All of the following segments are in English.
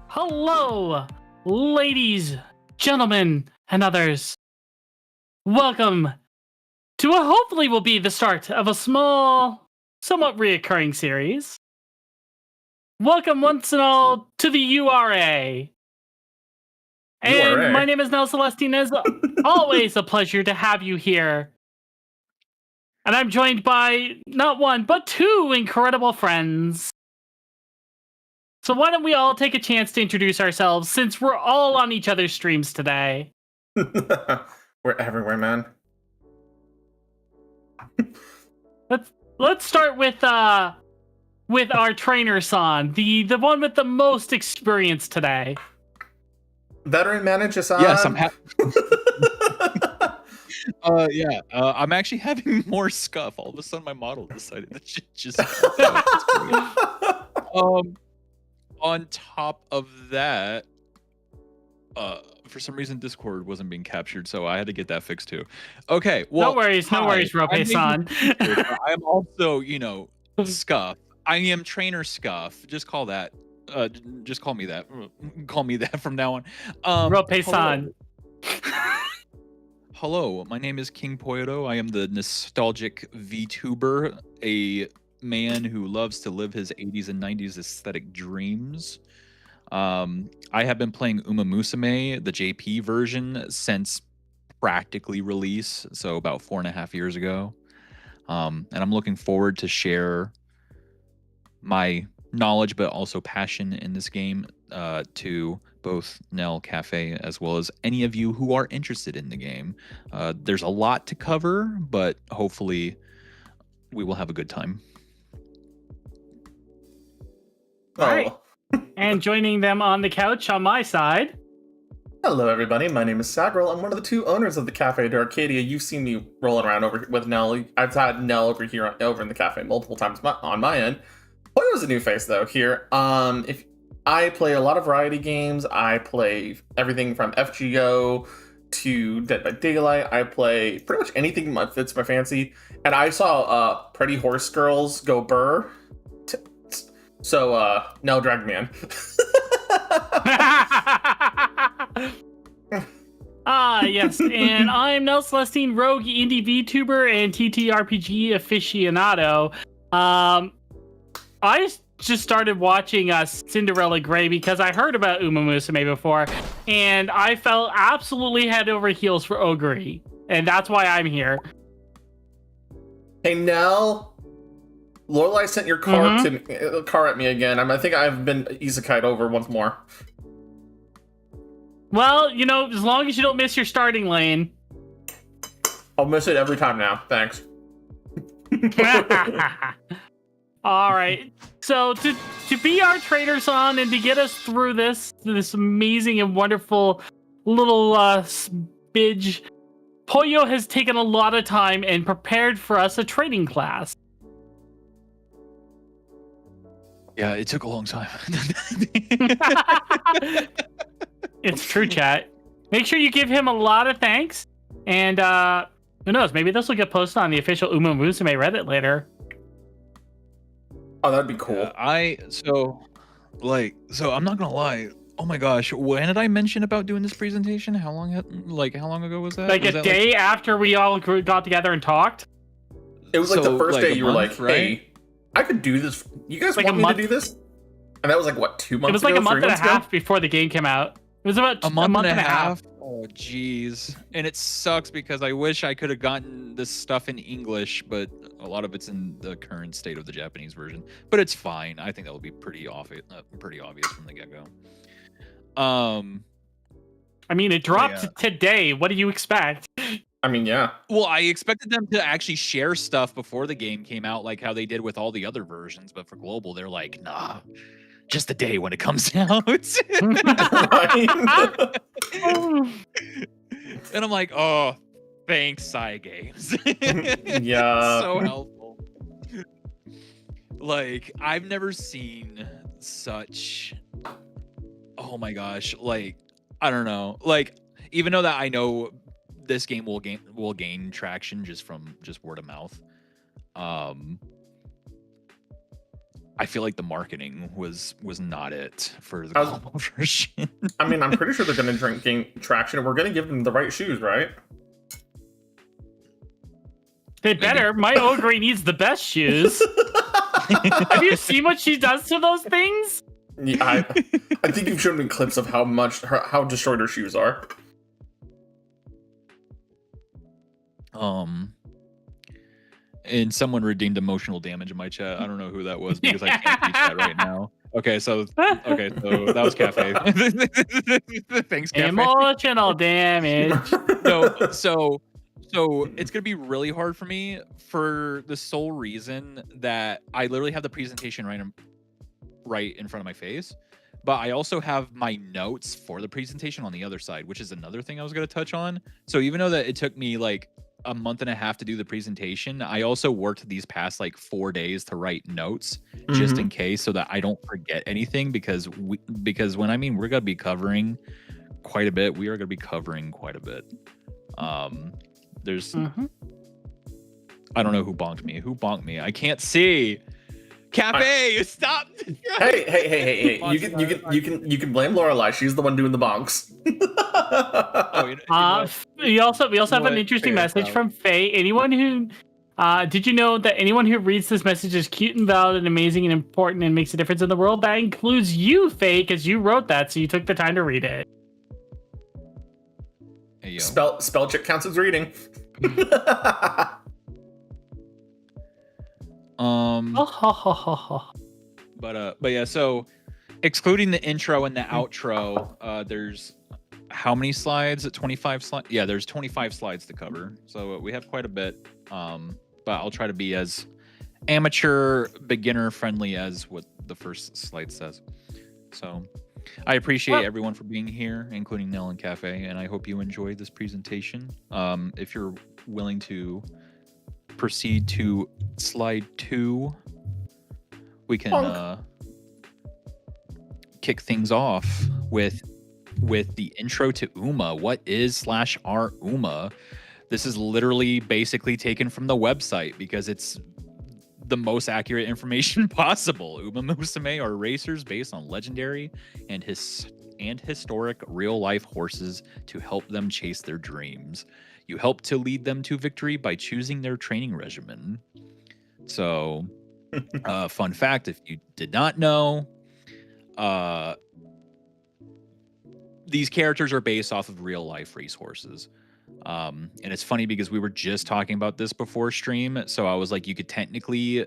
Hello, ladies, gentlemen, and others. Welcome to what hopefully will be the start of a small, somewhat reoccurring series. Welcome once and all to the URA. And URA. my name is Nell Celestine. As always, a pleasure to have you here. And I'm joined by not one, but two incredible friends. So why don't we all take a chance to introduce ourselves, since we're all on each other's streams today. We're everywhere, man. Let's start with our trainer San, the one with the most experience today. Veteran manager San. Yes, I'm happy. I'm actually having more scuff. All of a sudden, my model decided that shit just. On top of that, for some reason Discord wasn't being captured, so I had to get that fixed too. Okay, well, no worries, Rope-san. I am also, Scuff. I am trainer Scuff. Just call that. Just call me that. Call me that from now on. Rope-san. Hello, my name is King Poyoto. I am the nostalgic VTuber, a man who loves to live his 80s and 90s aesthetic dreams. I have been playing Uma Musume, the JP version, since practically release, so about 4.5 years ago. And I'm looking forward to share my knowledge but also passion in this game to both Nell Cafe as well as any of you who are interested in the game. There's a lot to cover, but hopefully we will have a good time. All right. And joining them on the couch on my side. Hello, everybody. My name is Sagril. I'm one of the two owners of the Cafe de Arcadia. You've seen me rolling around over with Nell. I've had Nell over here, over in the cafe multiple times on my end. Poyo's a new face though here. If I play a lot of variety games, I play everything from FGO to Dead by Daylight. I play pretty much anything that fits my fancy. And I saw Pretty Horse Girls go burr. So, Nell dragged me in. Yes, and I'm Nell Celestine, rogue indie VTuber and TTRPG aficionado. I just started watching Cinderella Grey because I heard about Uma Musume before, and I fell absolutely head over heels for Ogre, and that's why I'm here. Hey, Nell. Lorelai sent your car car at me again. I think I've been isekai'd over once more. Well, you know, as long as you don't miss your starting lane. I'll miss it every time now. Thanks. All right. So to be our traders on and to get us through this amazing and wonderful little smidge, Poyo has taken a lot of time and prepared for us a trading class. Yeah, it took a long time. It's true, chat. Make sure you give him a lot of thanks. And who knows, maybe this will get posted on the official Uma Musume Reddit later. Oh, that'd be cool. So I'm not gonna lie. Oh my gosh, when did I mention about doing this presentation? How long ago was that? Like was a day after we all got together and talked? It was like the first day you were month, like, hey, I could do this. You guys want me to do this? And that was like, what, 2 months ago? It was like a month and a half ago? before the game came out. It was about a month and a half. Oh, jeez. And it sucks because I wish I could have gotten this stuff in English, but a lot of it's in the current state of the Japanese version. But it's fine. I think that will be pretty obvious from the get-go. I mean, it dropped today. What do you expect? I mean, yeah. Well, I expected them to actually share stuff before the game came out, like how they did with all the other versions. But for global, they're like, nah, just a day when it comes out. And I'm like, oh, thanks, Cygames. Yeah. So helpful. Like, I've never seen such. Oh my gosh. Like, I don't know. Like, even though that I know this game will gain traction just from word of mouth. I feel like the marketing was not it for the global version. I mean, I'm pretty sure they're going to gain traction, and we're going to give them the right shoes, right? They better. My Ogre needs the best shoes. Have you seen what she does to those things? Yeah, I think you've shown me clips of how destroyed her shoes are. And someone redeemed emotional damage in my chat. I don't know who that was because I can't reach that right now. Okay, so that was Cafe. Thanks, Cafe. Emotional damage. No, so it's gonna be really hard for me for the sole reason that I literally have the presentation right in front of my face, but I also have my notes for the presentation on the other side, which is another thing I was gonna touch on. So even though that it took me like a month and a half to do the presentation, I also worked these past like 4 days to write notes just in case, so that I don't forget anything, because when I mean we're gonna be covering quite a bit, we are gonna be covering quite a bit. There's I don't know who bonked me. Who bonked me? I can't see. Cafe, stop! Hey! You can blame Lorelai. She's the one doing the bonks. We also have an interesting message from Faye. Anyone who did you know that anyone who reads this message is cute and valid and amazing and important and makes a difference in the world? That includes you, Faye, because you wrote that, so you took the time to read it. Hey, yo. Spell check counts as reading. But yeah, so excluding the intro and the outro, there's how many slides? 25 slides? Yeah, there's 25 slides to cover. So we have quite a bit. But I'll try to be as amateur, beginner friendly as what the first slide says. So I appreciate everyone for being here, including Nell and Cafe, and I hope you enjoyed this presentation. If you're willing to proceed to slide 2, we can kick things off with the intro to Uma. What is /r Uma? This is literally basically taken from the website because it's the most accurate information possible. Uma Musume are racers based on legendary and historic real-life horses to help them chase their dreams. You help to lead them to victory by choosing their training regimen. So, fun fact, if you did not know, these characters are based off of real-life racehorses. And it's funny because we were just talking about this before stream, so I was like, you could technically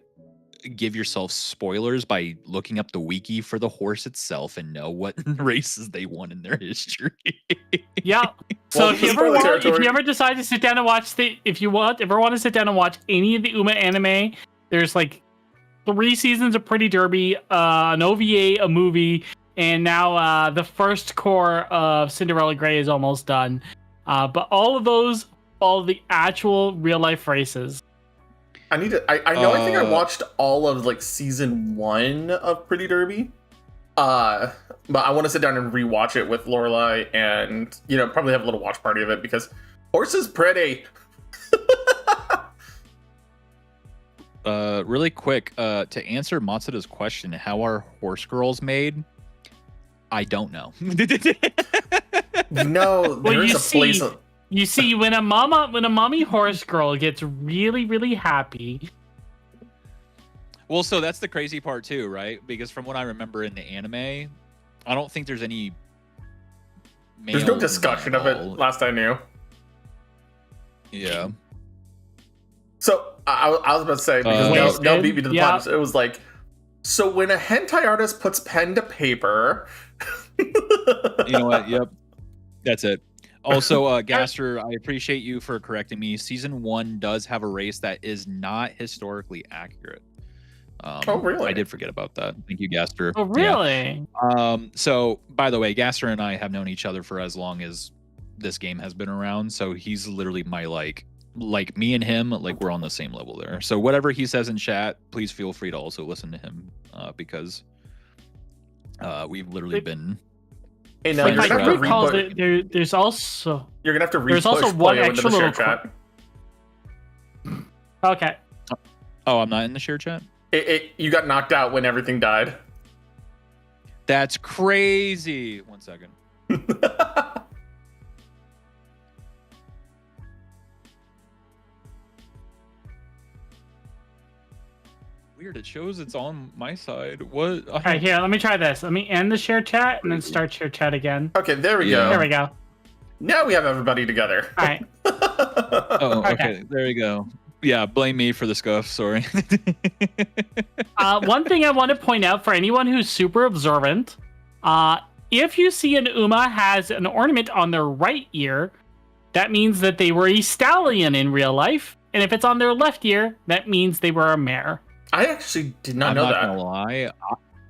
give yourself spoilers by looking up the wiki for the horse itself and know what races they won in their history. Yeah. So Well, if you ever decide to sit down and watch ever want to sit down and watch any of the Uma anime, there's like 3 seasons of Pretty Derby, an OVA, a movie, and now the first core of Cinderella Grey is almost done. But all of those follow the actual real life races. I need to. I know. I think I watched all of like season 1 of Pretty Derby. But I want to sit down and rewatch it with Lorelai, and probably have a little watch party of it because horse is pretty. Really quick, to answer Matsuda's question, how are horse girls made? I don't know. There's a place. You see, when a mommy horse girl gets really, really happy. Well, so that's the crazy part too, right? Because from what I remember in the anime, I don't think there's any. There's no discussion of it. Last I knew. Yeah. So I was about to say because Nell beat me to the punch. It was like, so when a hentai artist puts pen to paper. You know what? Yep. That's it. Also, Gaster, I appreciate you for correcting me. Season 1 does have a race that is not historically accurate. Oh, really? I did forget about that. Thank you, Gaster. Oh, really? Yeah. So, by the way, Gaster and I have known each other for as long as this game has been around. So he's literally my like me and him, like we're on the same level there. So whatever he says in chat, please feel free to also listen to him because we've literally been. Hey, now if I recall, there's also you're gonna have to there's also one extra little chat. Okay. Oh, I'm not in the share chat. You got knocked out when everything died. That's crazy. 1 second. Weird. It shows it's on my side. What? All right, here. Let me try this. Let me end the share chat and then start share chat again. Okay, there we go. There we go. Now we have everybody together. All right. Oh, okay. There you go. Yeah, blame me for the scuff. Sorry. One thing I want to point out for anyone who's super observant, if you see an Uma has an ornament on their right ear, that means that they were a stallion in real life. And if it's on their left ear, that means they were a mare. I actually did not know that. I'm not gonna lie.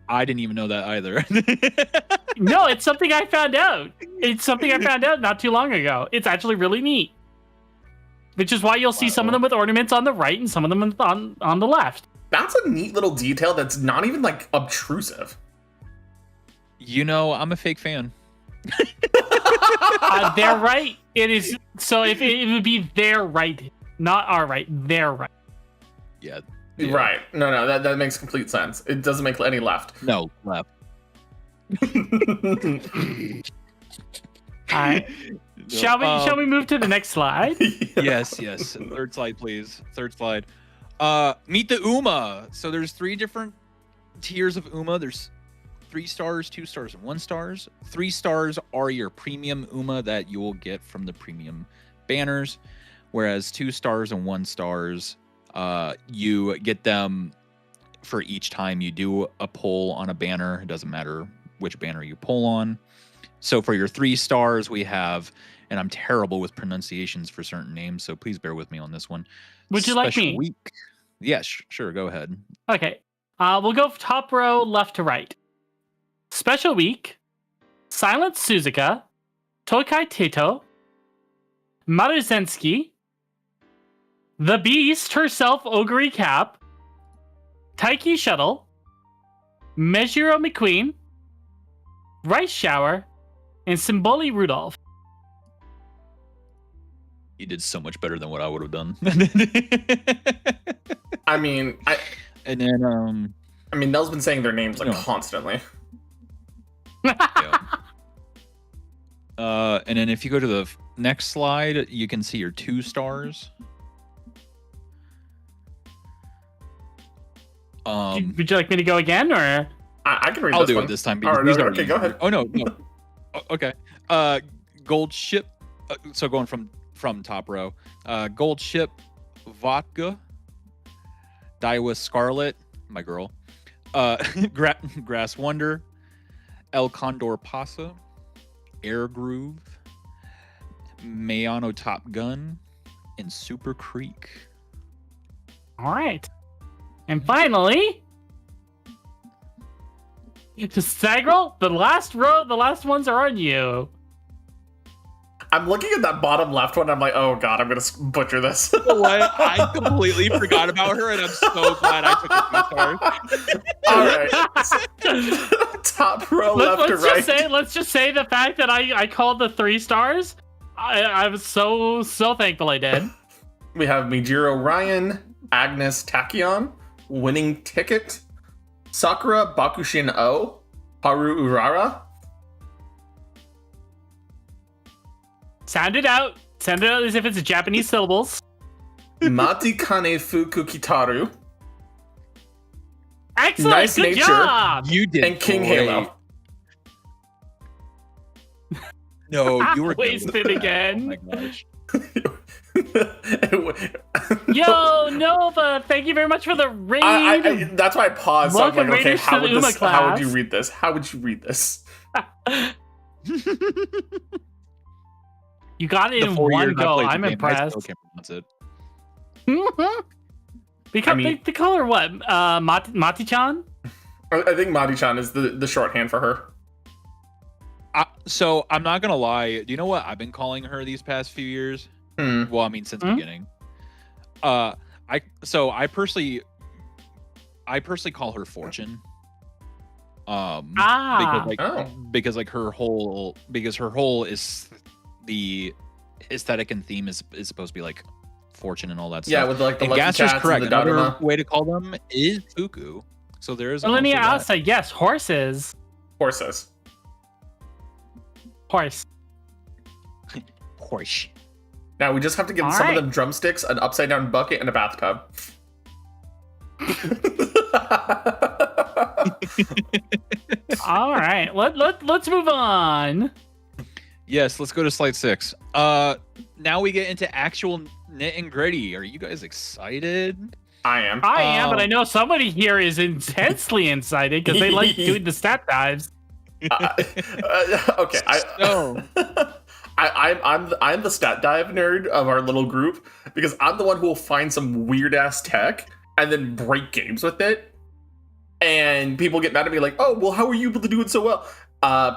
I didn't even know that either. No, it's something I found out. It's something I found out not too long ago. It's actually really neat. Which is why you'll see some of them with ornaments on the right and some of them on the left. That's a neat little detail that's not even like obtrusive. I'm a fake fan. They're right. It is. So if it would be their right, not our right, their right. Yeah. Right. No, that makes complete sense. It doesn't make any left. No, left. All right. Shall we move to the next slide? Yes. Third slide, please. Third slide. Meet the Uma. So there's 3 different tiers of Uma. There's 3 stars, 2 stars, and 1 stars. 3 stars are your premium Uma that you will get from the premium banners, whereas 2 stars and 1 stars, you get them for each time you do a pull on a banner. It doesn't matter which banner you pull on. So for your 3 stars, we have, and I'm terrible with pronunciations for certain names, so please bear with me on this one. Would you like me? Week. Yeah, sure. Go ahead. Okay. We'll go top row, left to right. Special Week, Silent Suzuka, Tokai Teto, Maruzensky, The Beast herself, Ogre Cap, Taiki Shuttle, Mejiro McQueen, Rice Shower, and Symboli Rudolph. You did so much better than what I would have done. I mean, And then Nell's been saying their names like No. constantly. yeah. And then if you go to the next slide, you can see your 2 stars. Would you like me to go again, or? I can read I'll this do one. it this time. All right, these okay, are okay, go ahead. Oh no. Okay. Gold ship. So going from top row, gold ship, vodka, Daiwa Scarlet, my girl, Grass Wonder, El Condor Pasa, Air Groove, Mayano Top Gun, and Super Creek. All right. And finally, Sagrel, the last ones are on you. I'm looking at that bottom left one. I'm like, oh god, I'm gonna butcher this. What? I completely forgot about her, and I'm so glad I took a 2 stars. All right. Top row, left to right. Let's just say the fact that I called the 3 stars. I was so thankful I did. We have Mijiro Ryan, Agnes Tachyon, Winning Ticket, Sakura Bakushin O, Haru Urara. Sound it out as if it's Japanese syllables. Mati Kane Fuku Kitaru, Excellent, Nice good Nature. job. You did and King great. Halo. No, you were Wasted good. again. Oh my gosh. Yo, Nova, thank you very much for the raid. That's why I paused. So I'm Welcome, like, okay, Raiders, to how the would Uma this? How would you class. read this? How would you read this? You got it The in 4 one years I go. played the I'm game, I impressed. still can't pronounce it. Because I mean- they call her what? Mati-chan? I think Madi-chan is the shorthand for her. So I'm not gonna lie. Do you know what I've been calling her these past few years? Well, I mean, since the beginning. I personally call her Fortune. Because her whole is the aesthetic and theme is supposed to be like fortune and all that Yeah, stuff. with like the And lucky Gaster's cats correct. and the Another Dharma. way to call them is Fuku. So there is also Linnea that. Asa, yes, horses. Horses. Horse. Horse. Now we just have to give All some right. of them drumsticks, an upside down bucket, and a bathtub. All right, let's move on. Yes, let's go to slide 6. Now we get into actual nit and gritty. Are you guys excited? I am. I am, but I know somebody here is intensely excited because they like doing the stat dives. Okay. So I'm the stat dive nerd of our little group because I'm the one who will find some weird ass tech and then break games with it. And people get mad at me like, oh, well, how are you able to do it so well?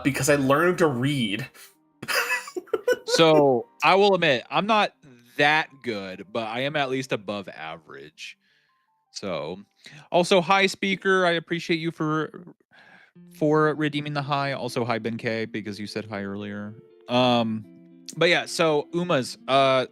Because I learned to read. So I will admit, I'm not that good, but I am at least above average. So also, hi speaker, I appreciate you for redeeming the hi. Also, hi Ben K, because you said hi earlier. But yeah, so Uma's.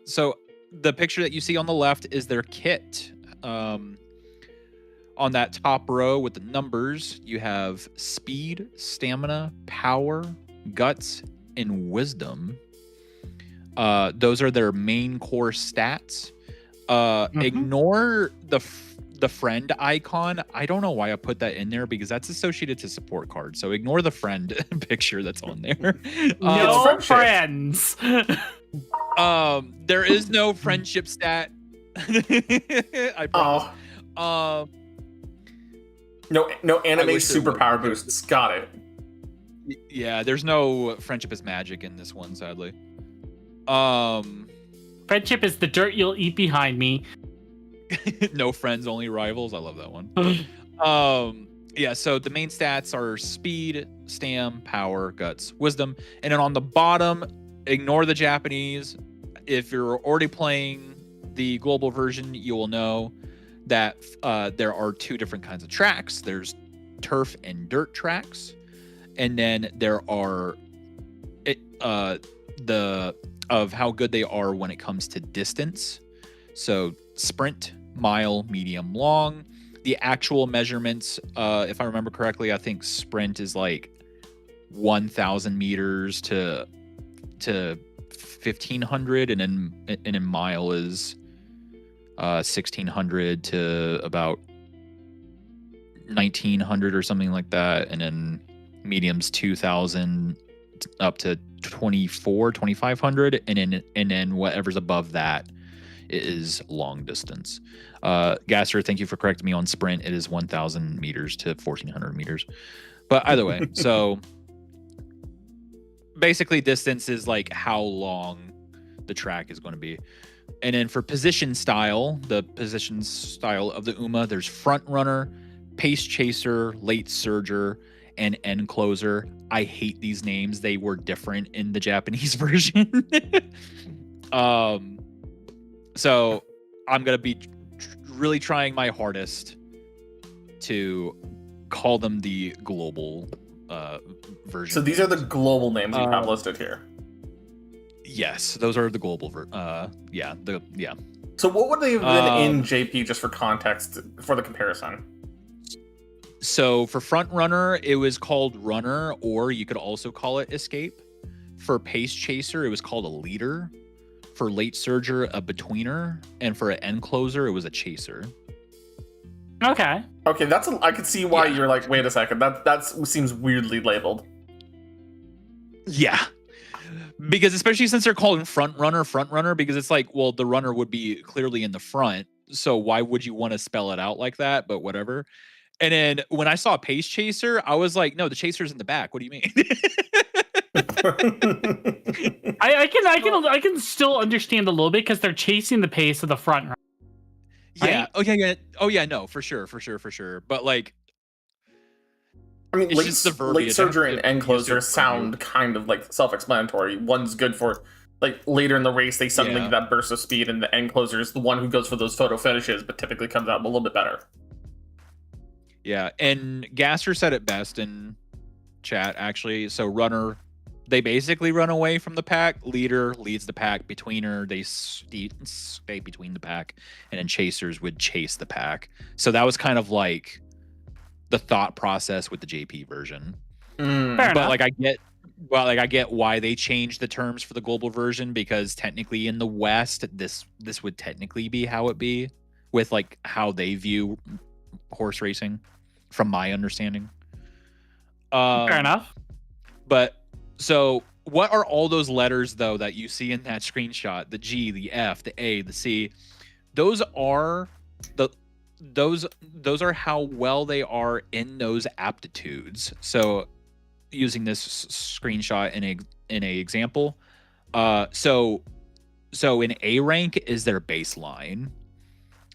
So the picture that you see on the left is their kit. On that top row with the numbers, you have speed, stamina, power, guts, and wisdom. Those are their main core stats. Ignore the friend icon. I don't know why I put that in there because that's associated to support cards. So ignore the friend picture that's on there. No friends. There is no friendship stat. I promise. No anime wish there superpower boosts. Got it. Yeah, there's no friendship is magic in this one, sadly. Friendship is the dirt you'll eat behind me. No friends, only rivals. I love that one. Yeah, so the main stats are speed, stam, power, guts, wisdom. And then on the bottom, ignore the Japanese. If you're already playing the global version, you will know that there are 2 different kinds of tracks. There's turf and dirt tracks. And then there are the of how good they are when it comes to distance. So sprint, mile, medium, long. The actual measurements, if I remember correctly, I think sprint is like 1,000 meters to 1,500, and then mile is 1,600 to about 1,900 or something like that, and then medium's 2,000 up to 2,500, and then whatever's above that is long distance. Gasser, thank you for correcting me on sprint. It is 1,000 meters to 1,400 meters. But either way, so basically distance is like how long the track is going to be. And then for position style, the position style of the UMA, there's front runner, pace chaser, late surger, and end closer. I hate these names. They were different in the Japanese version. So I'm going to be really trying my hardest to call them the global version. So these are the global names you have listed here. Yes, those are the global yeah. So what would they have been in JP, just for context, for the comparison? So for front runner, it was called runner, or you could also call it escape. For pace chaser, it was called a leader. For late surger, a betweener, and for an end closer, it was a chaser. Okay. Okay, I could see why you're like, wait a second, that seems weirdly labeled. Yeah. Because especially since they're called front runner, because it's like, well, the runner would be clearly in the front, so why would you want to spell it out like that? But whatever. And then when I saw pace chaser, I was like, no, the chaser's in the back. What do you mean? I can still understand a little bit because they're chasing the pace of the front runner. Yeah. Right? Oh yeah. No, for sure. But like, I mean, it's just the verbiage. late surger and end closer sound kind of like self-explanatory. One's good for like later in the race, they suddenly get that burst of speed, and the end closer is the one who goes for those photo finishes, but typically comes out a little bit better. Yeah, and Gasser said it best in chat, actually. So runner, they basically run away from the pack. Leader leads the pack. Betweener, they stay between the pack. And then chasers would chase the pack. So that was kind of like the thought process with the JP version. Fair but enough. like I get why they changed the terms for the global version, because technically in the West, this would technically be how it be, with like how they view horse racing, from my understanding. Fair enough. But so what are all those letters though that you see in that screenshot? The G, the F, the A, the C. Those are how well they are in those aptitudes. So using this screenshot in a example, so in A rank is their baseline.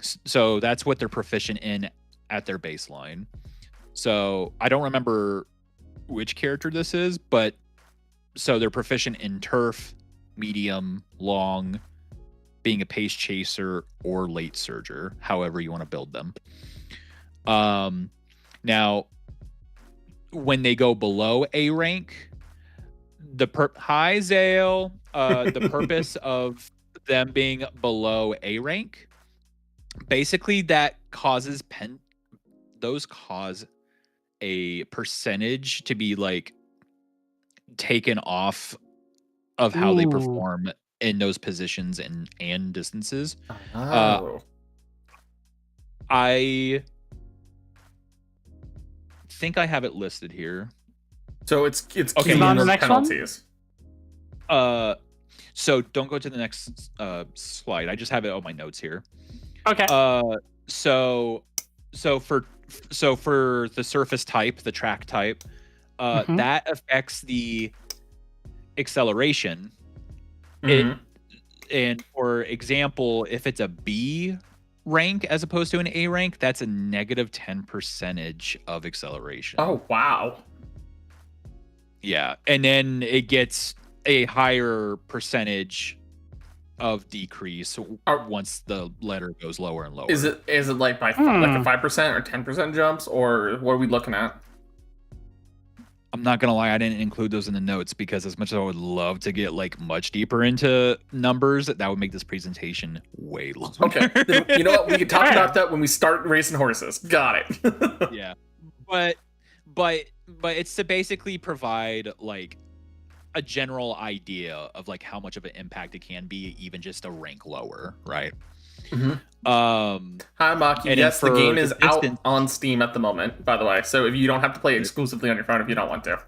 So that's what they're proficient in at their baseline. So I don't remember which character this is, but so they're proficient in turf, medium, long, being a pace chaser, or late surger, however you want to build them. Now, when they go below A rank, hi Zale, the purpose of them being below A rank, basically that causes cause a percentage to be like taken off of how they perform in those positions and distances. I think I have it listed here. So it's okay. On the next penalties. So don't go to the next slide. I just have it on my notes here. Okay. So for the surface type, the track type, that affects the acceleration. And for example, if it's a B rank as opposed to an A rank, that's a negative 10% of acceleration. Oh wow. Yeah, and then it gets a higher percentage of decrease once the letter goes lower and lower. Is it like by like a 5% or 10% jumps, or what are we looking at? I'm not gonna lie, I didn't include those in the notes because as much as I would love to get like much deeper into numbers, that would make this presentation way longer. Okay, then, you know what? We can talk about that when we start racing horses. Got it. Yeah, but it's to basically provide like a general idea of like how much of an impact it can be, even just a rank lower, right? Mhm. Hi, Maki. And Yes, the for game the is out distance- on Steam at the moment, by the way. So if you don't have to play it exclusively on your phone if you don't want to.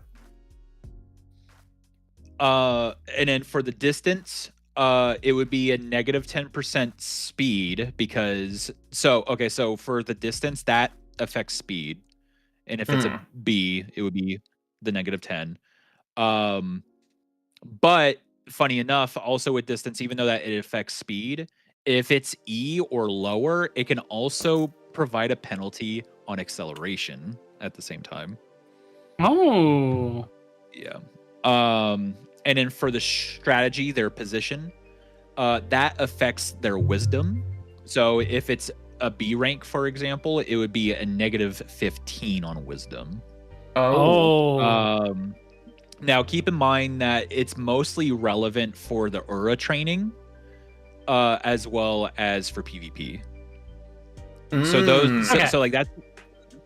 And then for the distance, it would be a negative 10% speed because so for the distance that affects speed, and if it's a B, it would be the negative 10. But funny enough, also with distance, even though that it affects speed, if it's E or lower, it can also provide a penalty on acceleration at the same time. Oh. Yeah. And then for the strategy, their position, that affects their wisdom. So if it's a B rank, for example, it would be a negative 15 on wisdom. Oh. Now keep in mind that it's mostly relevant for the Ura training, as well as for PvP. So those, Okay. so like that.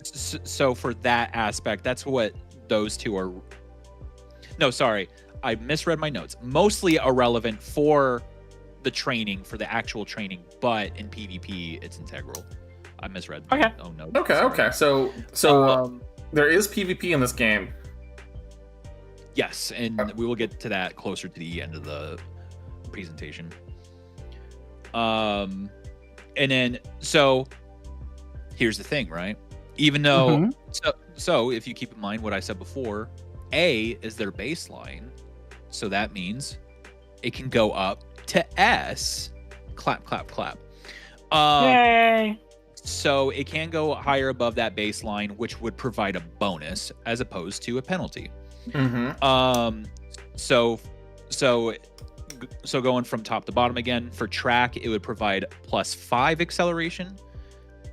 So for that aspect, that's what those two are. No, sorry, I misread my notes. Mostly irrelevant for the training, for the actual training, but in PvP, it's integral. I misread. Okay. Oh no. Okay. So there is PvP in this game. Yes, and we will get to that closer to the end of the presentation. And then so here's the thing, right? Even though so if you keep in mind what I said before, A is their baseline, so that means it can go up to S. Clap, clap, clap. Yay. So it can go higher above that baseline, which would provide a bonus as opposed to a penalty. So going from top to bottom again, for track, it would provide +5 acceleration.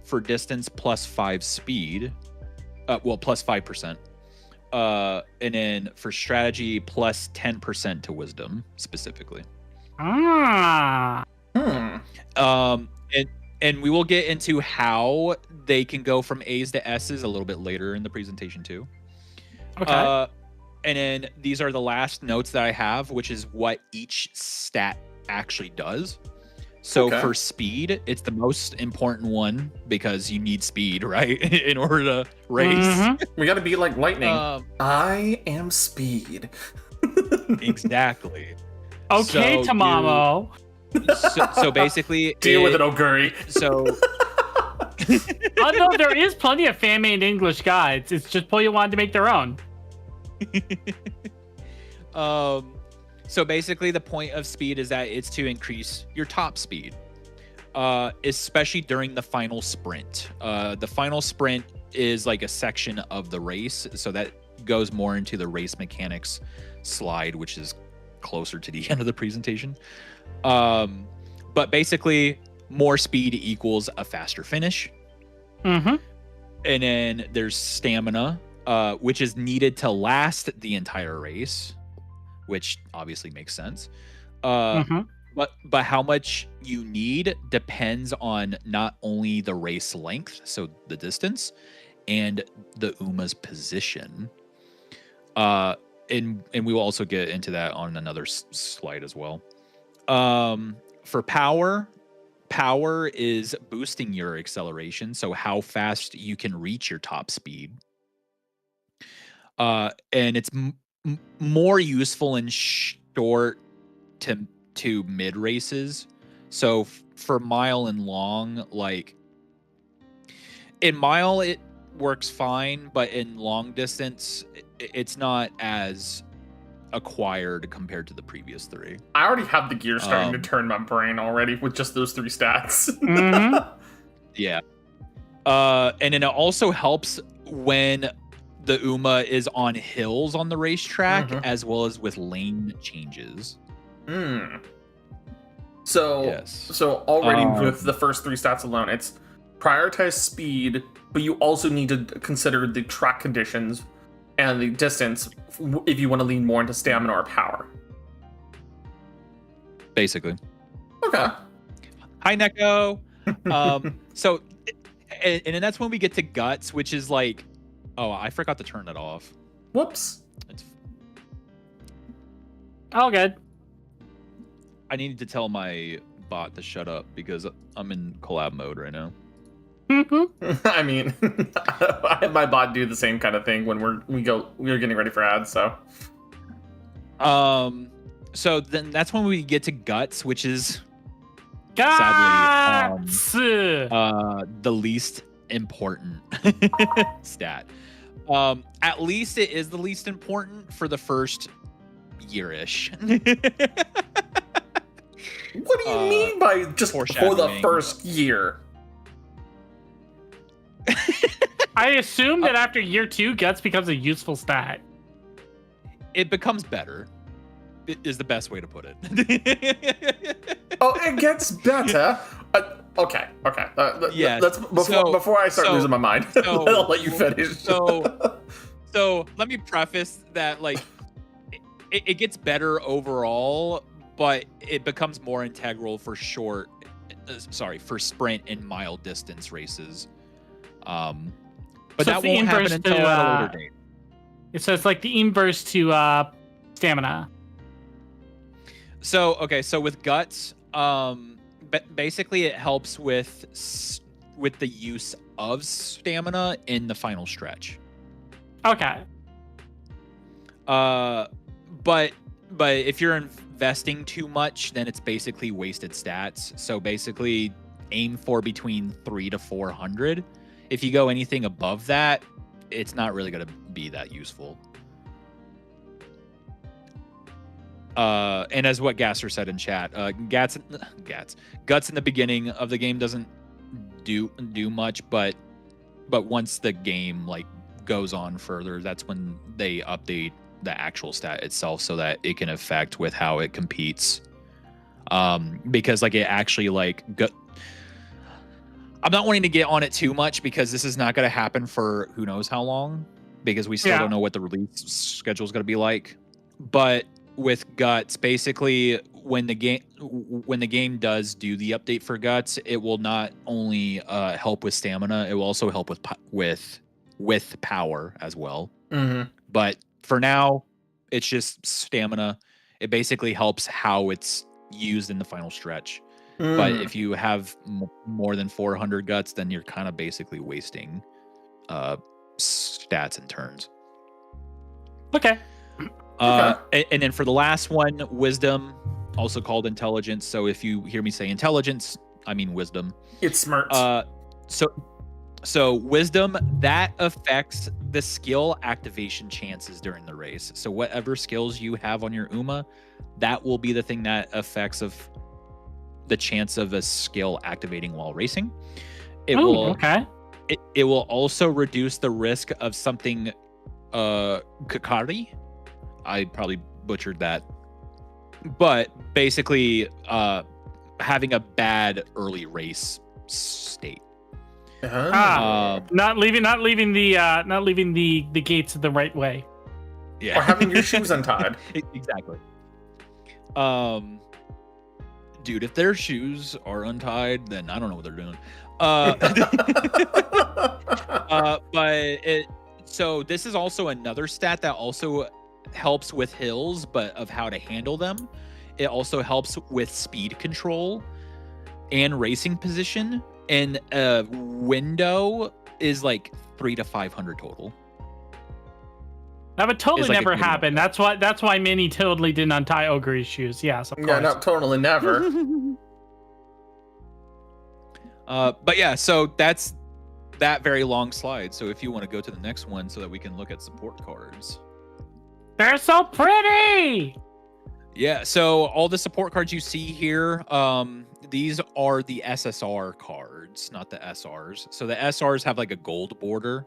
For distance, +5 speed. Plus 5%. And then for strategy, +10% to wisdom, specifically. And we will get into how they can go from A's to S's a little bit later in the presentation too. Okay. And then these are the last notes that I have, which is what each stat actually does. So for speed, it's the most important one because you need speed, right? In order to race. We got to be like lightning. I am speed. Exactly. Okay, So Tamamo. So basically, deal with it, Oguri. So Although there is plenty of fan-made English guides, it's just Pollo wanted to make their own. So basically the point of speed is that it's to increase your top speed, especially during the final sprint. The final sprint is like a section of the race, so that goes more into the race mechanics slide, which is closer to the end of the presentation. But basically more speed equals a faster finish. And then there's stamina, which is needed to last the entire race, which obviously makes sense. But how much you need depends on not only the race length, so the distance, and the Uma's position. And we will also get into that on another slide as well. For power is boosting your acceleration, so how fast you can reach your top speed. And it's more useful in short to mid races. So for mile and long, like in mile it works fine, but in long distance it's not as acquired compared to the previous three. I already have the gear starting to turn my brain already with just those 3 stats. Yeah. And then it also helps when the Uma is on hills on the racetrack, as well as with lane changes. So already with the first 3 stats alone, it's prioritize speed, but you also need to consider the track conditions and the distance if you want to lean more into stamina or power. Basically. Okay. Hi, Neko. So, and then that's when we get to guts, which is like, oh, I forgot to turn it off. Whoops. It's, All good. I needed to tell my bot to shut up because I'm in collab mode right now. I mean, I have my bot do the same kind of thing when we're getting ready for ads. So then that's when we get to guts, which is Guts! sadly the least important stat. At least it is the least important for the first year-ish. what do you mean by just for the foreshadowing. first year? I assume that after year 2, guts becomes a useful stat. It becomes better. Is the best way to put it. Oh, it gets better. Okay. Yeah. That's before I start losing my mind. I'll let you finish. So let me preface that like it gets better overall, but it becomes more integral for for sprint and mile distance races. But So that it's the won't happen inverse until to, at a later date. So it's like the inverse to stamina. So with guts, basically it helps with the use of stamina in the final stretch. Okay. But if you're investing too much, then it's basically wasted stats. So basically, aim for between 300 to 400. If you go anything above that, it's not really going to be that useful. And as what Gasser said in chat, guts in the beginning of the game doesn't do much, but once the game like goes on further, that's when they update the actual stat itself so that it can affect with how it competes. Because like it actually like I'm not wanting to get on it too much because this is not going to happen for who knows how long, because we still don't know what the release schedule is going to be like. But with guts, basically when the game does do the update for guts, it will not only help with stamina, it will also help with power as well. Mm-hmm. But for now, it's just stamina. It basically helps how it's used in the final stretch. But if you have more than 400 guts, then you're kind of basically wasting stats and turns. Okay. And then for the last one, wisdom, also called intelligence. So if you hear me say intelligence, I mean wisdom. It's smart. So wisdom, that affects the skill activation chances during the race. So whatever skills you have on your Uma, that will be the thing that affects of the chance of a skill activating while racing. It will also reduce the risk of something Kakari. I probably butchered that. But basically having a bad early race state. Not leaving the gates the right way. Yeah. Or having your shoes untied. Exactly. Dude, if their shoes are untied, then I don't know what they're doing. So this is also another stat that also helps with hills, but of how to handle them. It also helps with speed control and racing position. And window is like 300 to 500 total. That would totally It's like never a happen. That's why Minnie totally didn't untie Ogre's shoes. Yes, of course. Yeah, no, totally never. But yeah, so that's that very long slide. So if you want to go to the next one so that we can look at support cards. They're so pretty! Yeah, so all the support cards you see here, these are the SSR cards, not the SRs. So the SRs have like a gold border.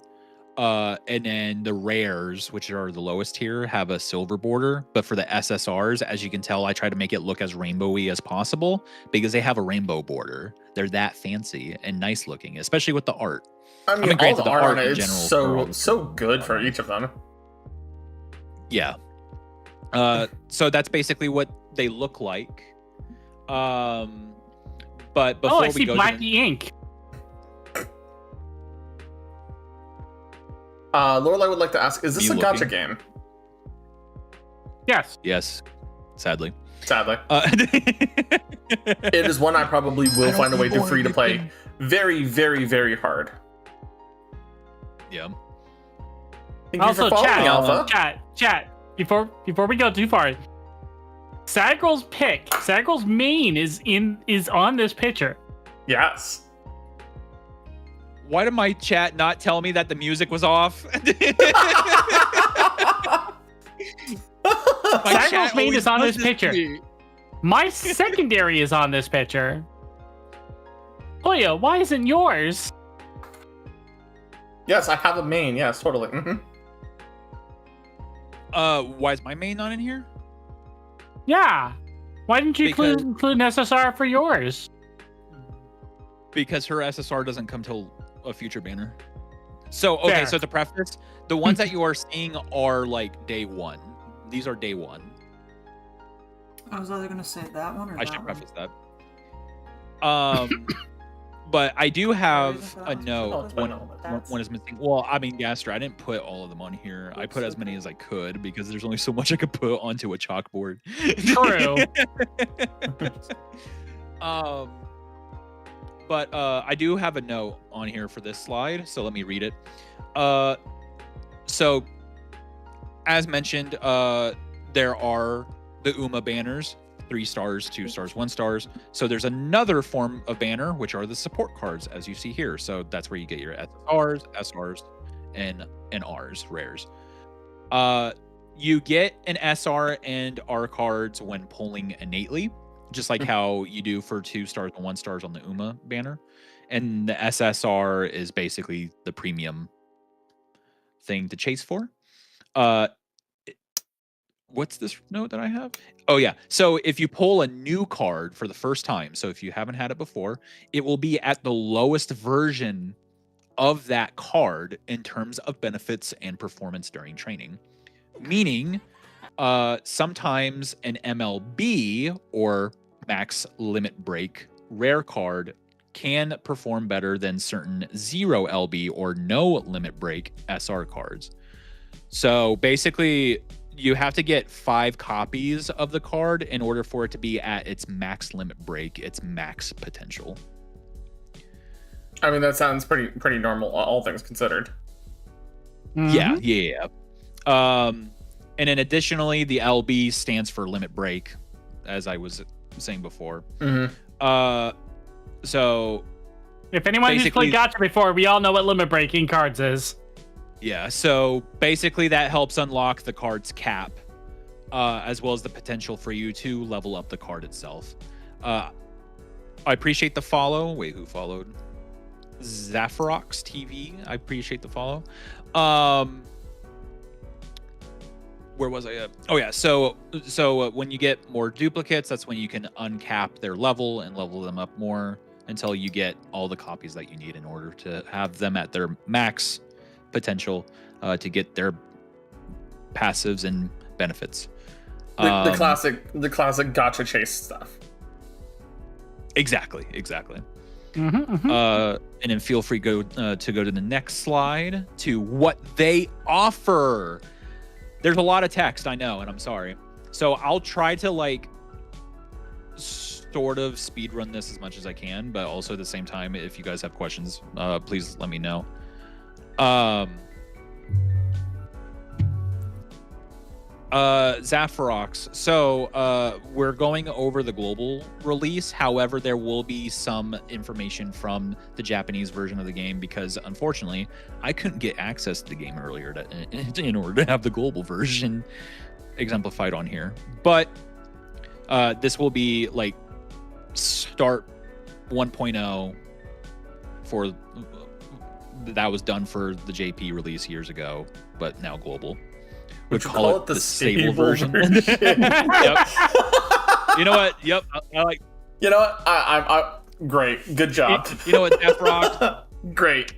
And then the rares, which are the lowest tier, have a silver border. But for the SSRs, as you can tell, I try to make it look as rainbowy as possible because they have a rainbow border. They're that fancy and nice looking, especially with the art. I mean, all granted, the art on in it is general so good for each of them. Yeah. So that's basically what they look like. But before I we see go Blacky ink. Lorelai would like to ask, is this You a gacha looking? game? Yes. Yes, sadly. Sadly. It It is one I probably will find a way to free to play very, very, very hard. Yeah. Thank you Also, for following, chat, Alpha. chat. Before we go too far, Sagral's pick, Sagral's main is on this picture. Yes. Why did my chat not tell me that the music was off? My Sagral's chat main always is on does this to picture. me. My secondary is on this picture. Toya, why isn't yours? Yes, I have a main. Yes, totally. Mm-hmm. Why is my main not in here? Yeah. Why didn't you Because- include an SSR for yours? Because her SSR doesn't come till a future banner. So, okay, Fair. so to preface, the ones that you are seeing are like day one. These are day one. I was either gonna say that one or I that should one. preface that. But I do have isn't a that note. one? One is missing. Well, I mean, Gaster, I didn't put all of them on here. I put as many as I could because there's only so much I could put onto a chalkboard. True. But I do have a note on here for this slide, so let me read it. So, as mentioned, there are the UMA banners, 3 stars, 2 stars, 1 stars. So there's another form of banner, which are the support cards, as you see here. So that's where you get your SRs, SRs, and Rs, rares. You get an SR and R cards when pulling innately, just like how you do for 2 stars and 1 stars on the UMA banner. And the SSR is basically the premium thing to chase for. What's this note that I have? Oh yeah. So if you pull a new card for the first time, so if you haven't had it before, it will be at the lowest version of that card in terms of benefits and performance during training. Meaning, sometimes an MLB or max limit break rare card can perform better than certain 0 LB or no limit break SR cards. So basically, you have to get 5 copies of the card in order for it to be at its max limit break, its max potential. I mean, that sounds pretty normal, all things considered. Yeah. And then additionally, the LB stands for limit break, as I was saying before. Mm-hmm. So If anyone who's played Gacha before, we all know what limit breaking cards is. yeah, so basically that helps unlock the card's cap, as well as the potential for you to level up the card itself. I appreciate the follow. Wait, who followed? Zapharox TV. I appreciate the follow. Where was I at? Oh yeah, so when you get more duplicates, that's when you can uncap their level and level them up more until you get all the copies that you need in order to have them at their max potential to get their passives and benefits. The classic gacha chase stuff. Exactly. And then feel free to go to the next slide to what they offer. There's a lot of text, I know, and I'm sorry. So I'll try to like sort of speed run this as much as I can, but also at the same time, if you guys have questions, please let me know. Zapharox. So we're going over the global release. However, there will be some information from the Japanese version of the game because unfortunately, I couldn't get access to the game earlier in order to have the global version exemplified on here. But this will be like start 1.0 for that was done for the JP release years ago, but now global. Would you call it the stable version? Yep. You know what? Yep. I like. You know what? I great. Good job. You know what, Zapharox? Great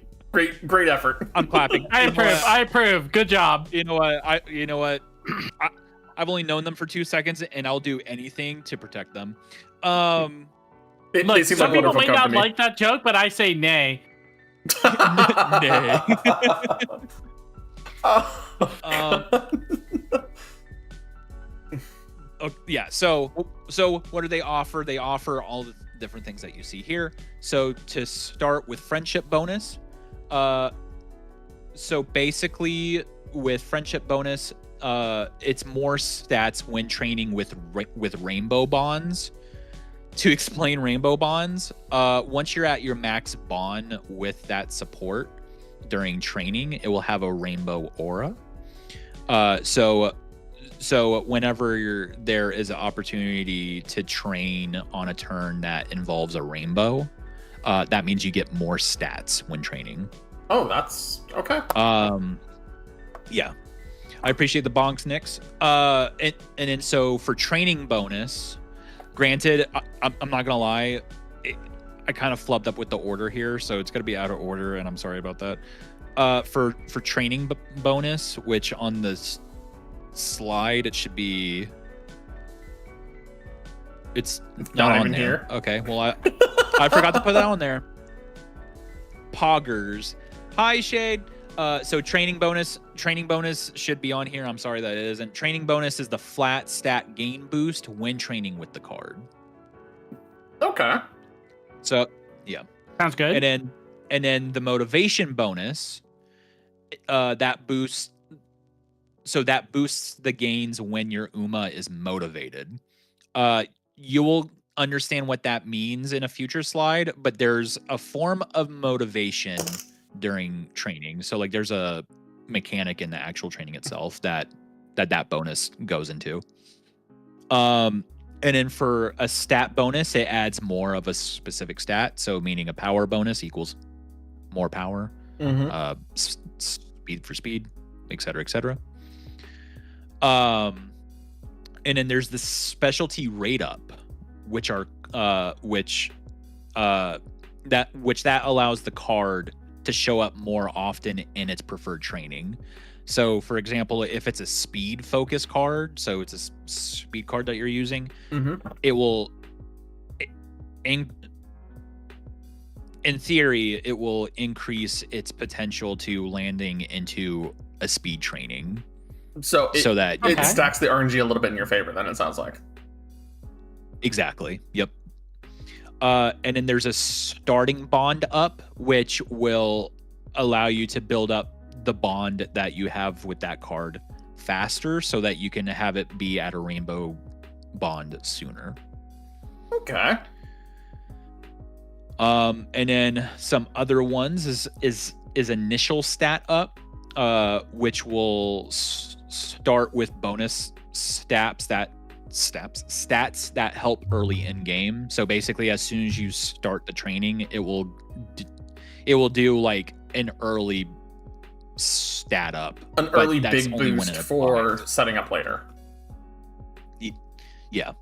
effort. I'm clapping. I approve. Good job. You know what? I've only known them for 2 seconds, and I'll do anything to protect them. They Look, seem some like a people wonderful may company. not like that joke, but I say nay. Nay. Yeah. So what do they offer? They offer all the different things that you see here. So to start with friendship bonus, so basically with friendship bonus, it's more stats when training with rainbow bonds. To explain rainbow bonds, once you're at your max bond with that support during training, it will have a rainbow aura. So whenever there is an opportunity to train on a turn that involves a rainbow, that means you get more stats when training. Oh, that's okay. Yeah. I appreciate the bonks, Nix. And then so for training bonus, granted, I'm not gonna lie, I kind of flubbed up with the order here, so it's gonna be out of order, and I'm sorry about that. For training bonus, which on this slide it should be, it's not on there. Here. Okay, well I forgot to put that on there. Poggers. Hi, Shade. So training bonus should be on here. I'm sorry that it isn't. Training bonus is the flat stat gain boost when training with the card. Okay. So yeah. Sounds good. And then the motivation bonus, that boosts the gains when your Uma is motivated. You will understand what that means in a future slide, but there's a form of motivation during training. So like there's a mechanic in the actual training itself that bonus goes into. And then for a stat bonus, it adds more of a specific stat. So meaning a power bonus equals more power, speed for speed, etc., etc. And then there's the specialty rate up, which allows the card to show up more often in its preferred training. So, for example, if it's a speed focus card, so it's a speed card that you're using, it will, in theory, it will increase its potential to landing into a speed training. So that it Okay. stacks the RNG a little bit in your favor, then it sounds like. Exactly. Yep. And then there's a starting bond up, which will allow you to build up the bond that you have with that card faster so that you can have it be at a rainbow bond sooner. Okay. And then some other ones is initial stat up, which will start with bonus stats that help early in game. So basically, as soon as you start the training, it will do like an early stat up, An early big boost for setting up later. Yeah.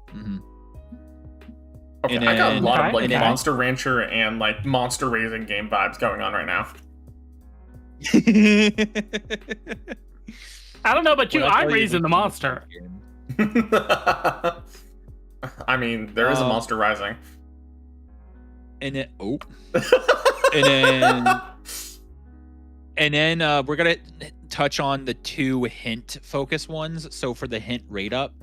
Okay, And I got a then- lot of like Okay. Monster Rancher and like Monster Raising game vibes going on right now. I don't know about you. Well, that's I'm how you raising the make monster. I mean, there is a Monster Rising. And then and then we're gonna touch on the 2 hint focus ones. So for the hint rate up,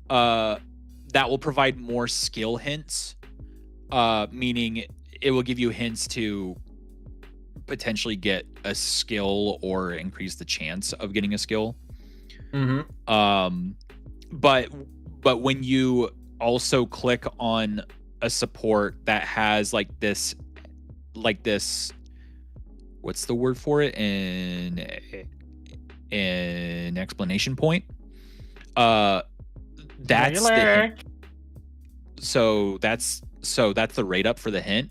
that will provide more skill hints, meaning it will give you hints to potentially get a skill or increase the chance of getting a skill. But when you also click on a support that has like this, what's the word for it? An explanation point. That's the hint. So that's the rate up for the hint.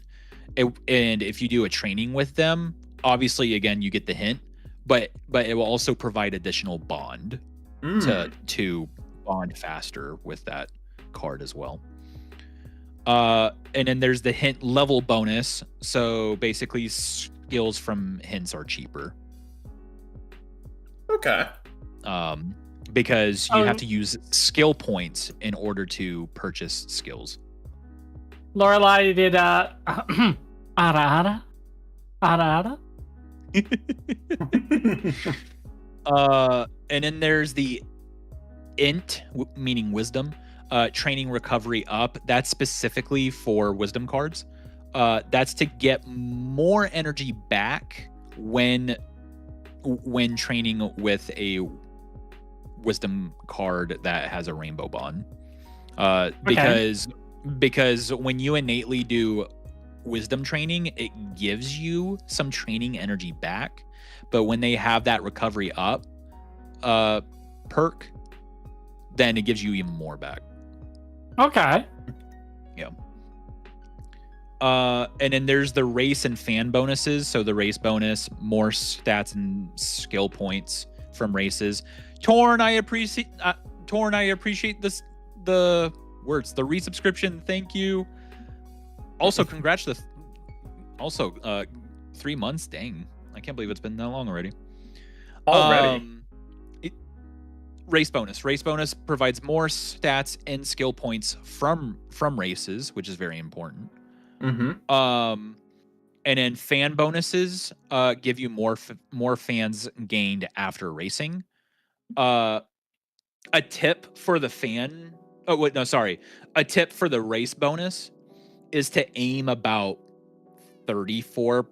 And if you do a training with them, obviously again you get the hint, but it will also provide additional bond to bond faster with that card as well. And then there's the hint level bonus. So basically skills from hints are cheaper. Okay. because you have to use skill points in order to purchase skills. Lorelai did ara. And then there's the int, meaning wisdom, training recovery up. That's specifically for wisdom cards. That's to get more energy back when training with a wisdom card that has a rainbow bond. Because when you innately do wisdom training, it gives you some training energy back, but when they have that recovery up perk, then it gives you even more back. Okay. Yeah. And then there's the race and fan bonuses. So the race bonus, more stats and skill points from races. Torn, I appreciate this. The words, the resubscription. Thank you. Also, congrats. 3 months. Dang, I can't believe it's been that long already. Race bonus. Race bonus provides more stats and skill points from races, which is very important. Mm-hmm. And then fan bonuses give you more fans gained after racing. A tip for the fan. Oh wait, no, sorry. A tip for the race bonus is to aim about 34%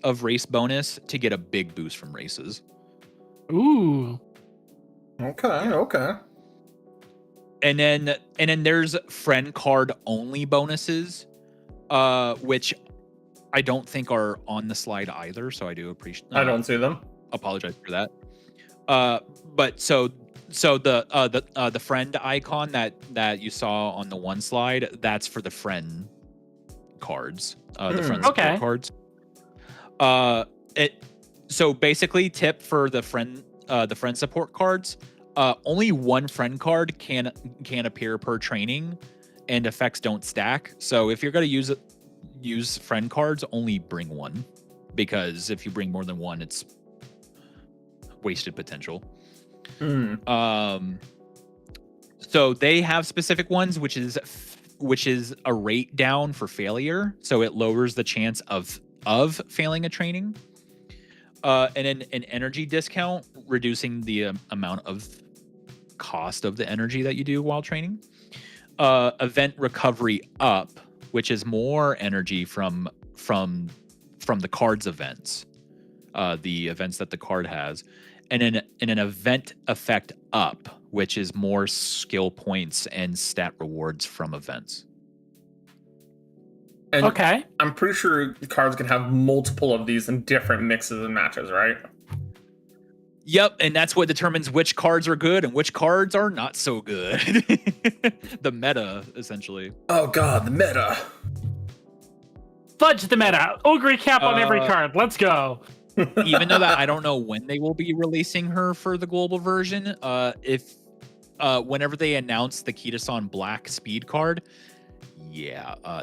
of race bonus to get a big boost from races. Ooh. Okay. And then there's friend card only bonuses, which I don't think are on the slide either. So I do appreciate. I don't see them. Apologize for that. But so the friend icon that you saw on the one slide, that's for the friend cards. The friend support cards. So basically, tip for the friend support cards. Only one friend card can appear per training, and effects don't stack. So if you're gonna use friend cards, only bring one, because if you bring more than one, it's wasted potential. So they have specific ones, which is a rate down for failure, so it lowers the chance of failing a training. And then an energy discount, reducing the amount of cost of the energy that you do while training. Event recovery up, which is more energy from the card's events, the events that the card has, and an event effect up, which is more skill points and stat rewards from events. And I'm pretty sure the cards can have multiple of these in different mixes and matches, right? Yep, and that's what determines which cards are good and which cards are not so good. The meta, essentially. Oh god, the meta. Fudge the meta. Ogre cap on every card. Let's go. Even though that I don't know when they will be releasing her for the global version. Whenever they announce the Kitasan Black speed card,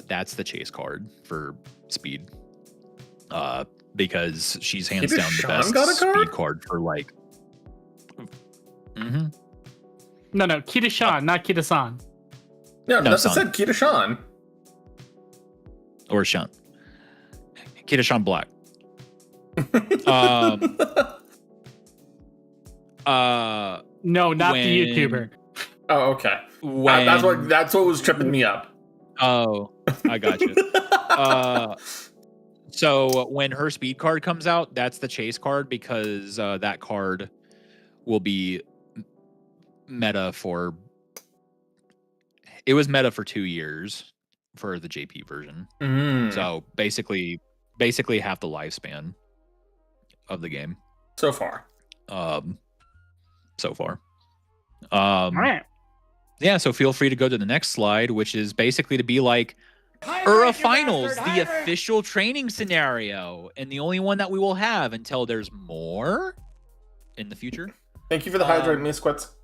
that's the chase card for speed. Because she's hands down the best speed card for like. Mm-hmm. No, Kita-shan, not Kita-san. Yeah, no, that's what I said, Kita-shan. Or Shan. Kita-shan Black. No, not the YouTuber. Oh, okay. That's what was tripping me up. Oh, I got you. So when her speed card comes out, that's the chase card, because that card will be meta for. It was meta for 2 years for the JP version. So basically half the lifespan of the game so far. All right. Yeah, so feel free to go to the next slide, which is basically to be like Ura Finals, the official training scenario, and the only one that we will have until there's more in the future. Thank you for the hydrate, Miss Quits.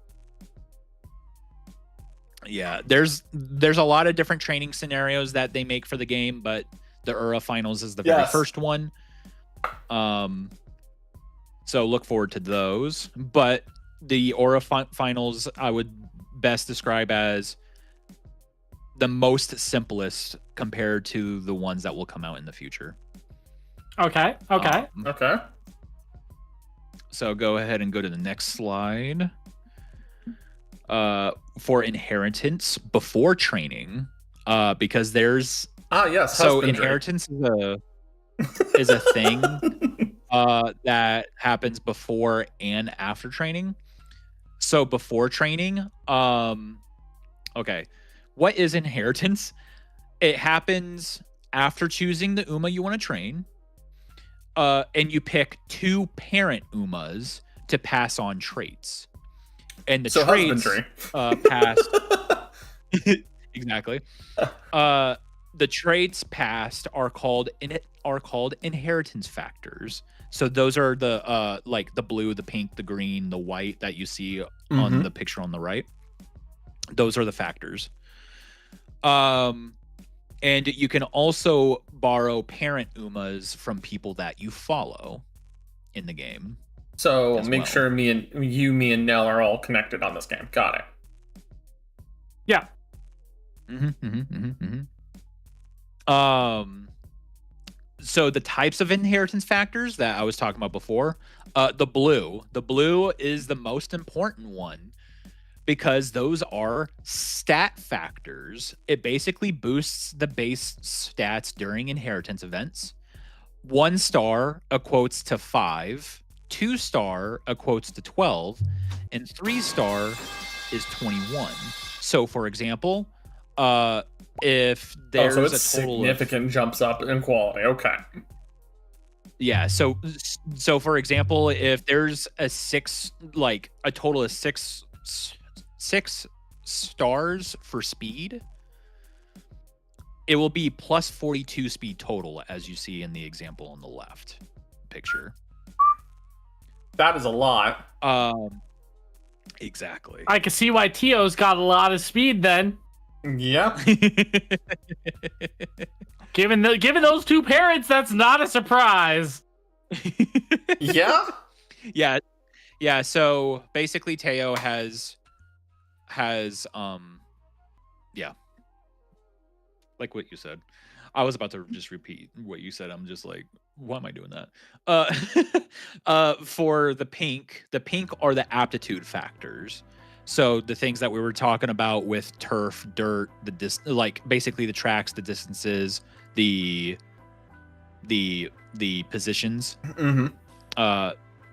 Yeah, there's a lot of different training scenarios that they make for the game, but the Ura Finals is the very first one. So look forward to those. But the Aura finals I would best describe as the most simplest compared to the ones that will come out in the future. Okay. Okay. So go ahead and go to the next slide. For inheritance before training, because there's yes. so husbandry. inheritance is a thing that happens before and after training. So before training, okay, what is inheritance? It happens after choosing the Uma you want to train, and you pick 2 parent Umas to pass on traits. And the So traits husbandry. passed exactly. The traits passed are called inheritance factors. So those are the like the blue, the pink, the green, the white that you see on the picture on the right. Those are the factors. And you can also borrow parent Umas from people that you follow in the game. So as make well. sure me and Nell are all connected on this game. Got it. Yeah. So the types of inheritance factors that I was talking about before, the blue is the most important one because those are stat factors. It basically boosts the base stats during inheritance events. 1 star equates to 5, 2 star equates to 12, and 3 star is 21. So for example, if there's so a it's total significant jumps up in quality. Okay. Yeah, so for example, if there's a total of 6 stars for speed, it will be plus 42 speed total, as you see in the example on the left picture. That is a lot. Exactly. I can see why Tio's got a lot of speed then. Yeah. Given those 2 parents, that's not a surprise. Yeah. Yeah. So basically, Teo has yeah, like what you said. I was about to just repeat what you said. I'm just like, why am I doing that? For the pink are the aptitude factors. So the things that we were talking about with turf, dirt, basically the tracks, the distances, the positions.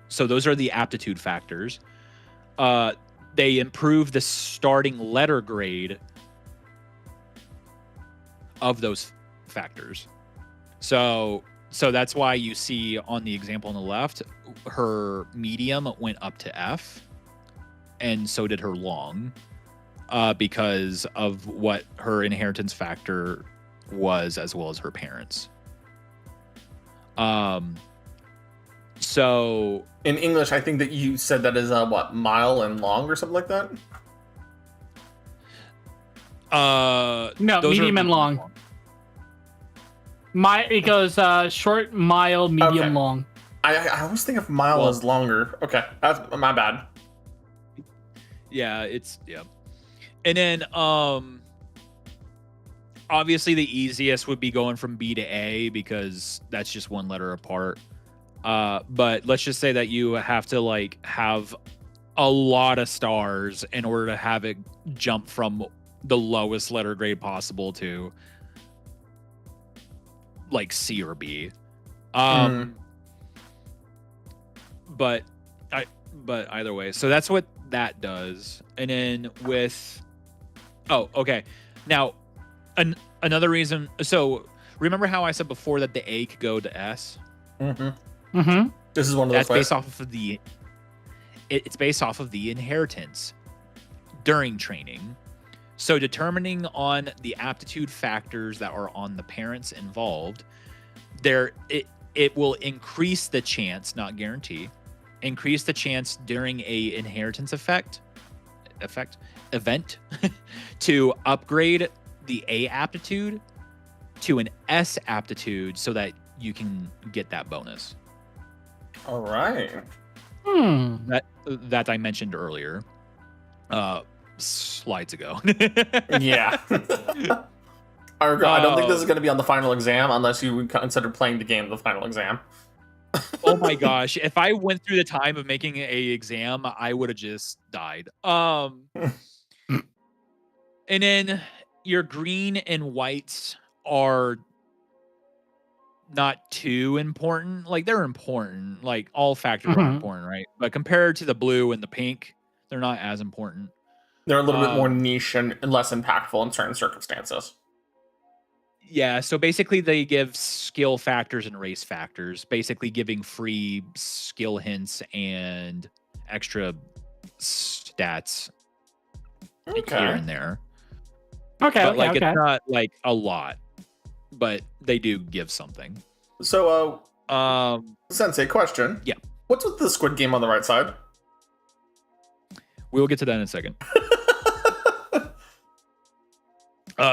So those are the aptitude factors. They improve the starting letter grade of those factors. So that's why you see on the example on the left, her medium went up to F, and so did her long, because of what her inheritance factor was, as well as her parents. So in English, I think that you said that is mile and long or something like that. No, medium and long. It goes short, mile, medium, Okay. long. I always think of mile as longer. Okay, that's my bad. Yeah, and then obviously the easiest would be going from B to A because that's just 1 letter apart. But let's just say that you have to have a lot of stars in order to have it jump from the lowest letter grade possible to C or B. But either way, so that's what that does. And then with okay. Now another reason, so remember how I said before that the A could go to S? This is one of those. That's based off of it's based off of the inheritance during training. So determining on the aptitude factors that are on the parents involved, it will increase the chance, not guarantee, increase the chance during a inheritance event to upgrade the A aptitude to an S aptitude so that you can get that bonus. All right. that I mentioned earlier, slides ago. Yeah. I don't think this is going to be on the final exam unless you would consider playing the game the final exam. Oh my gosh! If I went through the time of making a exam, I would have just died. And then your green and whites are not too important. Like, they're important. Like, all factors are important, right? But compared to the blue and the pink, they're not as important. They're a little bit more niche and less impactful in certain circumstances. Yeah, so basically they give skill factors and race factors, basically giving free skill hints and extra stats here and there. But it's not like a lot, but they do give something. So, Sensei, question. Yeah. What's with the squid game on the right side? We'll get to that in a second.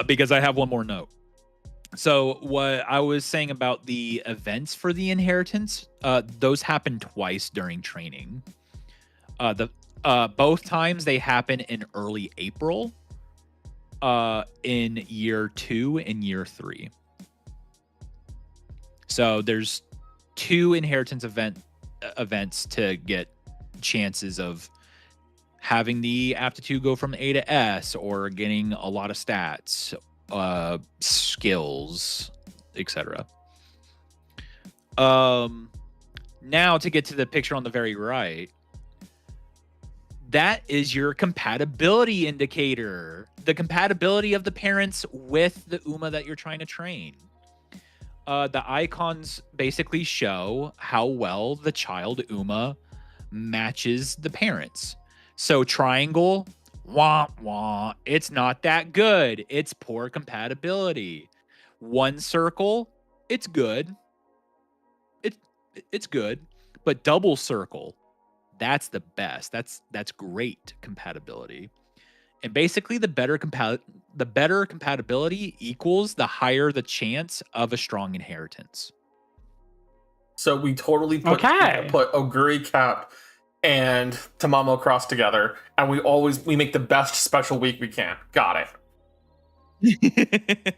Because I have one more note. So what I was saying about the events for the inheritance, those happen twice during training. Both times they happen in early April, in year 2 and year 3. So there's 2 inheritance events to get chances of having the aptitude go from A to S, or getting a lot of stats, skills, etc. Now to get to the picture on the very right, that is your compatibility indicator. The compatibility of the parents with the UMA that you're trying to train. The icons basically show how well the child UMA matches the parents. So triangle, wah, wah, it's not that good. It's poor compatibility. One circle, it's good. It's good. But double circle, that's the best. That's great compatibility. And basically the better compatibility equals the higher the chance of a strong inheritance. So we totally put Oguri Cap and Tamamo Cross together, and we make the best special week we can. Got it.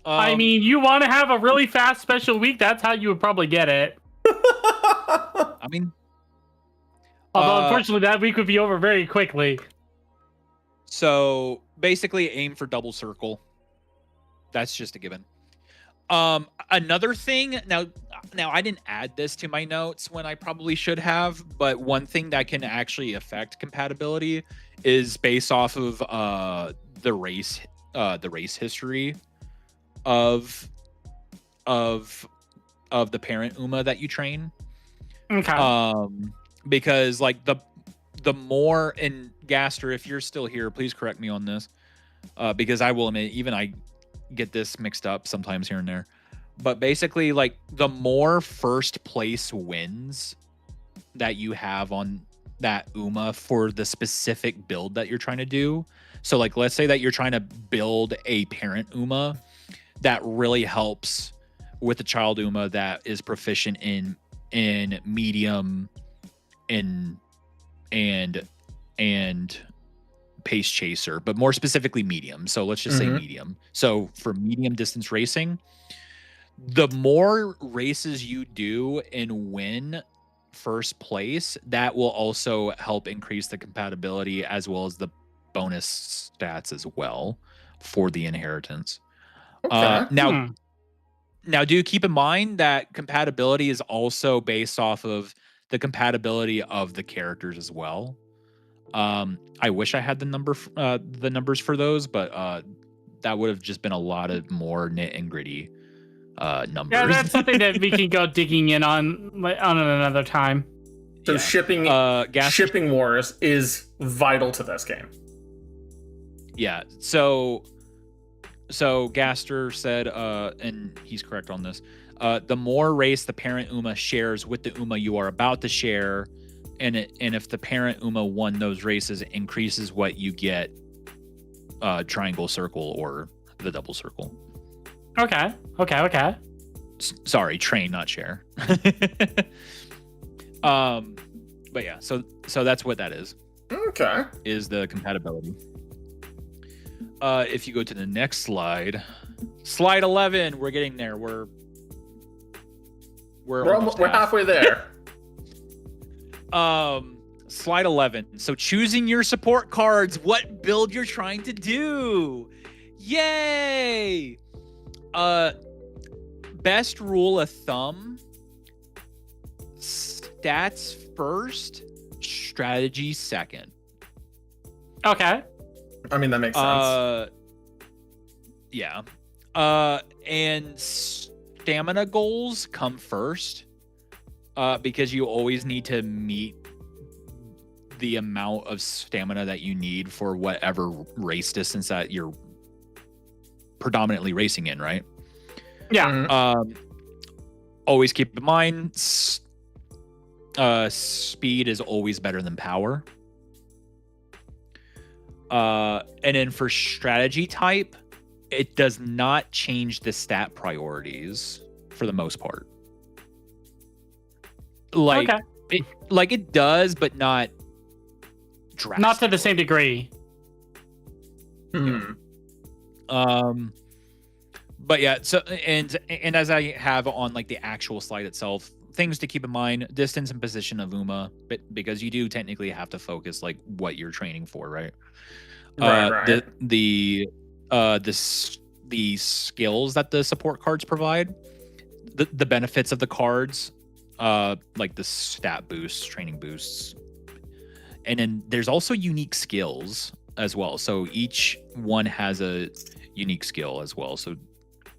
I mean, you want to have a really fast special week, that's how you would probably get it. I mean, although unfortunately that week would be over very quickly. So basically aim for double circle. That's just a given. Another thing, now I didn't add this to my notes when I probably should have, but one thing that can actually affect compatibility is based off of the race history of the parent UMA that you train. Okay. Because like the more, and Gaster, if you're still here, please correct me on this, because I will admit, even I get this mixed up sometimes here and there. But basically, like, the more first place wins that you have on that UMA for the specific build that you're trying to do. So, like, let's say that you're trying to build a parent UMA, that really helps with the child UMA that is proficient in medium and pace chaser, but more specifically medium. So let's just say medium. So for medium distance racing, the more races you do and win first place, that will also help increase the compatibility as well as the bonus stats as well for the inheritance. Now do keep in mind that compatibility is also based off of the compatibility of the characters as well. I wish I had the numbers for those, but that would have just been a lot of more nit and gritty numbers. Yeah, that's something that we can go digging in on another time. So shipping wars is vital to this game. Yeah. So Gaster said, and he's correct on this, the more race the parent UMA shares with the UMA you are about to share, and if the parent UMA won those races, it increases what you get, triangle, circle, or the double circle. Okay. Sorry, train, not share. But yeah, so that's what that is. Okay. Is the compatibility. If you go to the next slide, slide 11, we're getting there. We're halfway there. Slide 11. So choosing your support cards, what build you're trying to do. Yay! Best rule of thumb, stats first, strategy second. Okay. I mean, that makes sense. Yeah. And stamina goals come first, because you always need to meet the amount of stamina that you need for whatever race distance that you're predominantly racing in, right? Yeah. Mhm. Always keep in mind, speed is always better than power. And then for strategy type, it does not change the stat priorities for the most part. Like, Okay. it does, but not drastically. Not to the same degree. Hmm. But yeah, so and as I have on like the actual slide itself, things to keep in mind: distance and position of Uma, but because you do technically have to focus like what you're training for, right? Right. The skills that the support cards provide, the benefits of the cards, like the stat boosts, training boosts, and then there's also unique skills as well. So each one has a unique skill as well. So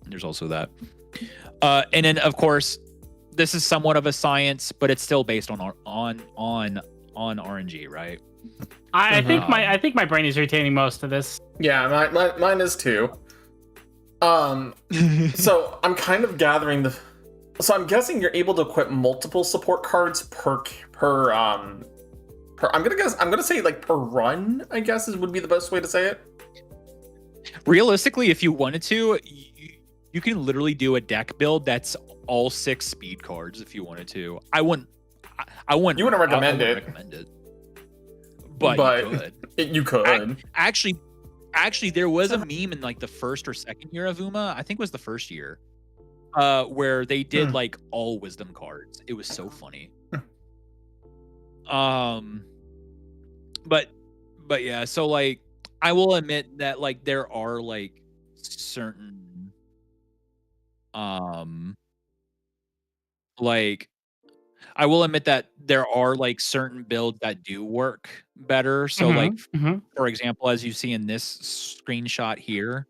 there's also that. And then of course, this is somewhat of a science, but it's still based on RNG, right? I think my brain is retaining most of this. Yeah, mine is too. So I'm kind of gathering so I'm guessing you're able to equip multiple support cards per I'm gonna say like per run, I guess would be the best way to say it. Realistically, if you wanted to, you can literally do a deck build that's all 6 speed cards if you wanted to. I wouldn't You wouldn't recommend it. recommend it. But you could. Actually, there was a meme in like the first or second year of Uma. I think it was the first year, where they did like all wisdom cards. It was so funny. But yeah. So like, I will admit that like there are like certain like I will admit that there are like certain builds that do work better. So like for example, as you see in this screenshot here,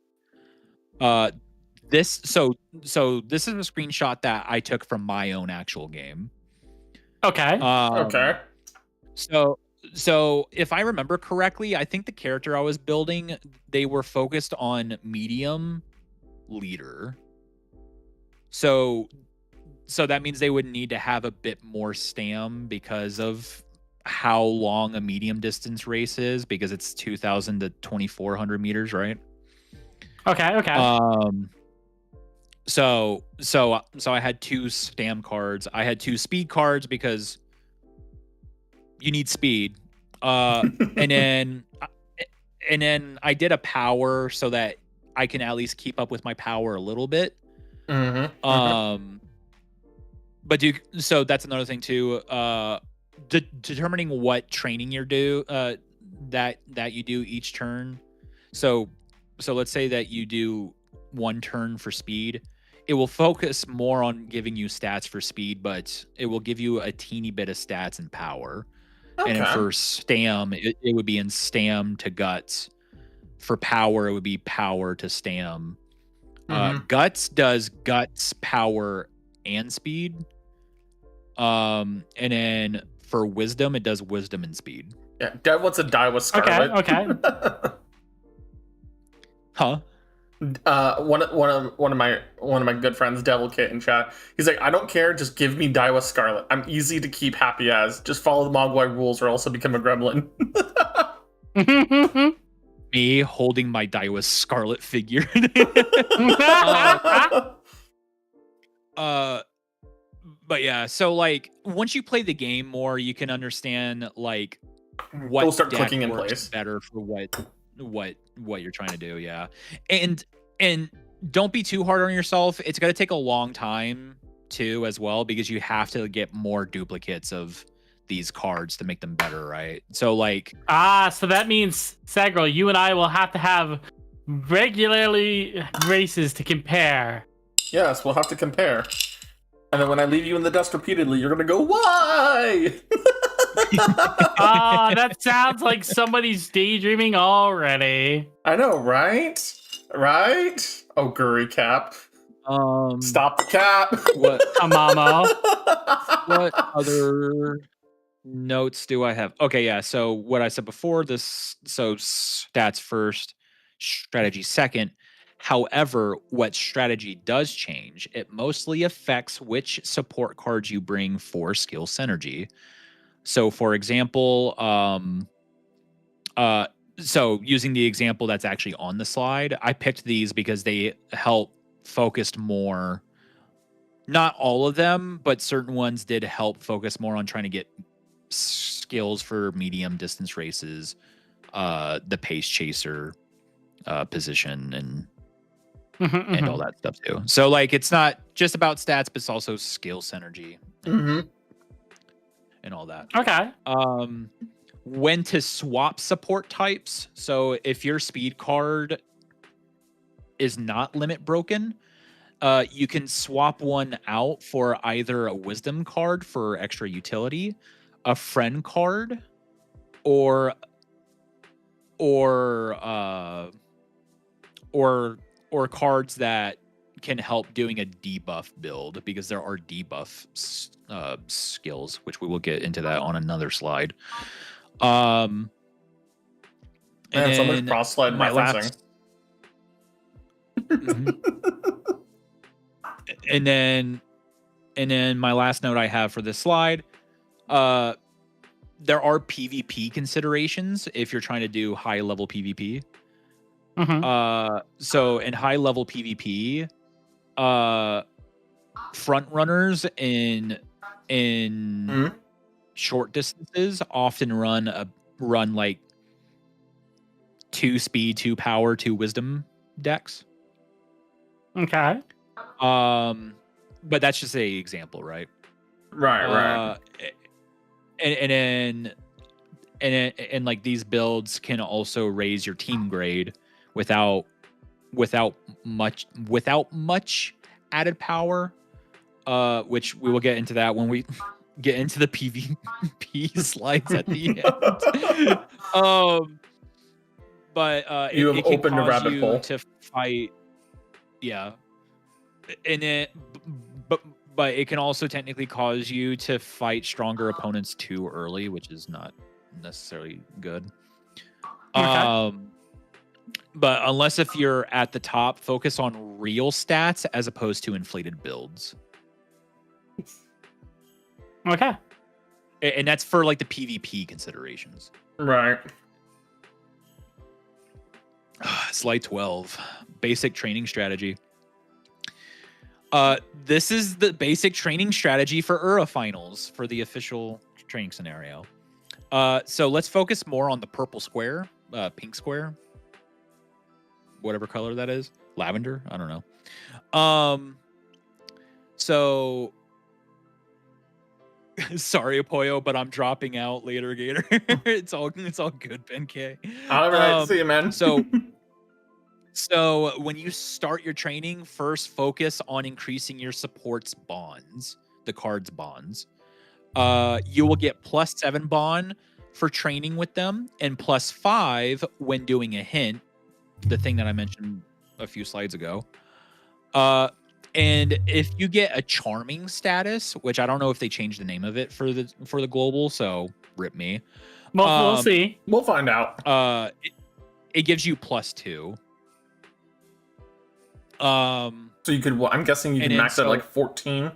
this is a screenshot that I took from my own actual game. Okay. Okay. So if I remember correctly, I think the character I was building, they were focused on medium leader. So that means they would need to have a bit more stam because of how long a medium distance race is, because it's 2,000 to 2,400 meters, right? Okay. So I had 2 stam cards. I had 2 speed cards because you need speed. And then I did a power so that I can at least keep up with my power a little bit. But so that's another thing too. Determining what training you do, that you do each turn. So let's say that you do 1 turn for speed. It will focus more on giving you stats for speed, but it will give you a teeny bit of stats and power. Okay. And for stam, it would be in stam to guts. For power, it would be power to stam. Guts does guts, power, and speed. And then for wisdom, it does wisdom and speed. Yeah, Dad wants to die with Scarlet. Okay. Huh? One of my good friends, Devil Kit in chat. He's like, I don't care, just give me die with Scarlet. I'm easy to keep happy as. Just follow the Mogwai rules or also become a gremlin. Me holding my Daiwa Scarlet figure. But yeah, so like once you play the game more, you can understand like what They'll start deck clicking in works place. better for what you're trying to do. Yeah, and don't be too hard on yourself. It's going to take a long time too, as well, because you have to get more duplicates of these cards to make them better, right? So like, So that means, Sagro, you and I will have to have regularly races to compare. Yes, we'll have to compare. And then when I leave you in the dust repeatedly, you're gonna go, why? That sounds like somebody's daydreaming already. I know, right? Right? Oh, Guri Cap. Stop the cap. what Amamo. what other notes do I have? Okay, yeah. So what I said before, so stats first, strategy second. However, what strategy does change, it mostly affects which support cards you bring for skill synergy. So for example, so using the example that's actually on the slide, I picked these because they help focused more. Not all of them, but certain ones did help focus more on trying to get skills for medium distance races, the pace chaser position, and all that stuff too. So like it's not just about stats, but it's also skill synergy and all that. Okay. When to swap support types. So if your speed card is not limit broken, you can swap one out for either a wisdom card for extra utility, a friend card, or cards that can help doing a debuff build, because there are debuff skills, which we will get into that on another slide. Man, so much cross-slide referencing. And then my last note I have for this slide, there are PvP considerations if you're trying to do high level PvP. So in high level PvP, front runners in short distances often run like 2 speed, 2 power, 2 wisdom decks. Okay. But that's just an example, right? Right. And like these builds can also raise your team grade without much added power. Which we will get into that when we get into the PvP slides at the end. But you have it can opened a cause rabbit you hole to fight. Yeah. And but it can also technically cause you to fight stronger opponents too early, which is not necessarily good. Okay. But unless if you're at the top, focus on real stats as opposed to inflated builds. Okay. And that's for like the PvP considerations. Right. Slide 12. Basic training strategy. This is the basic training strategy for Ura finals for the official training scenario. So let's focus more on the purple square, pink square, whatever color that is, lavender. I don't know. So sorry, Apoyo, but I'm dropping out later, Gator. it's all good, Ben K. All right, see you, man. So when you start your training, first focus on increasing your support's bonds, the card's bonds. You will get +7 bond for training with them, and +5 when doing a hint, the thing that I mentioned a few slides ago. And if you get a charming status, which I don't know if they changed the name of it for the global, so rip me. Well, we'll see. We'll find out. It gives you +2. So you could, I'm guessing you can max at like 14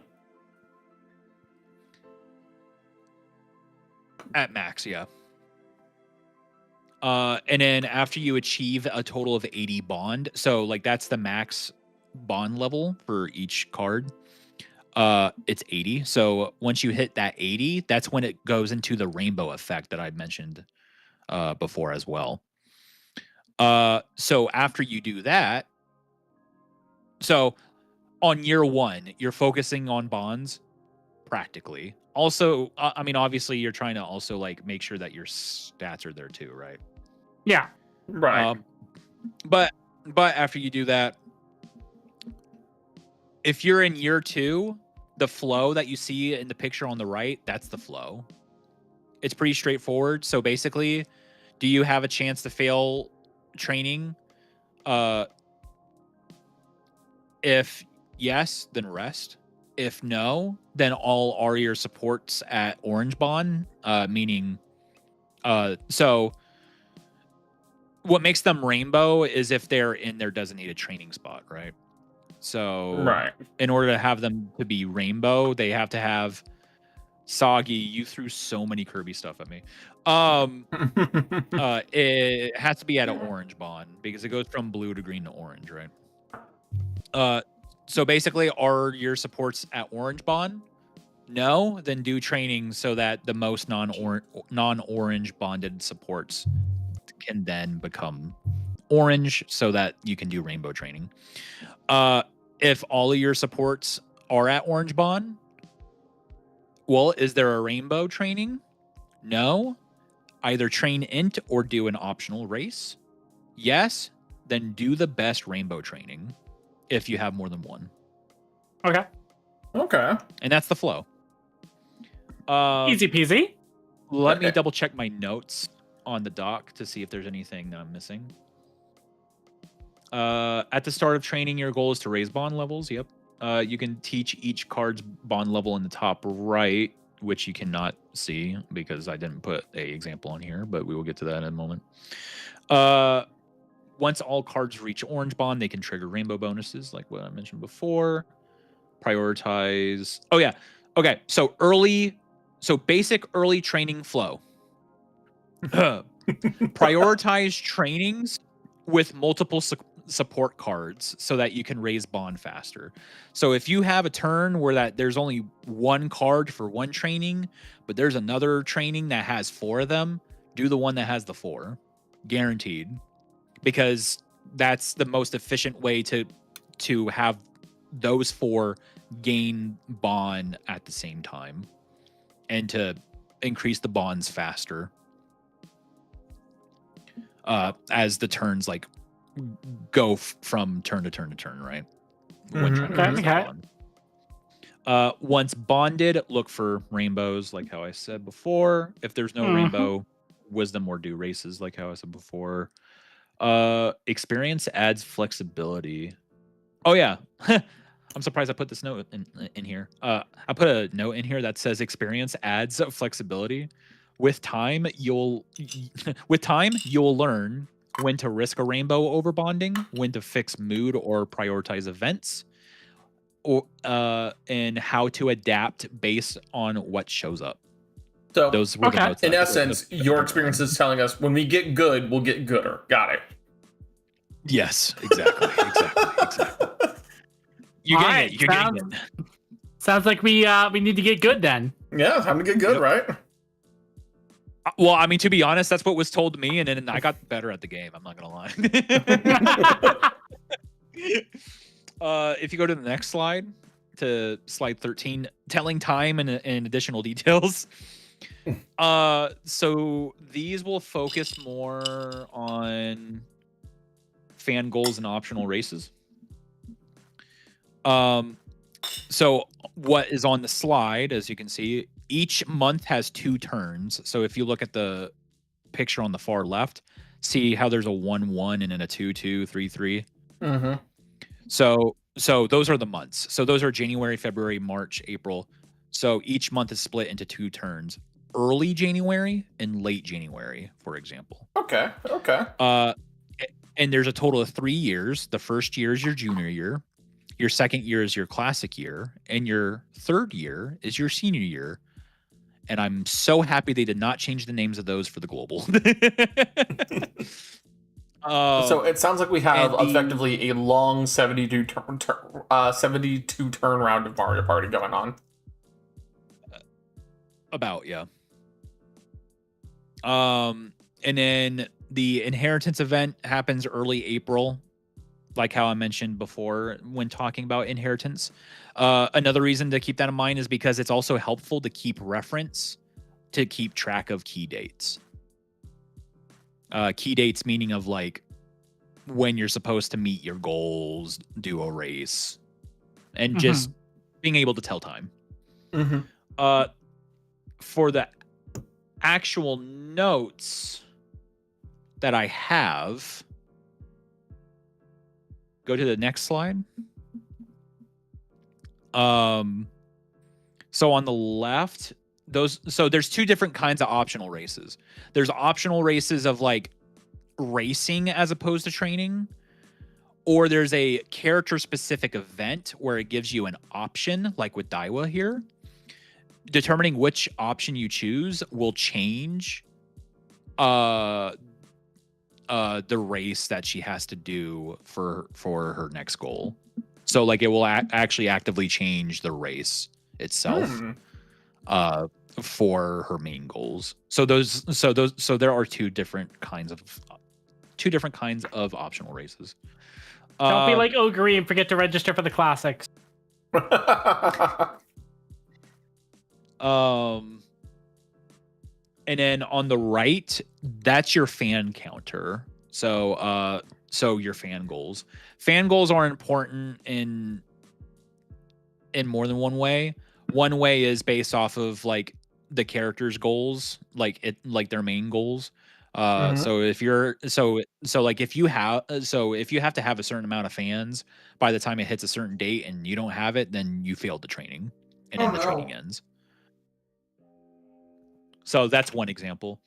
at max, yeah. And then after you achieve a total of 80 bond, so like that's the max bond level for each card. It's 80. So once you hit that 80, that's when it goes into the rainbow effect that I mentioned before as well. So after you do that, so on year 1, you're focusing on bonds practically. Also, I mean, obviously, you're trying to also like make sure that your stats are there too, right? Yeah. Right. But after you do that, if you're in year 2, the flow that you see in the picture on the right, that's the flow. It's pretty straightforward. So basically, do you have a chance to fail training? If yes, then rest. If no, then all are your supports at orange bond, meaning so what makes them rainbow is if they're in their designated training spot, right? So Right. in order to have them to be rainbow, they have to have Soggy. You threw so many Kirby stuff at me. It has to be at an orange bond because it goes from blue to green to orange, right? So basically, are your supports at orange bond? No, then do training so that the most non-orange bonded supports can then become orange, so that you can do rainbow training. If all of your supports are at orange bond, well, is there a rainbow training? No. Either train int or do an optional race. Yes, then do the best rainbow training if you have more than one. Okay. Okay. And that's the flow. Easy peasy. Let me double check my notes on the doc to see if there's anything that I'm missing. At the start of training, your goal is to raise bond levels. Yep. You can teach each card's bond level in the top right, which you cannot see because I didn't put an example on here, but we will get to that in a moment. Once all cards reach orange bond, they can trigger rainbow bonuses, like what I mentioned before. Prioritize. Oh, yeah. Okay. So basic early training flow. Prioritize trainings with multiple support cards so that you can raise bond faster. So if you have a turn where there's only one card for one training, but there's another training that has 4 of them, do the one that has the 4. Guaranteed. Because that's the most efficient way to have those 4 gain bond at the same time and to increase the bonds faster as the turns like go from turn to turn to turn, right? When trying to raise the bond. Once bonded, look for rainbows, like how I said before. If there's no rainbow, wisdom or do races, like how I said before. Experience adds flexibility. Oh yeah. I'm surprised I put this note in here. I put a note in here that says experience adds flexibility. With time, you'll learn when to risk a rainbow over bonding, when to fix mood or prioritize events, or and how to adapt based on what shows up. So those were the notes. In essence, your experience is telling us when we get good, we'll get gooder. Got it. Yes, exactly. You're getting it. You're getting it. Sounds like we need to get good then. Yeah, time to get good, right? Well, I mean, to be honest, that's what was told to me, and then I got better at the game. I'm not gonna lie. If you go to the next slide, to slide 13, telling time and additional details. So these will focus more on fan goals and optional races. So what is on the slide, as you can see, each month has 2 turns. So if you look at the picture on the far left, see how there's a 1-1 and then a 2-2, 3-3. Mm-hmm. So those are the months. So those are January, February, March, April. So each month is split into 2 turns: early January and late January, for example. Okay. And there's a total of 3 years. The first year is your junior year. Your second year is your classic year, and your third year is your senior year. And I'm so happy they did not change the names of those for the global. So it sounds like we have and the- effectively a long 72 turn round of Mario Party going on. About, yeah. And then the inheritance event happens early April, like how I mentioned before when talking about inheritance. Another reason to keep that in mind is because it's also helpful to keep reference, to keep track of key dates. Key dates meaning of like when you're supposed to meet your goals, do a race, and just being able to tell time. For the actual notes that I have, go to the next slide. So on the left, there's two different kinds of optional races. There's optional races of like racing as opposed to training, or there's a character specific event where it gives you an option, like with Daiwa here. Determining which option you choose will change the race that she has to do for her next goal. So like it will actually actively change the race itself for her main goals. So there are two different kinds of optional races. Don't be like Ogre and forget to register for the classics. And then on the right, that's your fan counter. So your fan goals. Fan goals are important in more than one way. One way is based off of like the character's goals, like their main goals. So if you're if you have to have a certain amount of fans by the time it hits a certain date and you don't have it, then you failed the training, and then the training ends. So that's one example.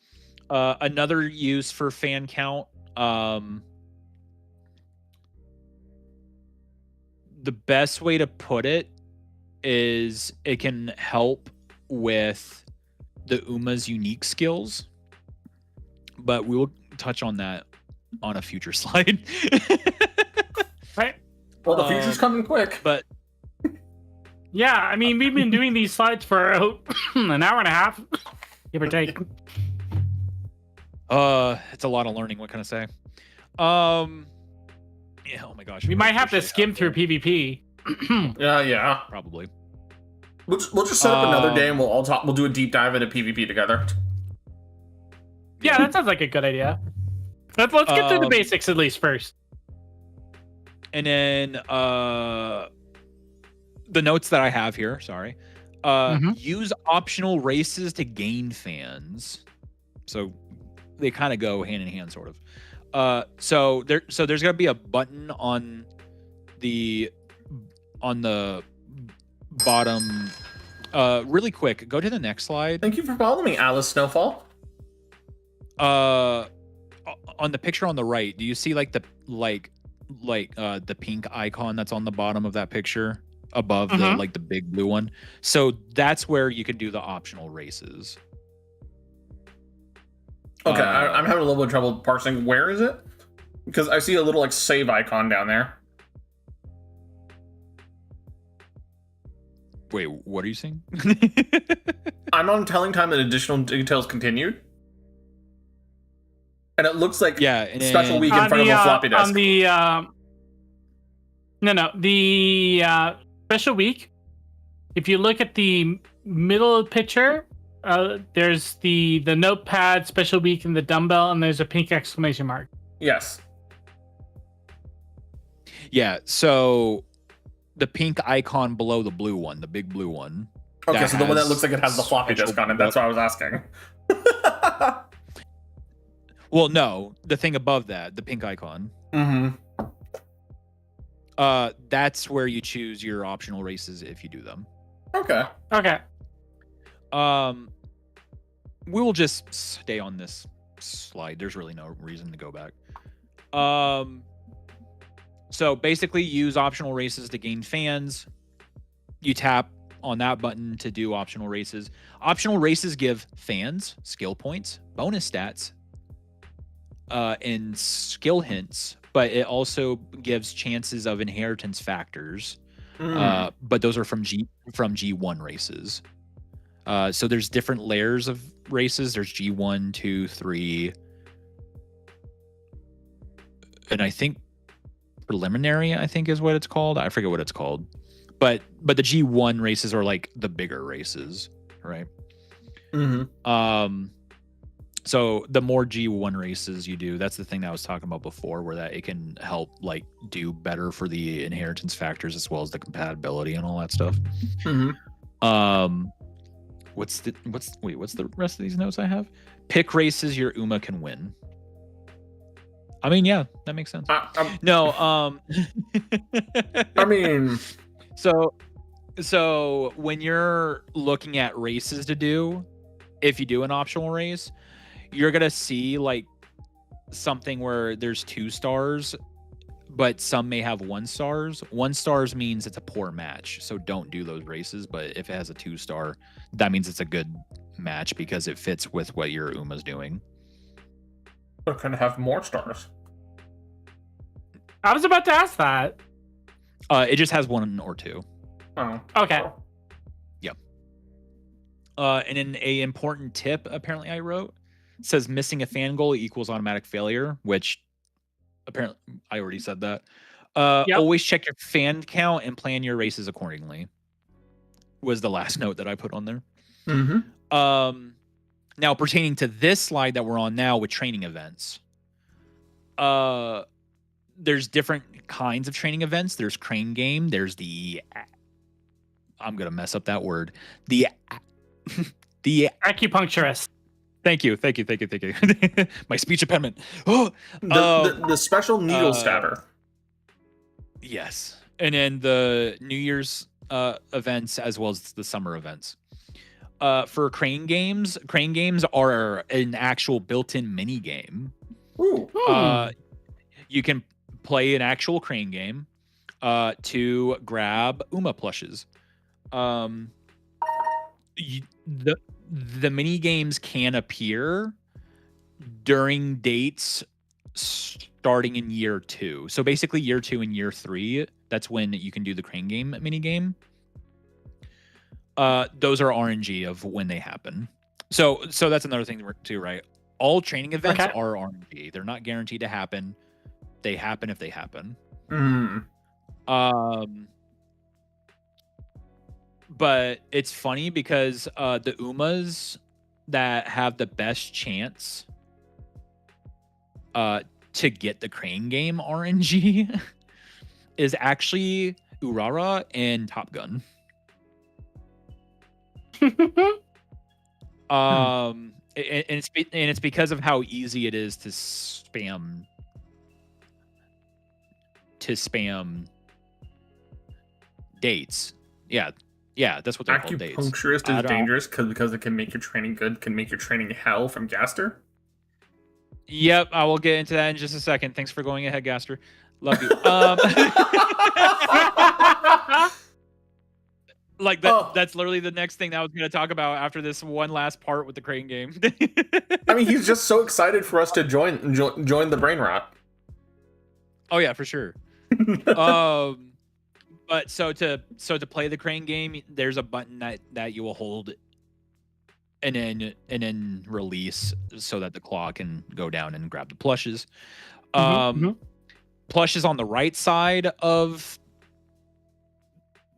Another use for fan count. The best way to put it is it can help with the Uma's unique skills, but we will touch on that on a future slide. Right. Well, the future's coming quick. But yeah, I mean, we've been doing these slides for an hour and a half, give or take. It's a lot of learning. What can I say? Yeah. Oh my gosh. We might have to skim through PvP. Yeah. Probably. We'll just set up another day and we'll all talk. We'll do a deep dive into PvP together. Yeah, that sounds like a good idea. Let's get through the basics at least first. And then the notes that I have here, sorry. Use optional races to gain fans. So they kind of go hand in hand, sort of. So there's gonna be a button on the bottom. Really quick, go to the next slide. Thank you for following me, Alice Snowfall. On the picture on the right, do you see like the pink icon that's on the bottom of that picture above the big blue one? So that's where you can do the optional races. Okay, I'm having a little bit of trouble parsing. Where is it? Because I see a little like save icon down there. Wait, what are you saying? I'm on telling time and additional details continued. And it looks like special week in front of a floppy disk. On the special week, if you look at the middle picture, there's the notepad, special week, and the dumbbell, and there's a pink exclamation mark. Yes. Yeah, so the pink icon below the blue one, the big blue one. Okay, so the one that looks like it has the floppy disk on it. That's what I was asking. Well, no, the thing above that, the pink icon. That's where you choose your optional races if you do them. Okay. We will just stay on this slide. There's really no reason to go back. So basically use optional races to gain fans. You tap on that button to do optional races. Optional races give fans skill points, bonus stats, and skill hints, but it also gives chances of inheritance factors. But those are from G1 races. So there's different layers of races. There's G1, 2, 3, and I think preliminary, I think is what it's called. I forget what it's called. But the G1 races are like the bigger races, right? So the more G1 races you do, that's the thing that I was talking about before, where that it can help like do better for the inheritance factors as well as the compatibility and all that stuff. What's the rest of these notes I have? Pick races your Uma can win. I mean, yeah, that makes sense. No, I mean, so when you're looking at races to do, if you do an optional race, you're gonna see like something where there's 2 stars, but some may have 1 stars. 1 stars means it's a poor match, so don't do those races. But if it has a 2 star, that means it's a good match because it fits with what your Uma's doing. They're gonna have more stars. I was about to ask that. It just has 1 or 2. Oh, Okay. Yep. And then a important tip apparently I wrote says missing a fan goal equals automatic failure, which apparently I already said that. Yep. Always check your fan count and plan your races accordingly. Was the last note that I put on there. Now pertaining to this slide that we're on now with training events, there's different kinds of training events. There's crane game. There's I'm gonna mess up that word. The Acupuncturist. Thank you. My speech impediment. The special needle stabber. Yes, and then the New Year's events as well as the summer events. For crane games are an actual built-in mini game. You can play an actual crane game to grab Uma plushes. The mini games can appear during dates starting in year 2. So basically year 2 and year 3, that's when you can do the crane game mini game. Those are RNG of when they happen. So that's another thing too, right? All training events are RNG. They're not guaranteed to happen. They happen if they happen. But it's funny because the Umas that have the best chance to get the crane game RNG is actually Urara and Top Gun. And it's because of how easy it is to spam dates. Yeah, that's what they're called, dates. Acupuncturist is dangerous because it can make your training good, can make your training hell from Gaster. Yep, I will get into that in just a second. Thanks for going ahead, Gaster. Love you. Like that's literally the next thing that I was going to talk about after this one last part with the crane game. I mean, he's just so excited for us to join the brain rot. Oh yeah, for sure. But so to play the crane game, there's a button that you will hold and then release so that the claw can go down and grab the plushes. Plush is on the right side of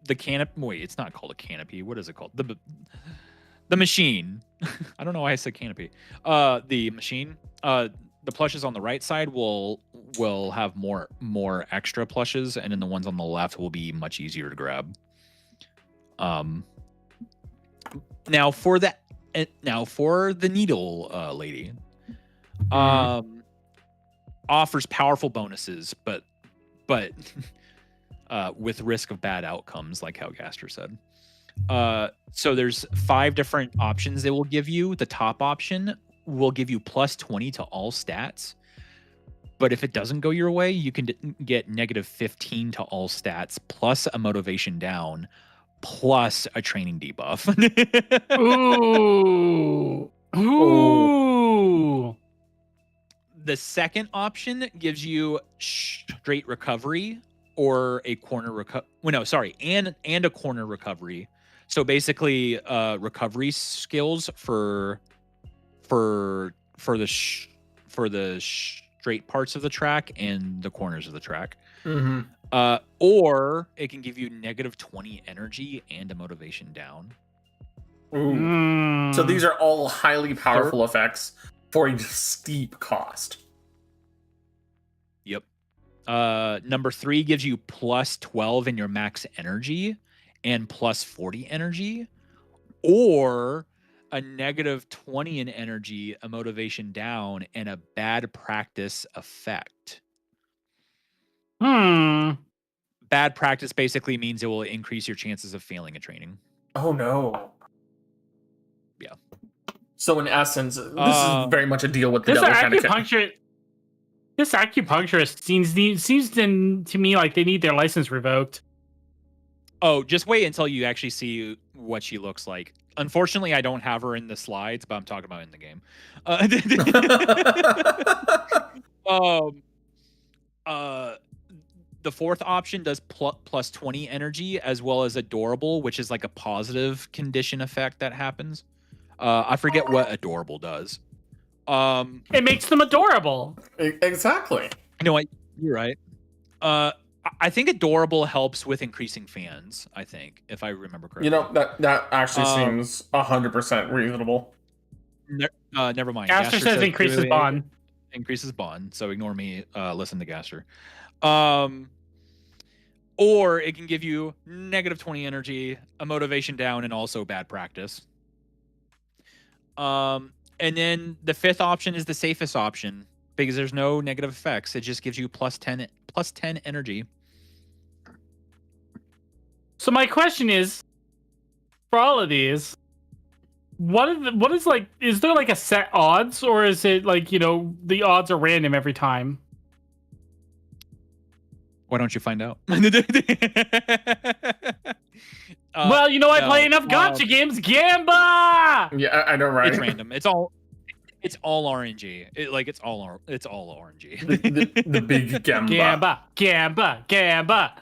the canopy. Wait, it's not called a canopy. What is it called? The machine. I don't know why I said canopy. The machine. The plushes on the right side will have more extra plushes, and then the ones on the left will be much easier to grab. Now for the needle lady, offers powerful bonuses, but with risk of bad outcomes, like how Gaster said. So there's 5 different options they will give you. The top option will give you plus 20 to all stats. But if it doesn't go your way, you can get negative 15 to all stats, plus a motivation down, plus a training debuff. Ooh. The second option gives you straight recovery or a corner recovery. Well, no, sorry, and a corner recovery. So basically, recovery skills for the straight parts of the track and the corners of the track. Mm-hmm. Or it can give you -20 energy and a motivation down. Ooh. So these are all highly powerful effects for a steep cost. Yep. Number 3 gives you +12 in your max energy and +40 energy, or a -20 in energy, a motivation down, and a bad practice effect. Bad practice basically means it will increase your chances of failing a training. Oh no. Yeah. So in essence, this is very much a deal with the This devil kind of acupuncturist seems to me like they need their license revoked. Oh, just wait until you actually see what she looks like. Unfortunately, I don't have her in the slides, but I'm talking about in the game. The fourth option does +20 energy, as well as adorable, which is like a positive condition effect that happens. I forget what adorable does. It makes them adorable. Exactly. You know what? You're right. I think adorable helps with increasing fans. I think, if I remember correctly. You know, that actually seems 100% reasonable. Never mind. Gaster says increases bond. Increases bond. So ignore me. Listen to Gaster. Or it can give you -20 energy, a motivation down, and also bad practice. And then the fifth option is the safest option because there's no negative effects. It just gives you +10 energy. So my question is, for all of these, what is like? Is there like a set odds, or is it like, you know, the odds are random every time? Why don't you find out? Well, you know, I play enough gotcha games. Gamba! Yeah, I know, right? It's random. It's all RNG. It's all RNG. the big Gamba. Gamba.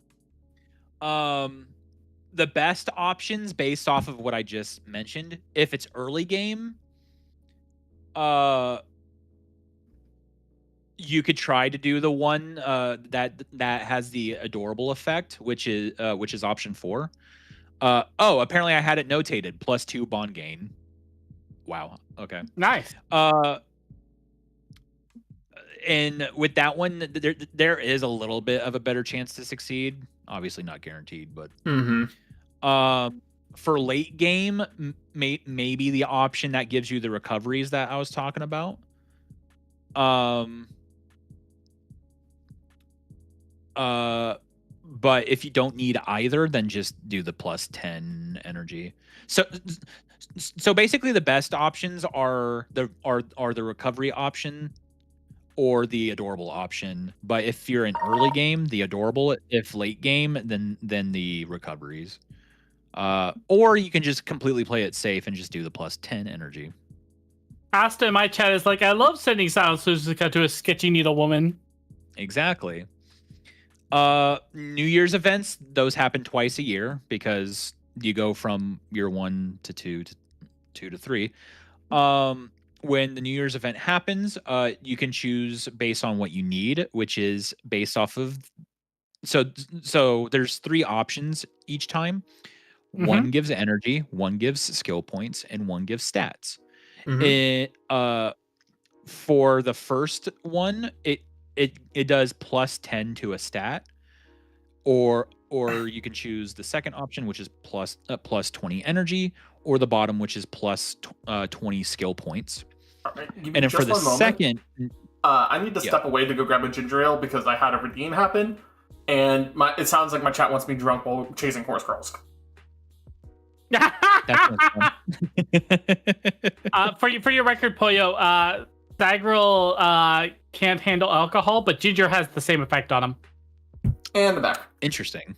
The best options based off of what I just mentioned, if it's early game, you could try to do the one that has the adorable effect, which is option 4. Apparently I had it notated +2 bond gain. Wow. Okay. Nice. And with that one, there is a little bit of a better chance to succeed. Obviously not guaranteed, but for late game, maybe the option that gives you the recoveries that I was talking about. But if you don't need either, then just do the +10 energy. So basically, the best options are the recovery option or the adorable option. But if you're in early game, the adorable. If late game, then the recoveries. Or you can just completely play it safe and just do the +10 energy. Asta in my chat is like, I love sending silencers to a sketchy needle woman. Exactly. New Year's events, those happen twice a year because you go from year 1 to 2 to 2 to 3. When the New Year's event happens, you can choose based on what you need, which is based off of. So there's 3 options each time. One gives energy, one gives skill points, and one gives stats. For the first one, it does +10 to a stat, or you can choose the second option, which is +20 energy, or the bottom, which is +20 skill points. And then for the second, I need to step away to go grab a ginger ale because I had a redeem happen, and it sounds like my chat wants me drunk while chasing horse girls. For your record, Pollo, Zagrel can't handle alcohol, but ginger has the same effect on him. And the back. Interesting.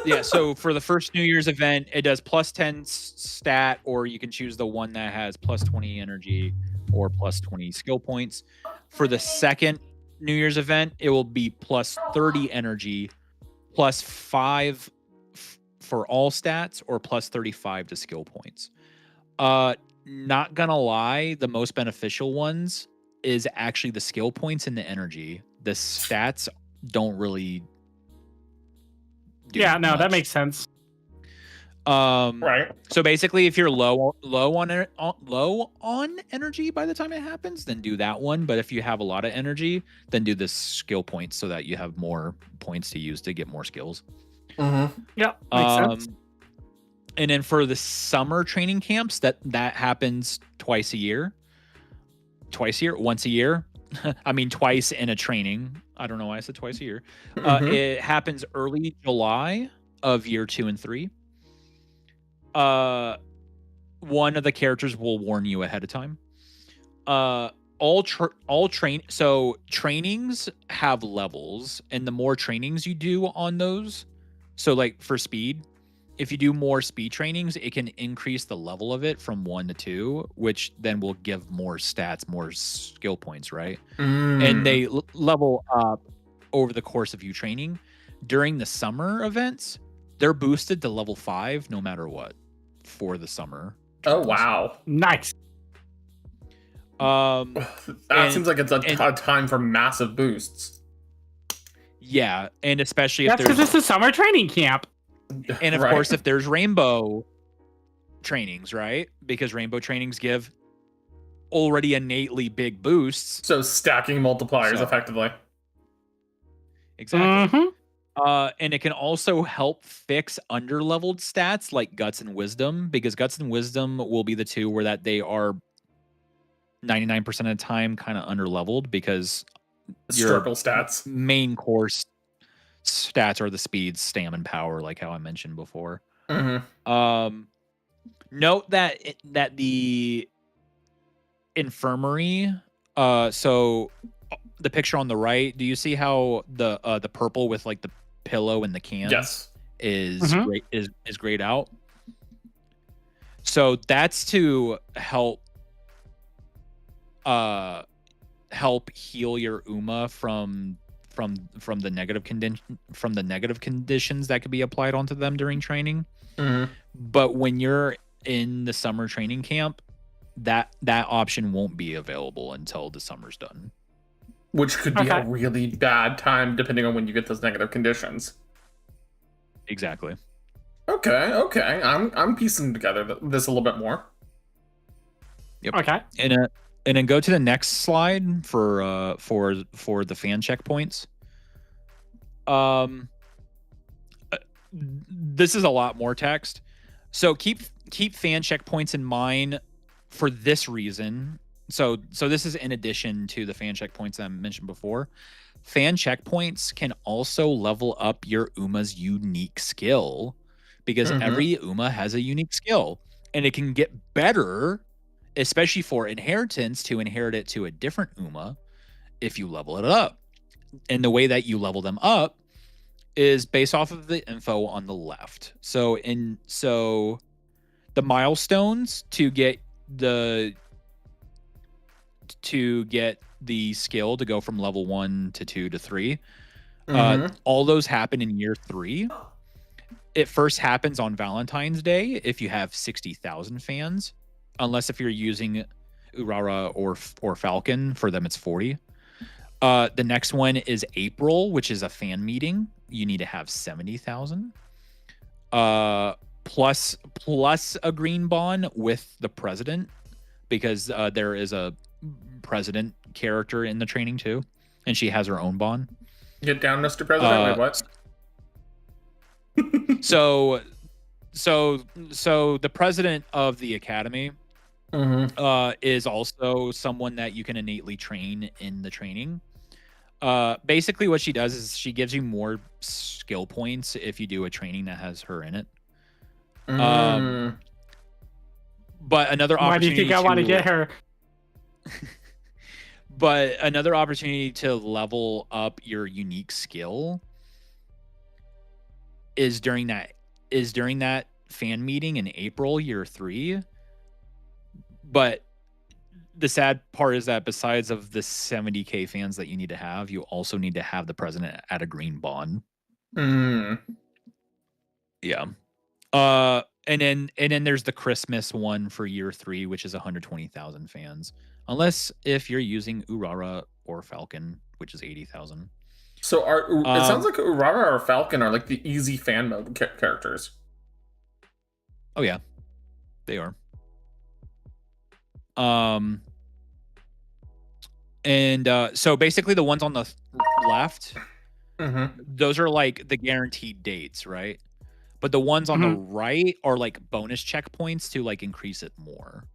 Yeah, so for the first New Year's event, it does +10 stat, or you can choose the one that has +20 energy, or plus 20 skill points. For the second New Year's event, it will be plus 30 energy, plus 5 for all stats, or plus 35 to skill points. Not gonna lie, the most beneficial ones is actually the skill points and the energy. The stats don't really do Yeah, no, that much. makes sense. Right. So basically, if you're low on energy by the time it happens, then do that one. But if you have a lot of energy, then do the skill points so that you have more points to use to get more skills. Mm-hmm. Yeah, makes sense. And then for the summer training camps, that happens once a year. I mean, twice in a training. I don't know why I said twice a year. Mm-hmm. It happens early July of year 2 and 3. One of the characters will warn you ahead of time. So trainings have levels, and the more trainings you do on those, so like for speed, if you do more speed trainings, it can increase the level of it from 1 to 2, which then will give more stats, more skill points, right? And they level up over the course of you training. During the summer events, they're boosted to level 5 no matter what for the summer. Oh, trainings. wow. Nice. That seems like it's a time for massive boosts. Yeah, and especially if That's because it's a summer training camp. and of Right. course if there's rainbow trainings, right? Because rainbow trainings give already innately big boosts. So stacking multipliers, So- effectively. Exactly. Mhm. And it can also help fix underleveled stats like guts and wisdom, because guts and wisdom will be the two where that they are 99% of the time kind of underleveled, because your Struggle stats. main course stats are the speed, stamina, power, like how I mentioned before. Mm-hmm. Note that the infirmary, so the picture on the right, do you see how the purple with like the pillow and the cans Yes. is Mhm. great is grayed out? So that's to help heal your Uma from the negative conditions that could be applied onto them during training. Mm-hmm. But when you're in the summer training camp, that option won't be available until the summer's done. Which could be a Okay. really bad time depending on when you get those negative conditions. Exactly. Okay. I'm piecing together this a little bit more. Okay. And then go to the next slide for the fan checkpoints. This is a lot more text. So keep fan checkpoints in mind for this reason. So this is in addition to the fan checkpoints that I mentioned before. Fan checkpoints can also level up your Uma's unique skill, because Mhm. every Uma has a unique skill, and it can get better, especially for inheritance, to inherit it to a different Uma if you level it up. And the way that you level them up is based off of the info on the left. So the milestones to get the skill to go from level 1 to 2 to 3, Mhm. all those happen in year 3. It first happens on Valentine's Day if you have 60,000 fans, unless if you're using Urara or Falcon. For them it's 40. The next one is April, which is a fan meeting. You need to have 70,000. Plus a green bond with the president, because there is a president character in the training too, and she has her own bond. Get down, Mr. President. Wait, what? So the president of the academy Mm-hmm. is also someone that you can innately train in the training. Basically what she does is she gives you more skill points if you do a training that has her in it. But another Why do you opportunity think I want to get her? But another opportunity to level up your unique skill is during that fan meeting in April, year 3. But the sad part is that besides of the 70k fans that you need to have, you also need to have the president at a green bond. Yeah. And then there's the Christmas one for year 3, which is 120,000 fans, unless if you're using Urara or Falcon, which is 80,000. So it sounds like Urara or Falcon are like the easy fan mode characters. Oh yeah, they are. So basically the ones on the left, those are like the guaranteed dates, right? But the ones on the right are like bonus checkpoints to like increase it more.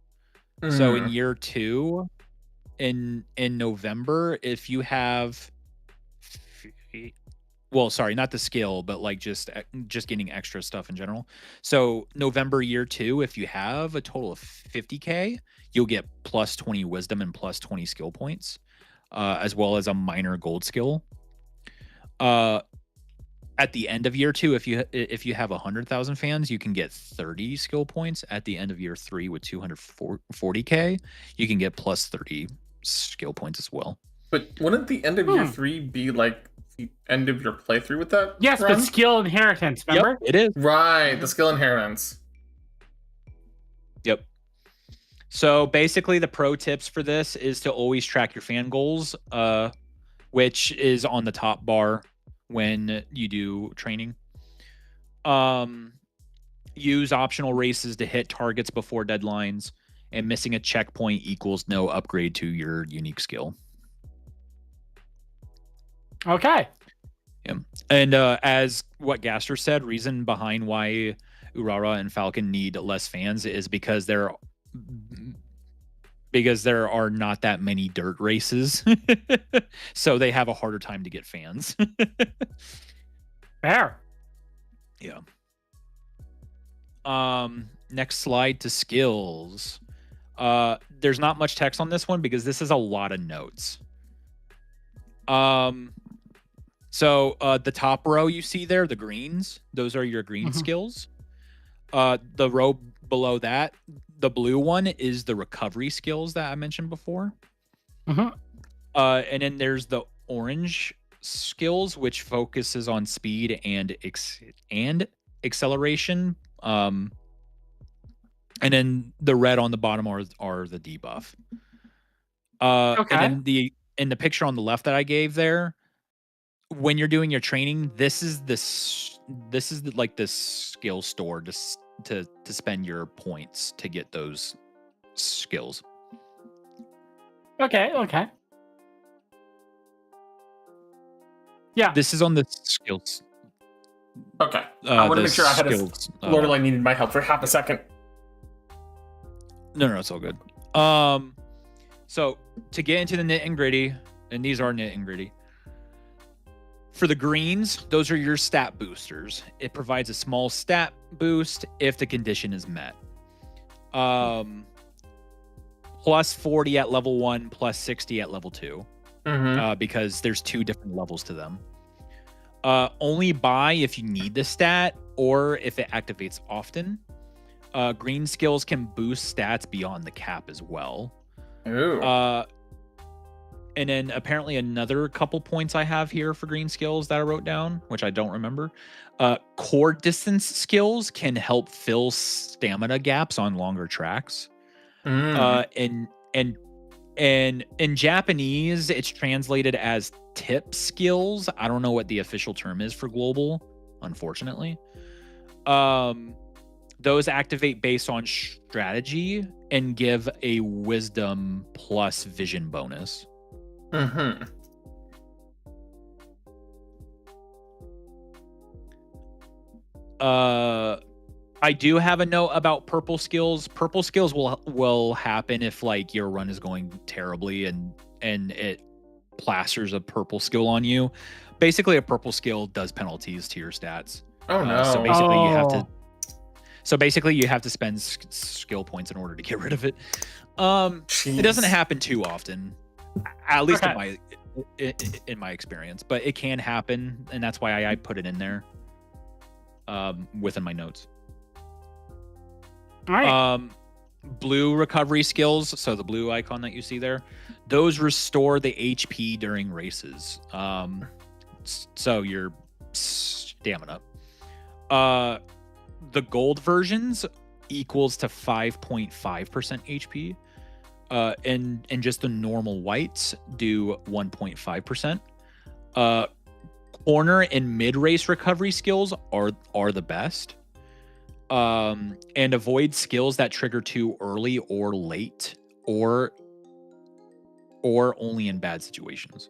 So in year 2, in November, if you have, well, sorry, not the skill, but like just getting extra stuff in general. So November year 2, if you have a total of 50k, you'll get plus 20 wisdom and plus 20 skill points, as well as a minor gold skill. At the end of year 2, if you have 100,000 fans, you can get 30 skill points. At the end of year 3 with 240k, you can get plus 30 skill points as well. But wouldn't the end of year 3 be like the end of your playthrough with that? Yes, run? but skill inheritance, remember? Yep, it is. Right, the skill inheritance. Yep. So basically the pro tips for this is to always track your fan goals, which is on the top bar when you do training. Use optional races to hit targets before deadlines, and missing a checkpoint equals no upgrade to your unique skill. Okay. Yeah. And as what Gaster said, reason behind why Urara and Falcon need less fans is because there are not that many dirt races. So they have a harder time to get fans. Fair. Yeah. Next slide to skills. There's not much text on this one because this is a lot of notes. So the top row you see there, the greens, those are your green skills. The row below that, the blue one, is the recovery skills that I mentioned before. And then there's the orange skills, which focuses on speed and acceleration. And then the red on the bottom are the debuff. Okay. And then in the picture on the left that I gave there, when you're doing your training, this is the skill store to spend your points to get those skills. Okay. Yeah. This is on the skills. Okay. I want to make sure I had Lorelei needed my help for half a second. No, it's all good. So to get into the nit and gritty, and these are nit and gritty. For the greens, those are your stat boosters. It provides a small stat boost if the condition is met. Plus 40 at level 1, plus 60 at level 2. Because there's 2 different levels to them. Only buy if you need the stat or if it activates often. Green skills can boost stats beyond the cap as well. Ooh. And then apparently another couple points I have here for green skills that I wrote down, which I don't remember. Core distance skills can help fill stamina gaps on longer tracks. And in Japanese, it's translated as tip skills. I don't know what the official term is for global, unfortunately. Those activate based on strategy and give a wisdom plus vision bonus. I do have a note about purple skills. Purple skills will happen if like your run is going terribly and it plasters a purple skill on you. Basically, a purple skill does penalties to your stats. Oh no! So basically, you have to spend skill points in order to get rid of it. It doesn't happen too often, at least in my experience. But it can happen, and that's why I put it in there within my notes. All right. blue recovery skills, so the blue icon that you see there, those restore the HP during races. So your stamina. The gold versions equals to 5.5% HP. And just the normal whites do 1.5%. Corner and mid race recovery skills are the best. And avoid skills that trigger too early or late, or only in bad situations.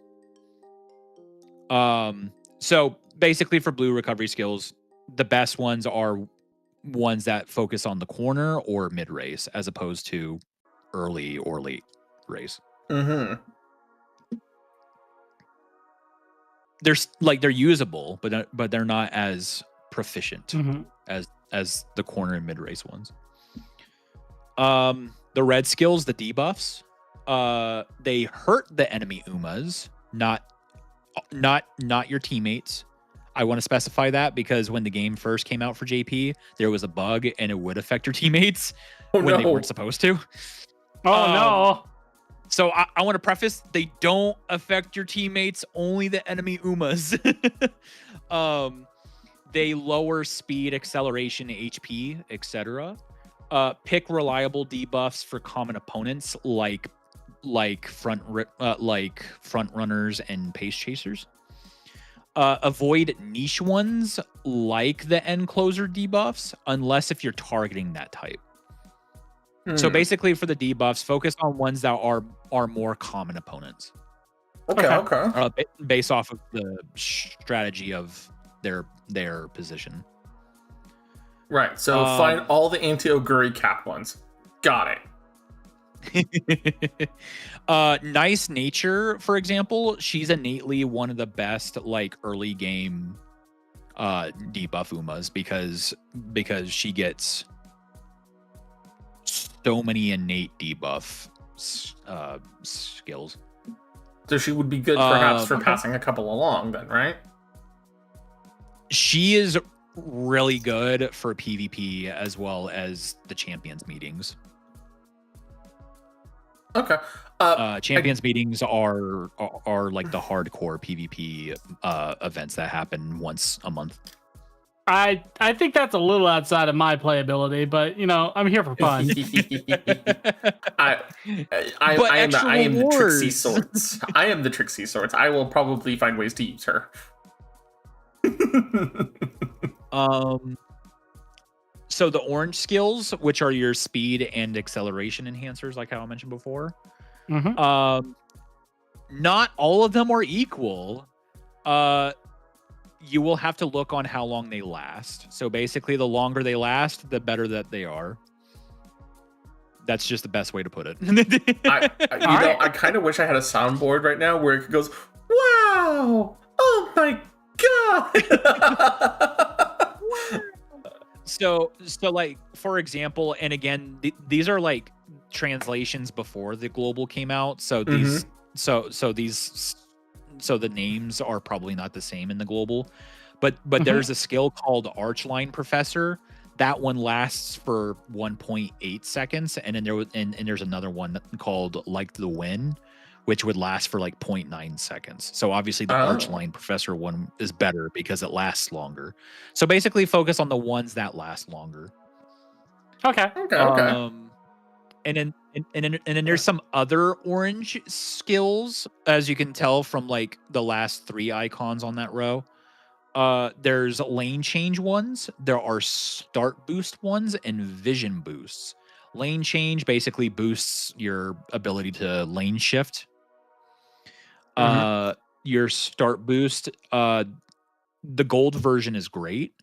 So basically for blue recovery skills, the best ones are ones that focus on the corner or mid race as opposed to early or late race. Mm-hmm. They're usable, but they're not as proficient as the corner and mid race ones. The red skills, the debuffs, they hurt the enemy Umas, not your teammates. I want to specify that because when the game first came out for JP, there was a bug and it would affect your teammates when they weren't supposed to. Oh no. So I want to preface, they don't affect your teammates, only the enemy Umas. They lower speed, acceleration, HP, etc. Pick reliable debuffs for common opponents like front runners and pace chasers. Avoid niche ones like the end closer debuffs unless if you're targeting that type. So basically for the debuffs, focus on ones that are more common opponents. Okay. Based off of the strategy of their position. Right. So find all the anti-Oguri cap ones. Got it. Nice Nature, for example, she's innately one of the best like early game debuff Umas because she gets so many innate debuff skills. So she would be good perhaps for passing a couple along then, right? She is really good for PvP as well as the champions meetings. Okay. Champions meetings are like the hardcore PvP events that happen once a month. I think that's a little outside of my playability, but I'm here for fun. I am the Trixie Swords. I am the Trixie Swords. I will probably find ways to use her. So the orange skills, which are your speed and acceleration enhancers, like how I mentioned before, not all of them are equal. You will have to look on how long they last. So basically, the longer they last, the better that they are. That's just the best way to put it. I kind of wish I had a soundboard right now where it goes, "Wow! Oh my god!" So like for example, and again, these are like translations before the global came out. So these, so the names are probably not the same in the global, but there's a skill called Archline Professor. That one lasts for 1.8 seconds, and then there's another one called Like the Wind, which would last for like 0.9 seconds. So obviously the Archline Professor one is better because it lasts longer. So basically focus on the ones that last longer. Okay. And then there's some other orange skills, as you can tell from like the last 3 icons on that row. There's lane change ones, there are start boost ones, and vision boosts. Lane change basically boosts your ability to lane shift. Your start boost, the gold version is great.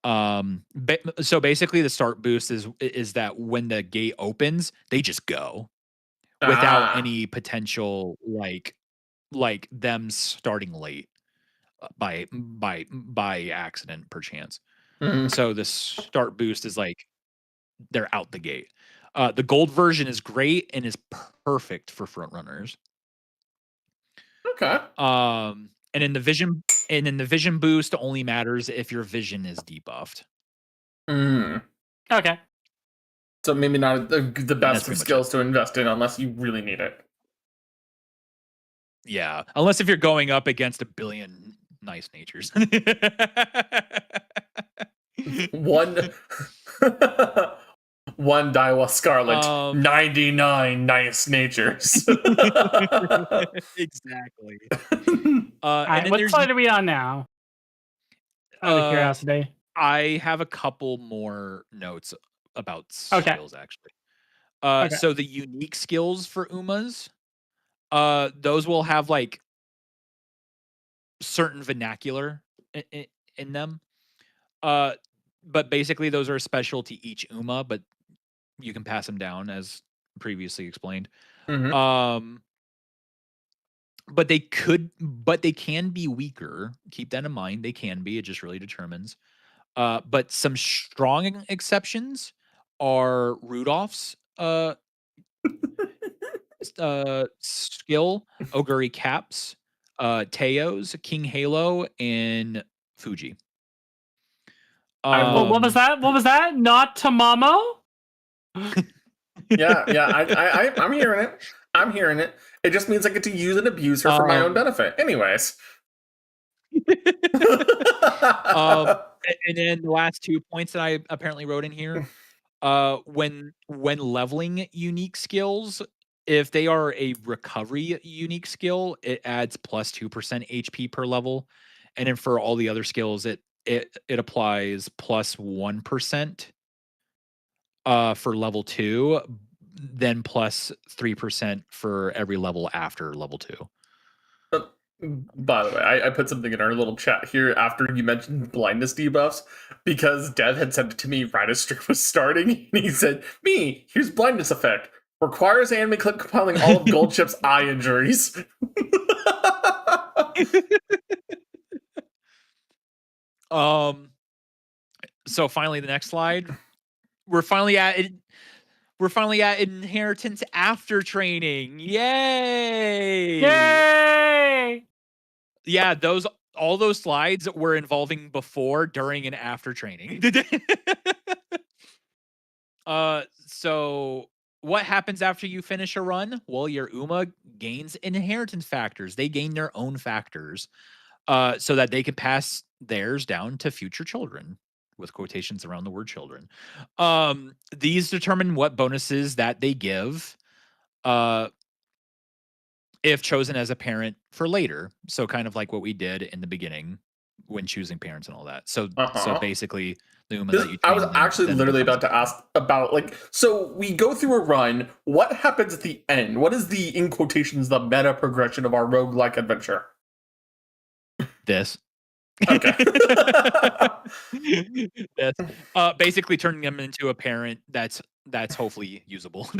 So basically the start boost is that when the gate opens, they just go without any potential like them starting late by accident perchance. So the start boost is like they're out the gate. The gold version is great and is perfect for front runners. Okay. And in the vision boost only matters if your vision is debuffed. Okay. So maybe not the that's best of pretty much skills to invest in unless you really need it. Yeah, unless if you're going up against a billion nice natures. One one Daiwa Scarlet, Um, 99 nice natures. exactly. All And right, then what there's slide are we on now? Out of curiosity. I have a couple more notes about Okay. skills actually. Okay. So the unique skills for Umas, those will have like certain vernacular in them. But basically those are special to each Uma, but you can pass them down as previously explained. Mhm. But they can be weaker. Keep that in mind. They can be. It just really determines. But some strong exceptions are Rudolph's skill, Oguri Caps, Teo's, King Halo, and Fuji. Well, what was that? What was that? Not Tamamo? Yeah. I'm hearing it. I'm hearing it. It just means I get to use and abuse her for my own benefit. Anyways. And then the last 2 points that I apparently wrote in here, when leveling unique skills, if they are a recovery unique skill, it adds plus 2% HP per level, and then for all the other skills, it applies plus 1% for level 2, then plus 3% for every level after level 2. By the way, I put something in our little chat here after you mentioned blindness debuffs because Dev had sent it to me right as stream was starting, and he said, "Me, here's blindness effect. Requires anime clip compiling all of Goldchip's eye injuries." So finally, the next slide. We're finally at inheritance after training. Yay! Yay! Yeah, all those slides were involving before, during, and after training. So what happens after you finish a run? Well, your Uma gains inheritance factors. They gain their own factors, so that they can pass theirs down to future children, with quotations around the word children. These determine what bonuses that they give, if chosen as a parent for later. So kind of like what we did in the beginning when choosing parents and all that. So basically the Uma that you I was train actually then literally becomes about to ask about, like, so we go through a run. What happens at the end? What is the, in quotations, the meta progression of our roguelike adventure? this. Okay. That's basically turning them into a parent that's hopefully usable.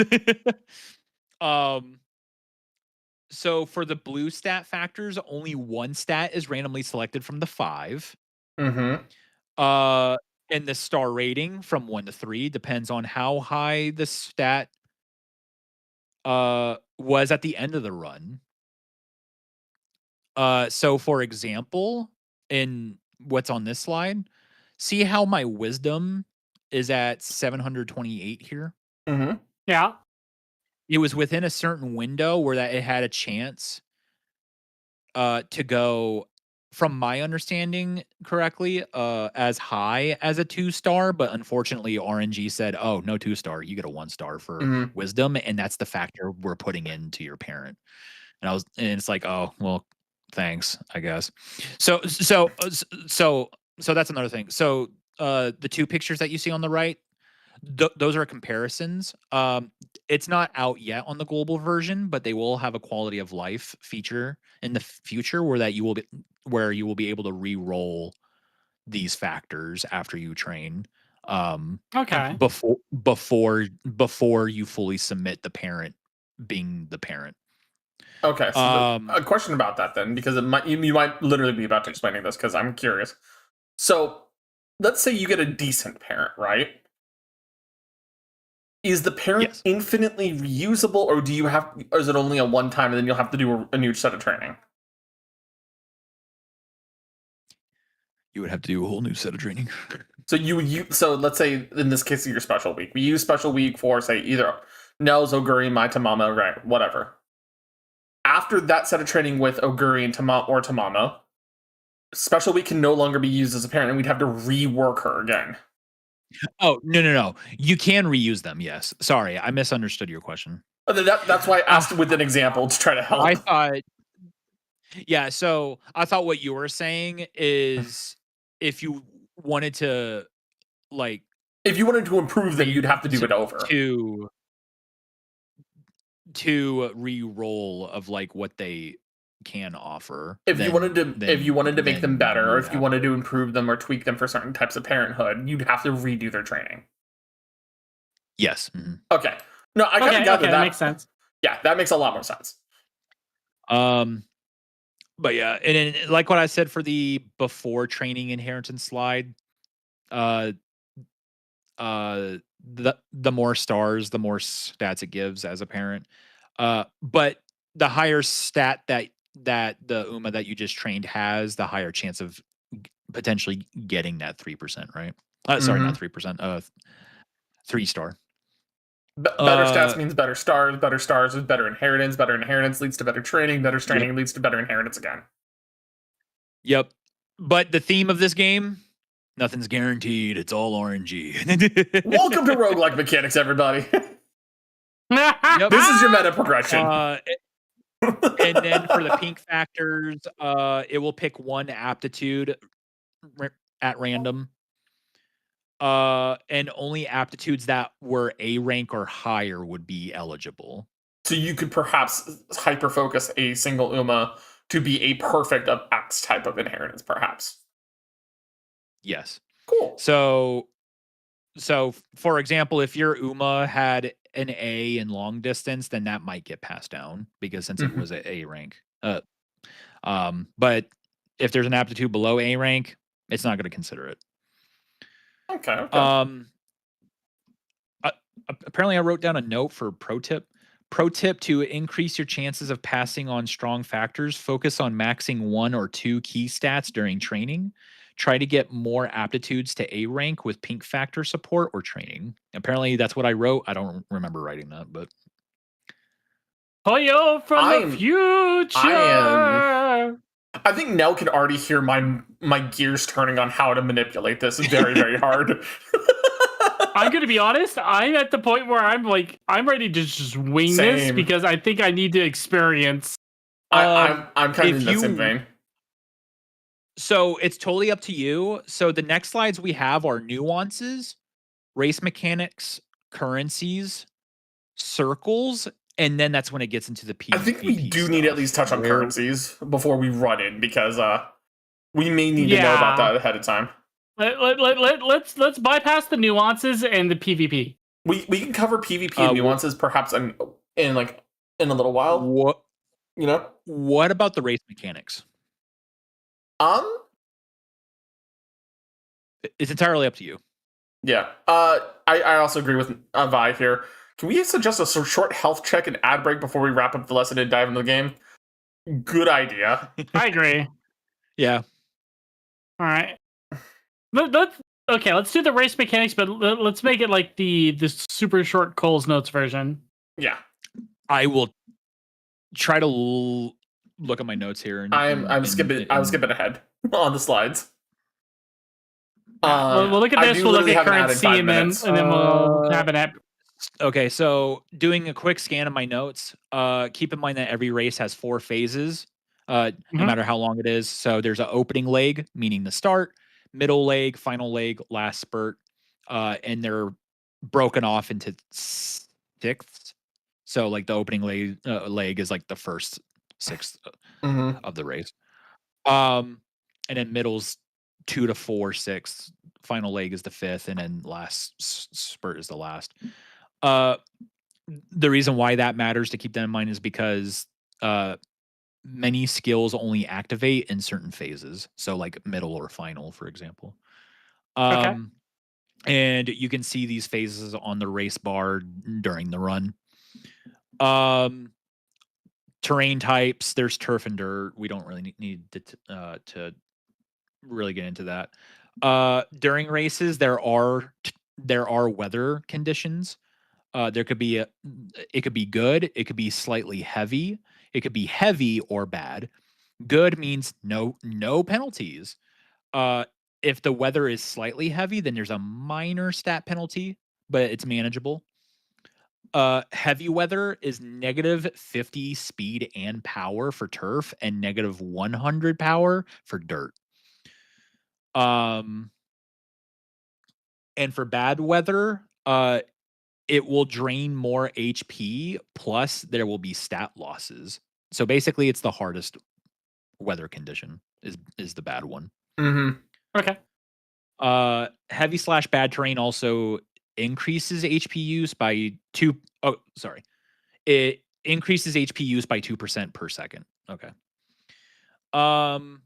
So for the blue stat factors, only one stat is randomly selected from the 5. Mm-hmm. And the star rating from 1 to 3 depends on how high the stat was at the end of the run. So for example, in what's on this slide, see how my wisdom is at 728 here? Mm-hmm. Yeah. It was within a certain window where that it had a chance to go, from my understanding correctly, as high as a 2-star, but unfortunately RNG said, "Oh, no 2-star, you get a 1-star for Mm-hmm. wisdom, and that's the factor we're putting into your parent." And it's like, "Oh, well, thanks, I guess." So that's another thing. So the 2 pictures that you see on the right, those are comparisons. It's not out yet on the global version, but they will have a quality of life feature in the future where you will be able to re-roll these factors after you train. Okay. Before you fully submit the parent being the parent. Okay, so a question about that then, because you might literally be about to explaining this because I'm curious. So let's say you get a decent parent, right? Is the parent Yes. infinitely reusable, or or is it only a one time and then you'll have to do a new set of training? You would have to do a whole new set of training. So let's say in this case of your special week, we use special week for say either Nels, Oguri, Mai Tamamo, right, whatever. After that set of training with Oguri and Tamamo, special week can no longer be used as a parent, and we'd have to rework her again. Oh, no. You can reuse them, yes. Sorry, I misunderstood your question. That's why I asked with an example to try to help. I thought, yeah, so I thought what you were saying is if you wanted to, like, If you wanted to improve them, you'd have to do it over. To re-roll of like what they can offer. If you wanted to make them better, or if you wanted to improve them or tweak them for certain types of parenthood, you'd have to redo their training. Yes. Okay. No, I kind of gather that makes sense. Yeah, that makes a lot more sense. But yeah, and then, like what I said for the before training inheritance slide, the more stars, the more stats it gives as a parent. But the higher stat that the UMA that you just trained has, the higher chance of potentially getting that 3%, right? Sorry, not 3%. 3-star. Better stats means better stars. Better stars is better inheritance. Better inheritance leads to better training. Better training leads to better inheritance again. Yep. But the theme of this game, nothing's guaranteed. It's all RNG. Welcome to roguelike mechanics, everybody. Yep. This is your meta progression. And then for the pink factors, it will pick one aptitude at random. And only aptitudes that were A rank or higher would be eligible. So you could perhaps hyper focus a single UMA to be a perfect of X type of inheritance, perhaps. Yes. Cool. So for example, if your UMA had an A in long distance, then that might get passed down because since it was an A rank. But if there's an aptitude below A rank, it's not going to consider it. Okay. Apparently I wrote down a note for pro tip. Pro tip to increase your chances of passing on strong factors, focus on maxing 1 or 2 key stats during training. Try to get more aptitudes to A rank with pink factor support or training. Apparently that's what I wrote. I don't remember writing that, but Hoyo from the future. I think Nell can already hear my gears turning on how to manipulate this very, very hard. I'm gonna be honest. I'm at the point where I'm ready to just wing this because I think I need to experience. I'm kind of in the same vein. So it's totally up to you. So the next slides we have are nuances, race mechanics, currencies, circles, and then that's when it gets into the PvP. I think we do need to at least touch on currencies before we run in because we may need to know about that ahead of time. Let's bypass the nuances and the PvP. We can cover PvP and nuances perhaps in a little while. What you know? What about the race mechanics? It's entirely up to you. Yeah. I also agree with Vi here. Can we suggest a short health check and ad break before we wrap up the lesson and dive into the game? Good idea. I agree. Yeah. All right. Let's do the race mechanics, but let's make it like the super short Cole's Notes version. Yeah. I will try to look at my notes here. And, I was skipping ahead on the slides. We'll look at this. We'll look at currency, and then we'll have an app. Okay, so doing a quick scan of my notes. Keep in mind that every race has 4 phases, no matter how long it is. So there's an opening leg, meaning the start, middle leg, final leg, last spurt, and they're broken off into sixths. So like the opening leg is like the first sixth of the race, and then middle's 2 to 4 sixths. Final leg is the 5th, and then last spurt is the last. The reason why that matters to keep that in mind is because many skills only activate in certain phases. So like middle or final, for example. And you can see these phases on the race bar during the run. Terrain types, there's turf and dirt. We don't really need to really get into that. During races, there are weather conditions. There could be it could be good, it could be slightly heavy, it could be heavy or bad. Good means no penalties. Uh, if the weather is slightly heavy, then there's a minor stat penalty, but it's manageable. Heavy weather is -50 speed and power for turf and -100 power for dirt. Um, and for bad weather, it will drain more HP, plus there will be stat losses. So basically, it's the hardest weather condition is the bad one. Mm-hmm. Okay. Heavy/bad terrain also increases HP use by 2. Oh, sorry. It increases HP use by 2% per second. Okay. I'll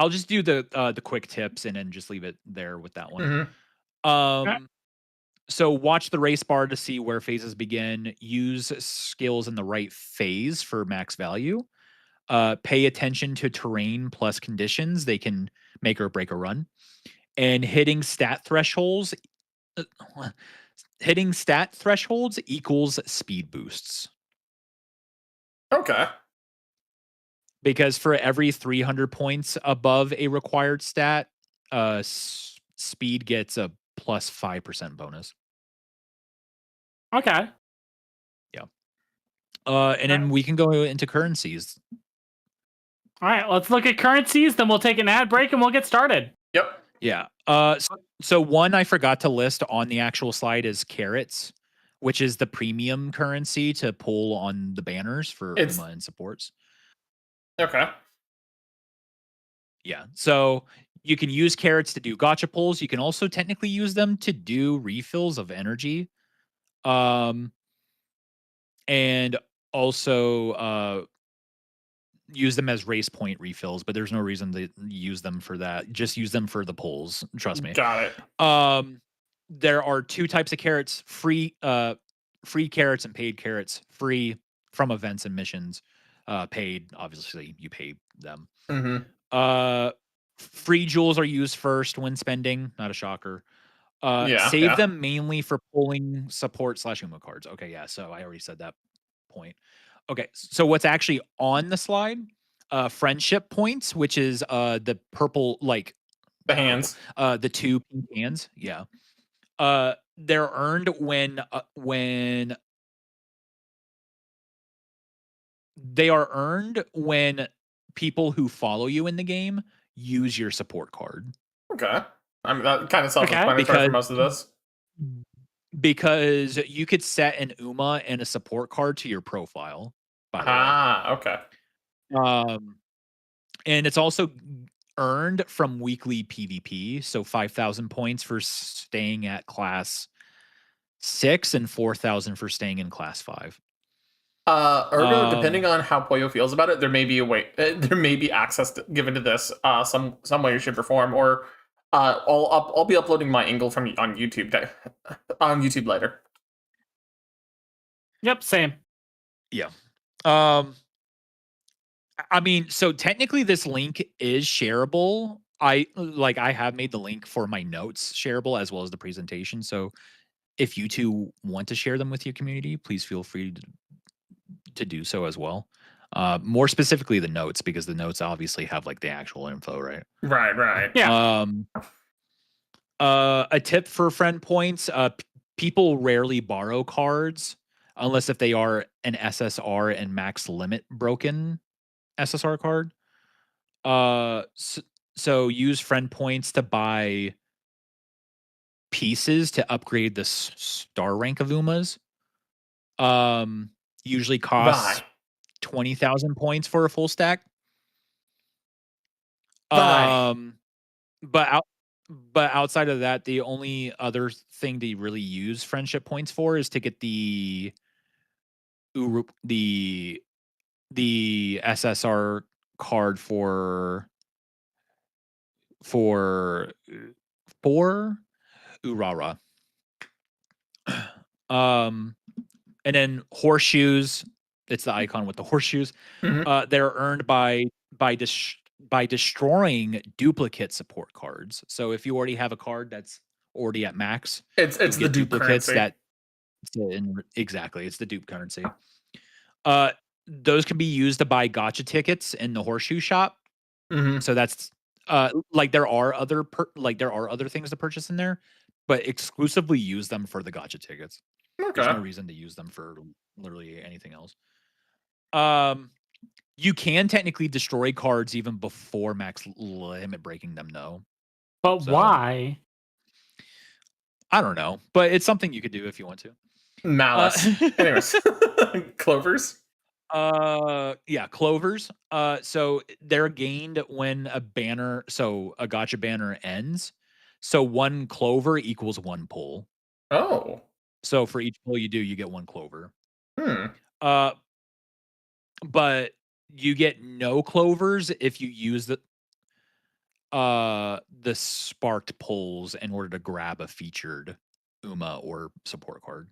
just do the quick tips and then just leave it there with that one. Mm-hmm. So watch the race bar to see where phases begin. Use skills in the right phase for max value. Pay attention to terrain plus conditions. They can make or break a run. And hitting stat thresholds equals speed boosts. Okay. Because for every 300 points above a required stat, speed gets a plus 5% bonus. Okay. Yeah. And then we can go into currencies. All right, let's look at currencies, then we'll take an ad break and we'll get started. Yep. Yeah. So one I forgot to list on the actual slide is carrots, which is the premium currency to pull on the banners for UMA and supports. Okay. Yeah. So you can use carrots to do gacha pulls. You can also technically use them to do refills of energy. And also use them as race point refills, but there's no reason to use them for that. Just use them for the pulls. Trust me. Got it. There are 2 types of carrots: free carrots and paid carrots. Free from events and missions. Paid, obviously, you pay them. Mm-hmm. Free jewels are used first when spending. Not a shocker. Save Yeah. them mainly for pulling support/UMA cards. Okay, yeah. So I already said that point. Okay, so what's actually on the slide? Friendship points, which is the purple, like The hands. the 2 pink hands. Yeah. They're earned when they are earned when people who follow you in the game use your support card. Okay. I mean, that kind of self-explanatory Because for most of this. because you could set an UMA and a support card to your profile, by the way. Okay. And it's also earned from weekly PvP, so 5,000 points for staying at class 6 and 4,000 for staying in class 5. Ergo, depending on how Poyo feels about it, there may be a way, there may be access given to this, some way, shape, or form, or I'll be uploading my angle from on YouTube on YouTube later. Yep, same. Yeah. I mean, so technically this link is shareable. I have made the link for my notes shareable as well as the presentation. So if you two want to share them with your community, please feel free to do so as well. More specifically the notes, because the notes obviously have like the actual info, right? Right. Yeah. A tip for friend points, people rarely borrow cards unless if they are an SSR and max limit broken SSR card. So use friend points to buy pieces to upgrade the star rank of UMAs. Usually costs 20,000 points for a full stack. But outside of that, the only other thing to really use friendship points for is to get the SSR card for Urara. And then horseshoes. It's the icon with the horseshoes. Mm-hmm. They're earned by by destroying duplicate support cards. So if you already have a card that's already at max, It's you the get dupe duplicates currency. exactly, it's the dupe currency. Those can be used to buy gotcha tickets in the horseshoe shop. Mm-hmm. So that's like there are other things to purchase in there, but exclusively use them for the gotcha tickets. There's Okay. no reason to use them for literally anything else. You can technically destroy cards even before max limit breaking them, though. But So- why? I don't know, but it's something you could do if you want to. Malice. Anyways, clovers. Yeah, clovers. So they're gained when a gotcha banner ends. So 1 clover equals 1 pull. Oh. So for each pull you do, you get 1 clover. Hmm. But you get no clovers if you use the sparked pulls in order to grab a featured UMA or support card.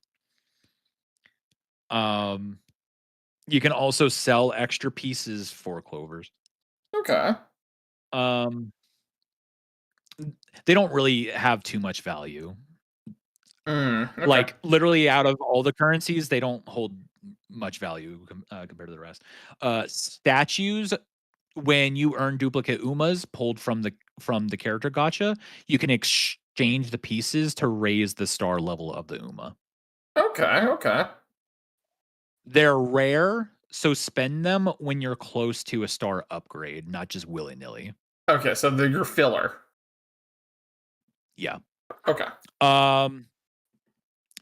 You can also sell extra pieces for clovers. Okay. They don't really have too much value. Okay. Like literally out of all the currencies, they don't hold much value compared to the rest. Statues, when you earn duplicate UMAs pulled from the character gotcha, you can exchange the pieces to raise the star level of the UMA. Okay. They're rare, so spend them when you're close to a star upgrade, not just willy-nilly. Okay, so they're your filler. Yeah. Okay.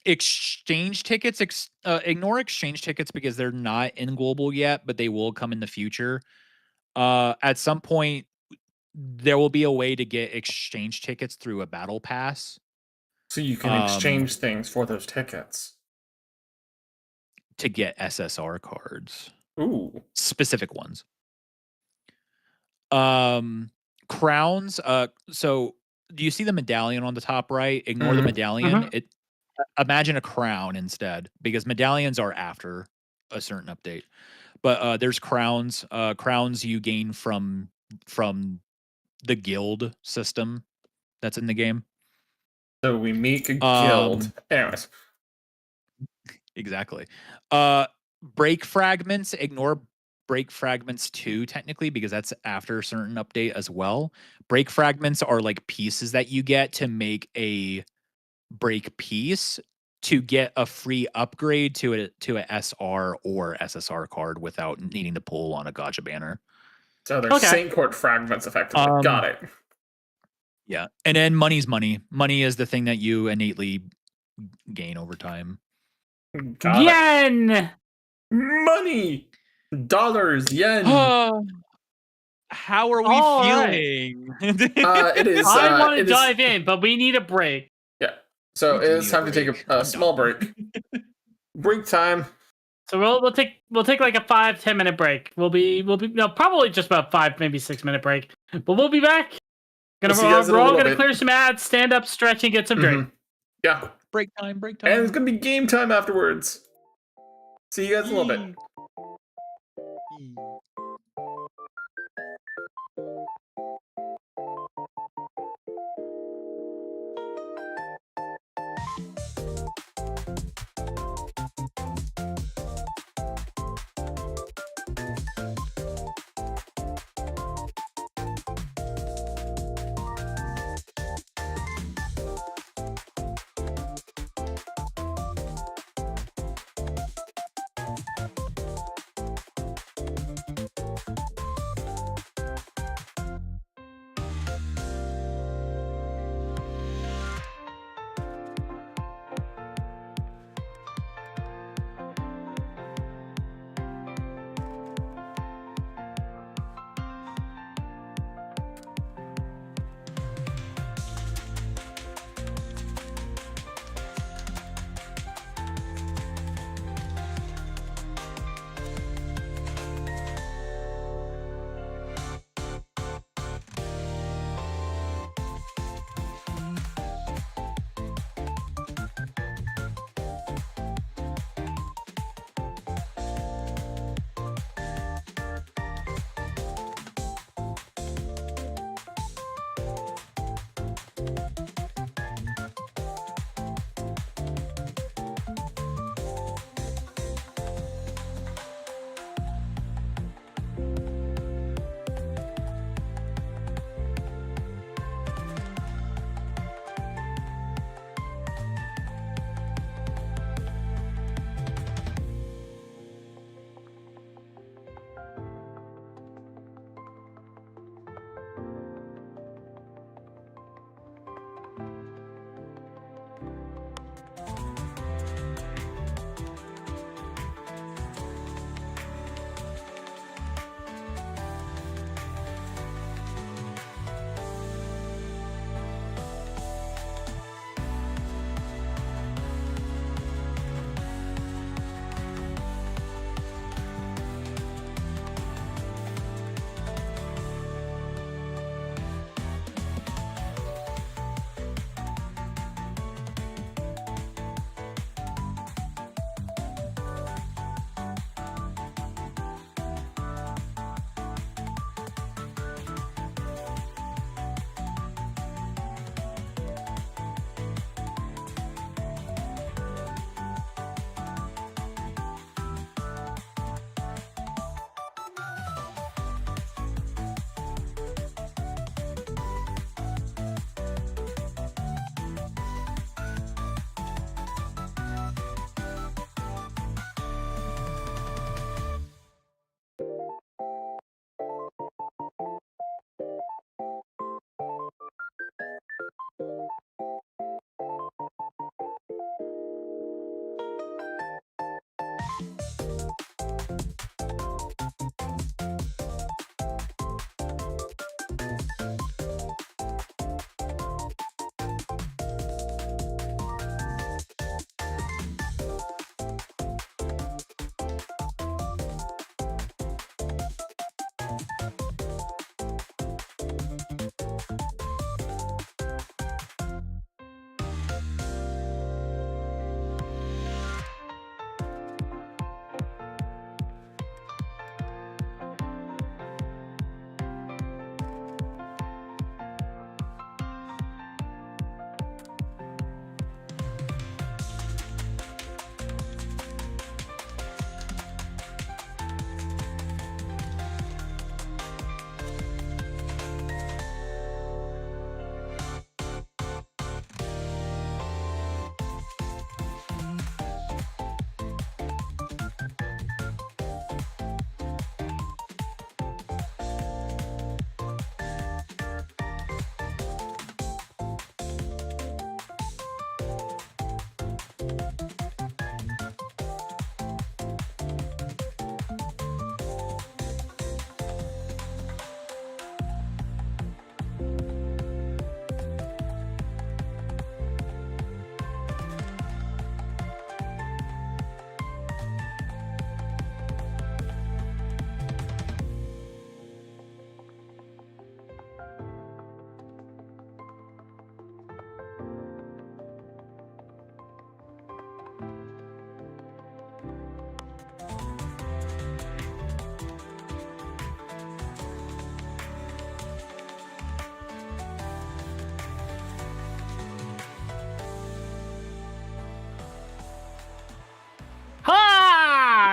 Exchange tickets, ignore exchange tickets because they're not in global yet, but they will come in the future. At some point, there will be a way to get exchange tickets through a battle pass. So you can exchange things for those tickets. To get SSR cards. Ooh. Specific ones. Crowns. So do you see the medallion on the top right? Ignore the medallion. Imagine a crown instead, because medallions are after a certain update. But there's crowns. Crowns you gain from the guild system that's in the game. So we make a guild. Anyways. Exactly. Break fragments, ignore break fragments 2 technically, because that's after a certain update as well. Break fragments are like pieces that you get to make a break piece to get a free upgrade to a SR or SSR card without needing to pull on a gotcha banner. So they're Saint Court fragments effectively. Got it. Yeah. And then money's money. Money is the thing that you innately gain over time. Got Yen! it. Money! Dollars, yen. How are we All feeling? It is. I want to it is- dive in, but we need a break. Yeah. So We do it's need time a to take break. a small break. Break time. So we'll take like a 5-10 minute break. We'll be no, probably just about 5, maybe 6 minute break. But we'll be back. We'll see you guys in a We're all little gonna bit. clear some ads, stand up, stretch, and get some drink. Yeah. Break time. And it's gonna be game time afterwards. See you guys in a little bit.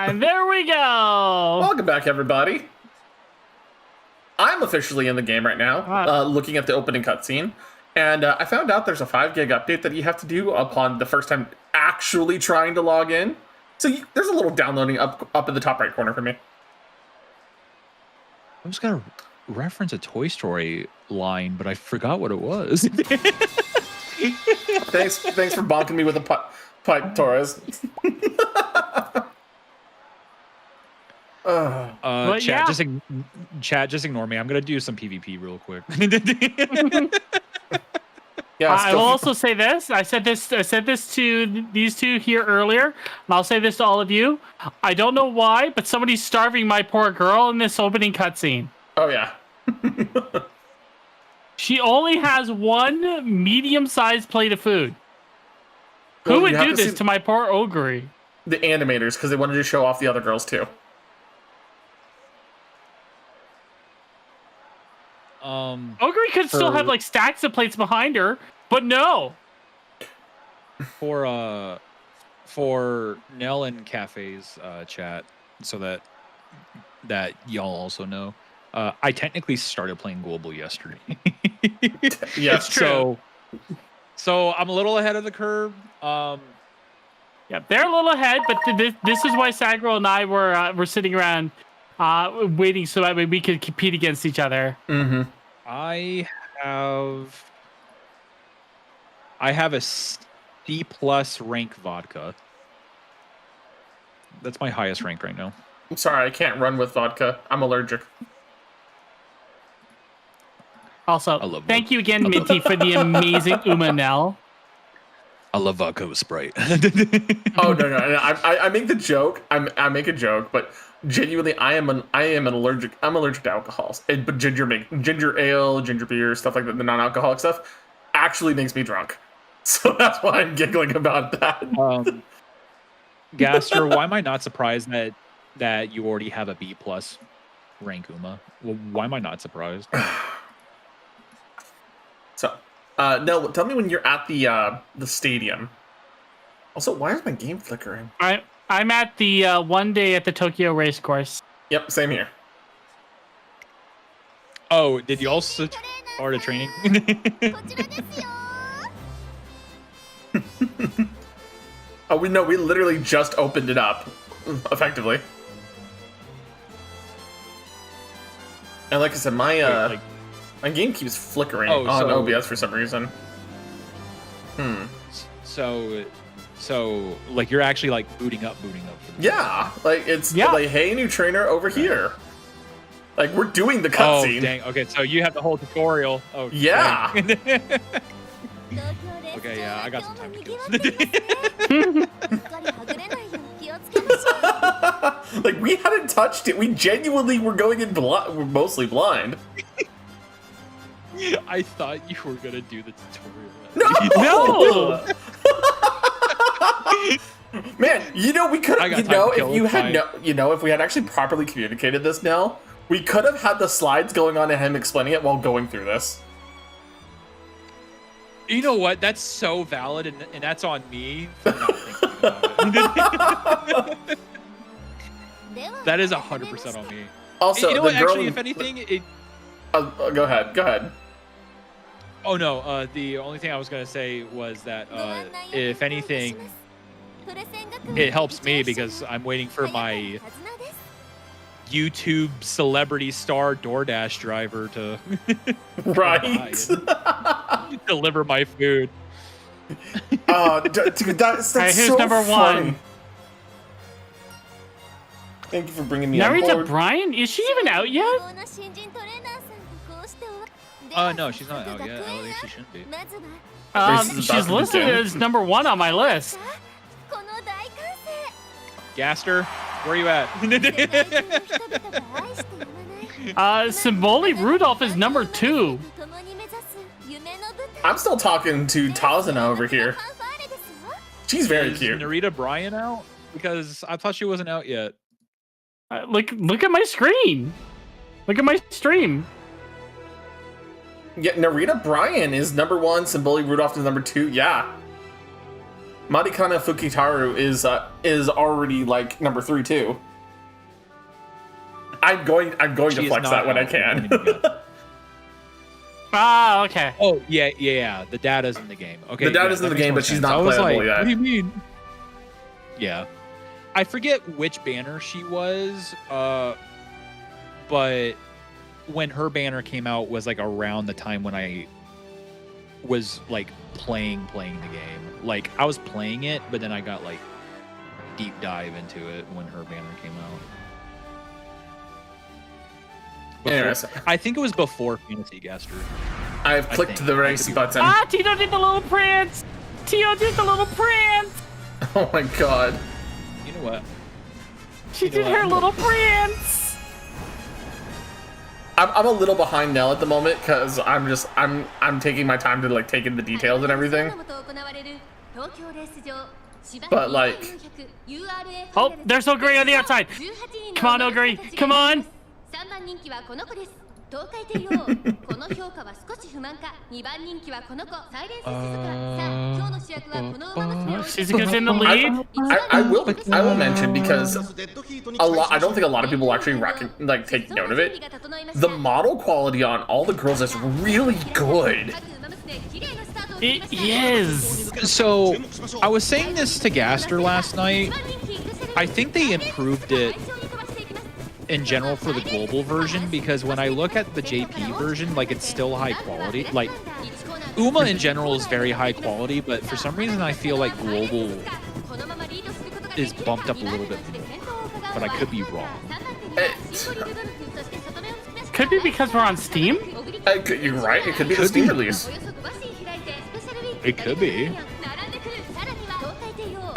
And there we go. Welcome back, everybody. I'm officially in the game right now, looking at the opening cutscene, and I found out there's a 5 gig update that you have to do upon the first time actually trying to log in. So there's a little downloading up in the top right corner for me. I was gonna reference a Toy Story line, but I forgot what it was. Thanks for bonking me with a pipe, Torres. Chat, just ignore me. I'm gonna do some PvP real quick. Yeah, I will also say this. I said this to these two here earlier, and I'll say this to all of you. I don't know why, but somebody's starving my poor girl in this opening cutscene. Oh yeah. She only has one medium-sized plate of food. Well, Who would you have do to this see to my poor ogre? the animators, because they wanted to show off the other girls too. Ogre could still have like stacks of plates behind her, but no. For Nell and Cafe's chat, so that y'all also know, I technically started playing Global yesterday. Yeah, it's true. So I'm a little ahead of the curve. Yeah, they're a little ahead, but this is why Sagro and I were sitting around waiting so that way we could compete against each other. Mm-hmm. I have a C+ rank vodka. That's my highest rank right now. I'm sorry, I can't run with vodka. I'm allergic. Also, thank you again, Minty, for the amazing Umanel. I love vodka with Sprite. Oh no! I make the joke. I make a joke, but genuinely, I am allergic. I'm allergic to alcohol. But ginger ale, ginger beer, stuff like that, the non-alcoholic stuff, actually makes me drunk. So that's why I'm giggling about that. Gaster, why am I not surprised that you already have a B+ rank, Uma? Well, why am I not surprised? So, Nell, tell me when you're at the stadium. Also, why is my game flickering? I'm at the one day at the Tokyo race course. Yep, same here. Oh, did you also start a training? Oh, we literally just opened it up, effectively. And like I said, my game keeps flickering on OBS for some reason. So like you're actually like booting up. Yeah, like it's like, hey, new trainer over here. Like we're doing the cutscene. Oh dang! Okay, so you have the whole tutorial. Oh yeah. Okay, yeah, I got some time to kill. Like we hadn't touched it. We genuinely were going in blind. We're mostly blind. I thought you were gonna do the tutorial. No. Man, we could have. If we had actually properly communicated this, Nell, we could have had the slides going on and him explaining it while going through this. You know what? That's so valid, and that's on me for not thinking about it. That is 100% on me. Also, you know what? Actually, if anything, go ahead. Oh no. The only thing I was gonna say was that if anything, it helps me because I'm waiting for my YouTube celebrity star DoorDash driver to deliver my food. Dude, that's so number funny. 1. Thank you for bringing me on board. Narita Brian, is she even out yet? No, she's not out yet. At least she shouldn't be. She's listed as number 1 on my list. Gaster, where are you at? Symboli Rudolph is number 2. I'm still talking to Tazana over here. She's very cute. Narita Brian out? Because I thought she wasn't out yet. Look at my screen. Look at my stream. Yeah, Narita Brian is number 1. Symboli Rudolph is number 2. Yeah. Marikana Fukitaru is already like number 3 too. I'm going to flex that when I can. Ah, okay. Oh yeah. The data's in the game. Okay, The data's yeah, in the that makes game, more but she's sense. not I was playable like, yet. what do you mean? Yeah, I forget which banner she was, but when her banner came out was like around the time when I was like playing the game. Like I was playing it, but then I got like deep dive into it when her banner came out. Anyways, I think it was before Fantasy Gaster. I've clicked the race button. Ah, Tito did the little prance. Tito did the little prance. Oh my god. You know what? She You know did what? her little prance. I'm a little behind Nell at the moment because I'm taking my time to like take in the details and everything. But like, Oh, there's Ogre on the outside. Come on, Ogre. Come on. 3番人気はこの子です。東海帝王。この評価は少し不満か。2番人気はこの子。サイレンス鈴鹿。さあ、今日の主役はこの馬娘を。Shizuka's in the lead. I will mention because I don't think a lot of people actually take note of it. The model quality on all the girls is really good. It is. So, I was saying this to Gaster last night. I think they improved it in general for the global version because when I look at the JP version, like it's still high quality. Like Uma in general is very high quality, but for some reason I feel like global is bumped up a little bit more. But I could be wrong. Could be because we're on Steam. You're right. It could be the Steam release. It could be.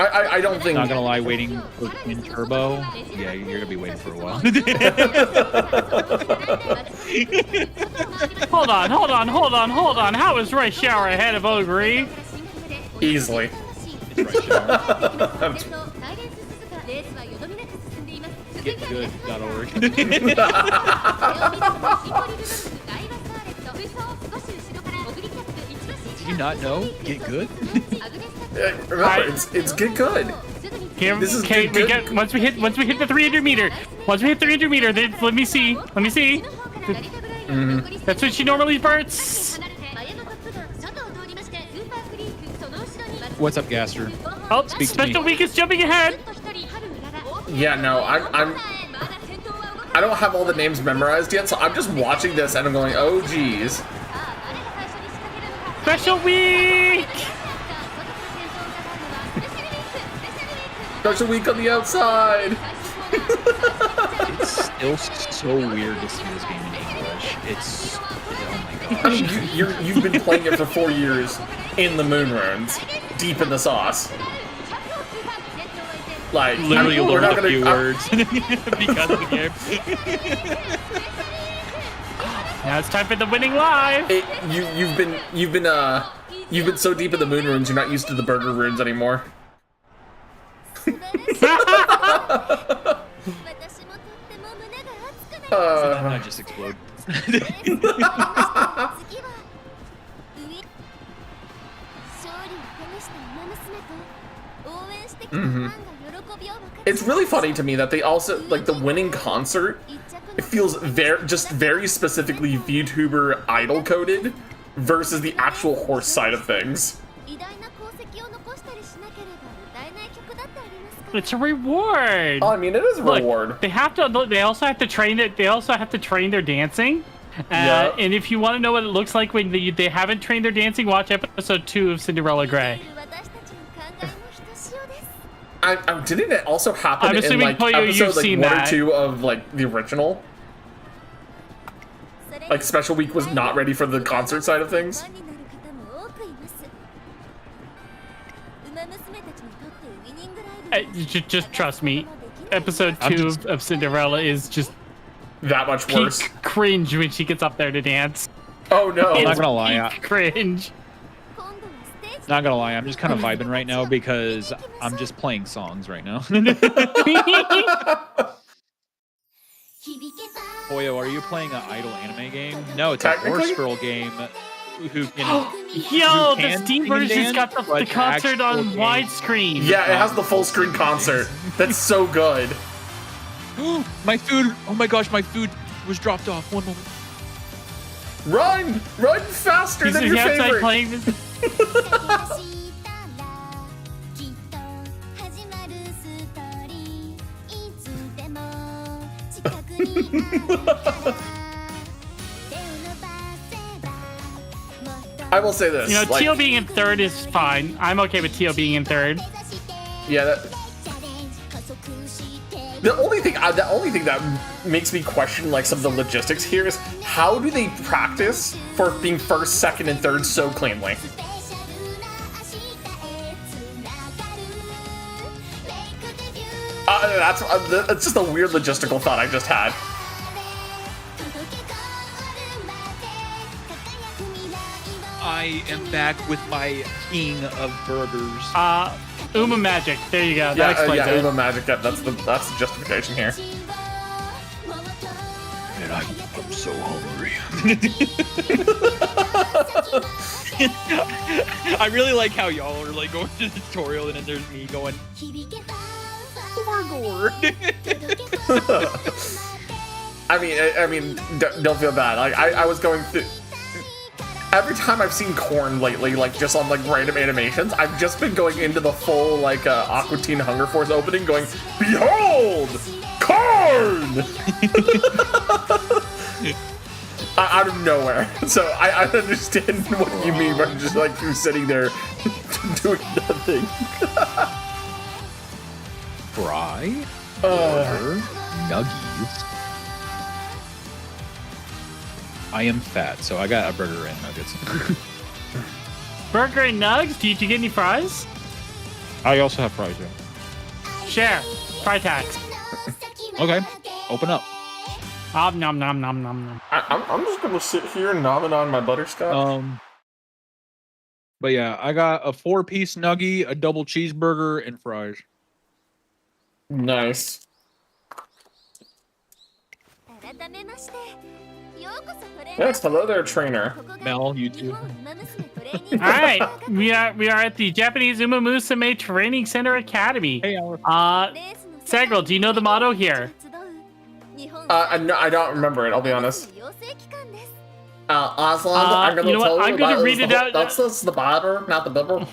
I don't think. Not gonna lie, waiting for Twin Turbo. Yeah, you're gonna be waiting for a while. Hold on. How is Roy Shower ahead of Ogre? Easily. Getgood.org. Did you not know? Get good? Remember, it's get good. This is okay, good. once we hit the 300 meter. Once we hit 300 meter, then let me see. That's when she normally bursts. What's up, Gaster? Oh, Speak to Special me. Week is jumping ahead. Yeah, no, I don't have all the names memorized yet, so I'm just watching this and I'm going, oh geez. Special Week. Special Week on the outside. It's still so weird to see this game in English. It's oh my I gosh. mean, you've been playing it for 4 years in the moon runes, deep in the sauce. Like, Literally we're not learned a few gonna. words because of the game. Now it's time for the winning live. You've been so deep in the moon runes, you're not used to the burger runes anymore. Did that not just explode? It's really funny to me that they also like the winning concert. It feels very specifically VTuber idol coded versus the actual horse side of things. It's a reward. Oh, I mean, it is a Look, reward. they have to. They also have to train it. They also have to train their dancing. Yeah. And if you want to know what it looks like when they haven't trained their dancing, watch episode 2 of Cinderella Grey. Didn't it also happen I'm in assuming, like Poyo, episode you've like seen 1 or that. 2 of like the original? Like Special Week was not ready for the concert side of things. Just trust me. Episode 2 of Cinderella is just That much peak worse. cringe when she gets up there to dance. Oh no! I'm not gonna lie. Peak cringe. Not gonna lie, I'm just kind of vibing right now because I'm just playing songs right now. Poyo, are you playing an idol anime game? No, it's a Technically? horse girl game who can. Yo, Who the can Steam sing and version's got dance, the but concert on actual game- widescreen. Yeah, it has the full screen concert. That's so good. My food! Oh my gosh, my food was dropped off. One moment. Run! Run faster He's than your outside favorite. playing this. I will say this. You know, like, Tio being in third is fine. I'm okay with Tio being in third. yeah, the only thing that makes me question like some of the logistics here is how do they practice for being first, second, and third so cleanly? That's just a weird logistical thought I just had. I am back with my king of burgers. Uma Magic. There you go. That Yeah, explains it. Uber Magic. Yeah, that's the justification here. And I'm so hungry. I really like how y'all are like going to the tutorial and then there's me going, Gorgor. I mean, don't feel bad. Like I was going through. Every time I've seen Corn lately, like just on like random animations, I've just been going into the full like Aqua Teen Hunger Force opening, going, "Behold, Corn!" Out of nowhere. So I understand what you mean by just like you sitting there doing nothing. Fry or nuggies. I am fat, so I got a burger and nuggets. Burger and nugs? Did you get any fries? I also have fries, yeah. Share. Fry tax. Okay, open up. Nom nom nom nom nom nom. I'm just gonna sit here nomming on my butterscotch. But yeah, I got a 4-piece nuggie, a double cheeseburger, and fries. Nice. Yes, hello there, trainer. Mel, you too. All right, we are at the Japanese Uma Musume Training Center Academy. Hey, Alice. Sagral, do you know the motto here? I don't remember it. I'll be honest. Aslan, I'm gonna you know what? tell I'm you gonna that read it out. That's the bobber, not the bibber.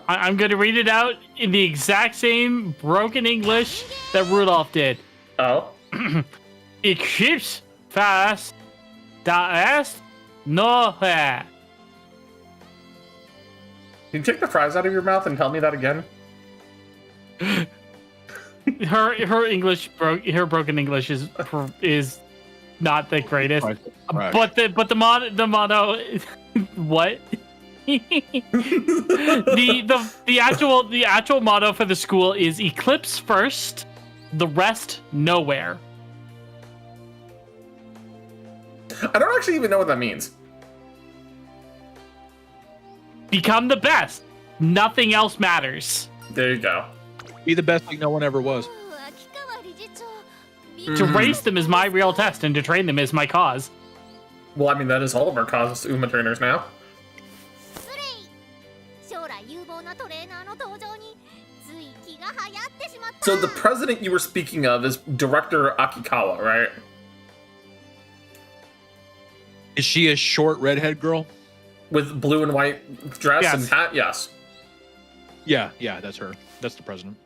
I'm going to read it out in the exact same broken English that Rudolph did. Oh. Eclipse fast, da est no hair. Can you take the fries out of your mouth and tell me that again? Her English her broken English is not the greatest. Right. But the motto what? the actual motto for the school is Eclipse first, the rest nowhere. I don't actually even know what that means. Become the best. Nothing else matters. There you go. Be the best like no one ever was. To race them is my real test, and to train them is my cause. Well, I mean, that is all of our causes Uma trainers now. So the president you were speaking of is Director Akikawa, right? Is she a short redhead girl? With blue and white dress Yes. and hat? Yes. Yeah, that's her. That's the president.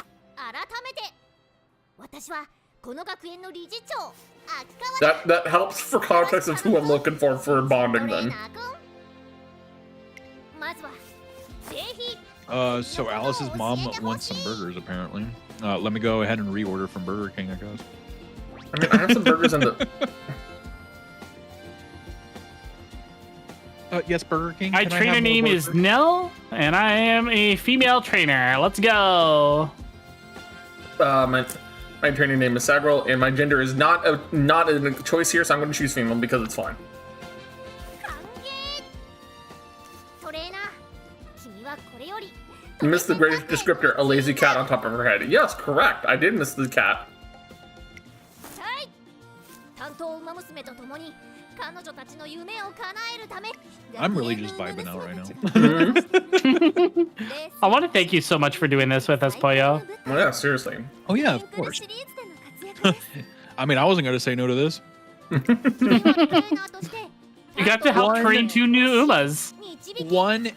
That helps for context of who I'm looking for bonding then. So Alice's mom wants some burgers apparently. Let me go ahead and reorder from Burger King, I guess. I mean, I have some burgers in the... Yes, Burger King. My Can I trainer have more name is burgers? Nell, and I am a female trainer. Let's go. My training name is Sagral, and my gender is not a choice here, so I'm going to choose female because it's fine. You missed the greatest descriptor, a lazy cat on top of her head. Yes, correct. I did miss the cat. I'm really just vibing out right now. I want to thank you so much for doing this with us, Pollo. Well, yeah, seriously. Oh yeah, of course. I mean, I wasn't gonna say no to this. You got to help train 2 new Umas. One,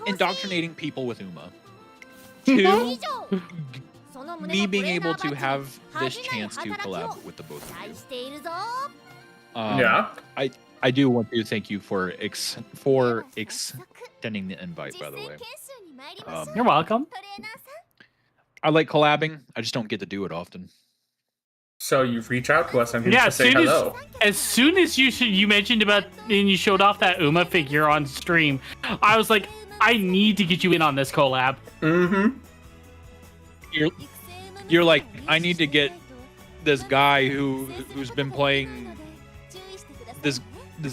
indoctrinating people with Uma. 2, me being able to have this chance to collab with the both of you. Yeah. I do want to thank you for extending the invite, by the way. You're welcome. I like collabing. I just don't get to do it often. So you've reached out to us and Yeah, to say hello. as soon as you mentioned about and you showed off that Uma figure on stream, I was like, I need to get you in on this collab. Mm-hmm. You're like, I need to get this guy who's been playing this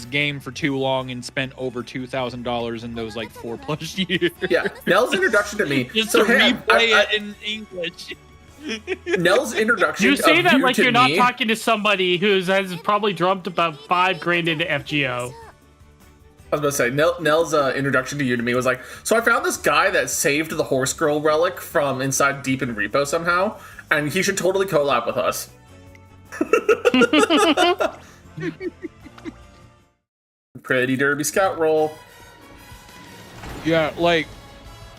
game for too long and spent over $2,000 in those like 4+ years. Yeah, Nell's introduction to me. Just so to hey, replay it in English. Nell's introduction. You say of that you like to you're not me- talking to somebody who has probably dumped about $5,000 into FGO. I was about to say, Nell's introduction to you to me was like, so I found this guy that saved the horse girl relic from inside Deep in Repo somehow, and he should totally collab with us. Pretty derby scout roll. Yeah, like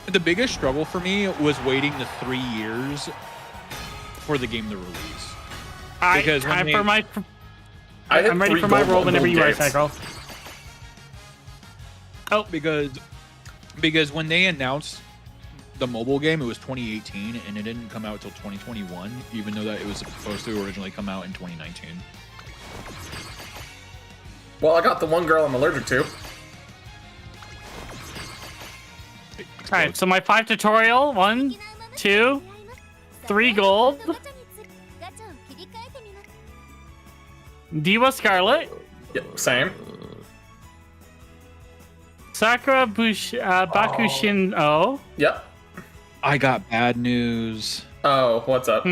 the biggest struggle for me was waiting the 3 years for the game to release. Because when I'm they- ready three for my gold roll whenever gold you are, games. Cycle. Oh, because when they announced the mobile game, it was 2018 and it didn't come out till 2021, even though that it was supposed to originally come out in 2019. Well, I got the one girl I'm allergic to. alright, so my 5 tutorial, 1, 2, 3 gold. Diwa Scarlet, Yep, same. Sakura Bakushin O. Yep. I got bad news. Oh, what's up?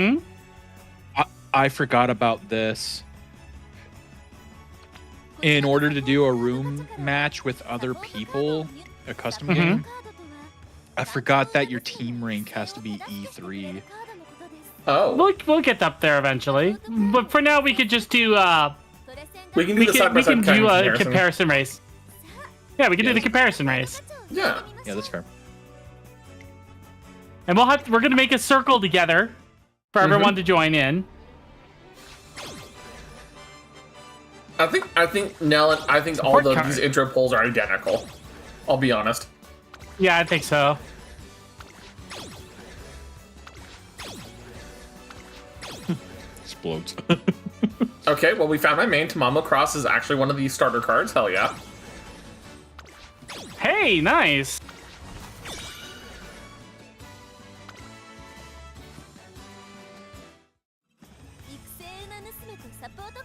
I forgot about this. In order to do a room match with other people, a custom game, I forgot that your team rank has to be E3. Oh, We'll get up there eventually, but for now we could just do we can do we the can side-by-side do a comparison. comparison race. Yeah, we can do Yeah. the comparison race, Yeah. Yeah, that's fair. and we're gonna make a circle together for everyone to join in. I think Nell and I think all Support card. these intro polls are identical. I'll be honest. Yeah, I think so. Explodes. Okay, well we found my main. Tamamo Cross is actually one of the starter cards. Hell yeah. Hey, nice.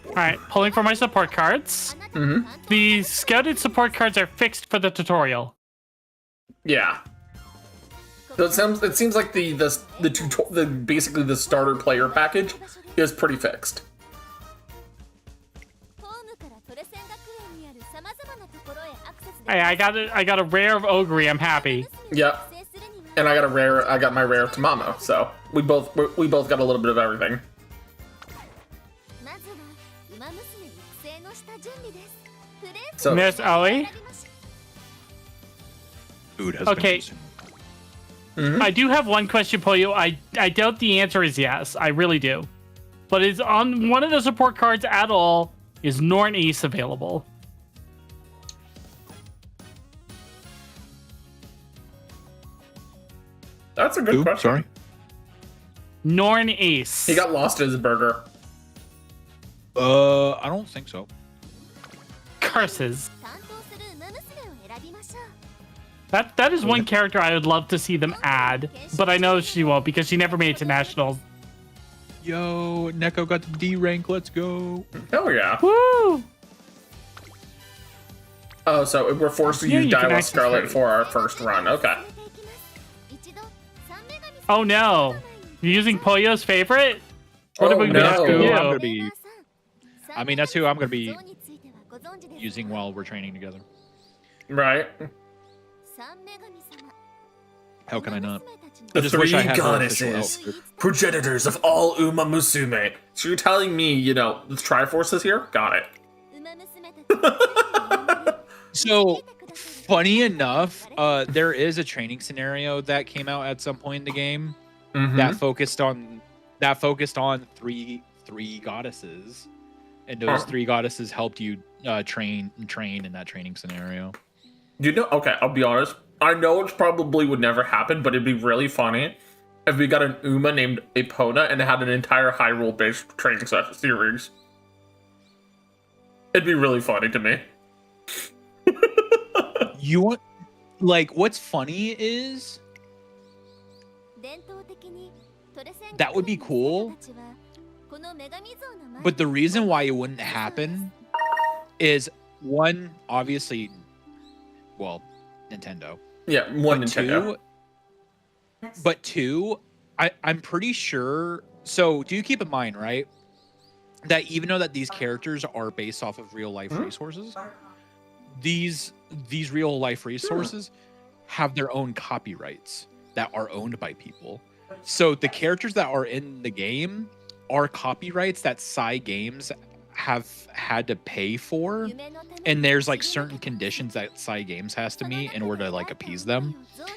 All right, pulling for my support cards. The scouted support cards are fixed for the tutorial. Yeah. So it seems like the basically the starter player package is pretty fixed. Hey, I got a rare of Ogre. I'm happy. Yep. And I got my rare of Tamamo. So we both got a little bit of everything. So Miss Owie. Food has Okay. been consumed. I do have one question for you. I doubt the answer is yes. I really do. But is on one of the support cards at all, is Norn Ace available? that's a good Who? question. Sorry. Norn Ace. He got lost in his burger. I don't think so. Curses. That is one character I would love to see them add, but I know she won't because she never made it to nationals. Yo, Neko got the D rank. Let's go. Hell yeah. Woo! Oh, so we're forced to Yeah, use you can Daiwa actually Scarlet trade. for our first run. Okay. Oh no. You're using Pollo's favorite? What Oh, are we no. gonna have to I'm do? gonna be I mean, that's who I'm going to be using while we're training together. Right. How can I not? The I just wish I three had her official goddesses, outfit. progenitors of all Uma Musume. So you're telling me, you know, the Triforce is here? Got it. So, funny enough, there is a training scenario that came out at some point in the game Mhm. that focused on three goddesses, and those Huh. three goddesses helped you train in that training scenario. You know, okay, I'll be honest. I know it probably would never happen, but it'd be really funny if we got an Uma named Epona and it had an entire Hyrule based training series. It'd be really funny to me. You want, like, what's funny is that would be cool, but the reason why it wouldn't happen is one, obviously, well, Nintendo. Yeah, one But Nintendo. two, I'm pretty sure. So do you keep in mind, right, that even though that these characters are based off of real life resources, these real life resources have their own copyrights that are owned by people. So the characters that are in the game are copyrights that Games have had to pay for, and there's like certain conditions that Games has to meet in order to like appease them.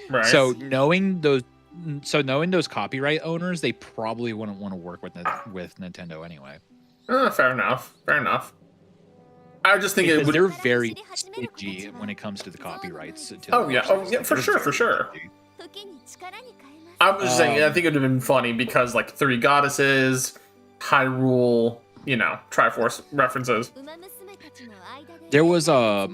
Right. So knowing those copyright owners, they probably wouldn't want to work with Nintendo anyway. Fair enough. Fair enough. I just think it Because would. they're very stingy when it comes to the copyrights. Oh yeah, for sure, for sure. I'm just saying, I think it would have been funny because like three goddesses, Hyrule, you know, Triforce references. There was a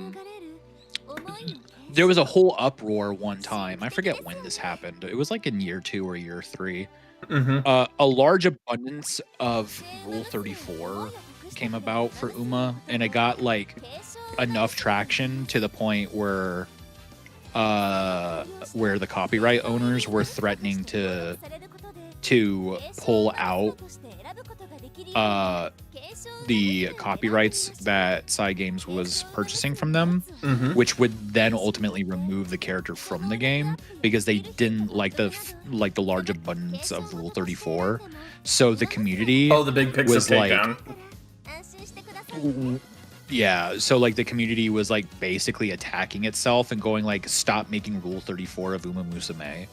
whole uproar one time. I forget when this happened. It was like in year 2 or year 3. Mm-hmm. A large abundance of Rule 34 came about for Uma, and it got like enough traction to the point where the copyright owners were threatening to pull out the copyrights that Games was purchasing from them, Mm-hmm. which would then ultimately remove the character from the game because they didn't like the large abundance of Rule 34. So the community Oh, the big Pixar was like, takedown. yeah, so like the community was like basically attacking itself and going like, stop making Rule 34 of Uma Musume.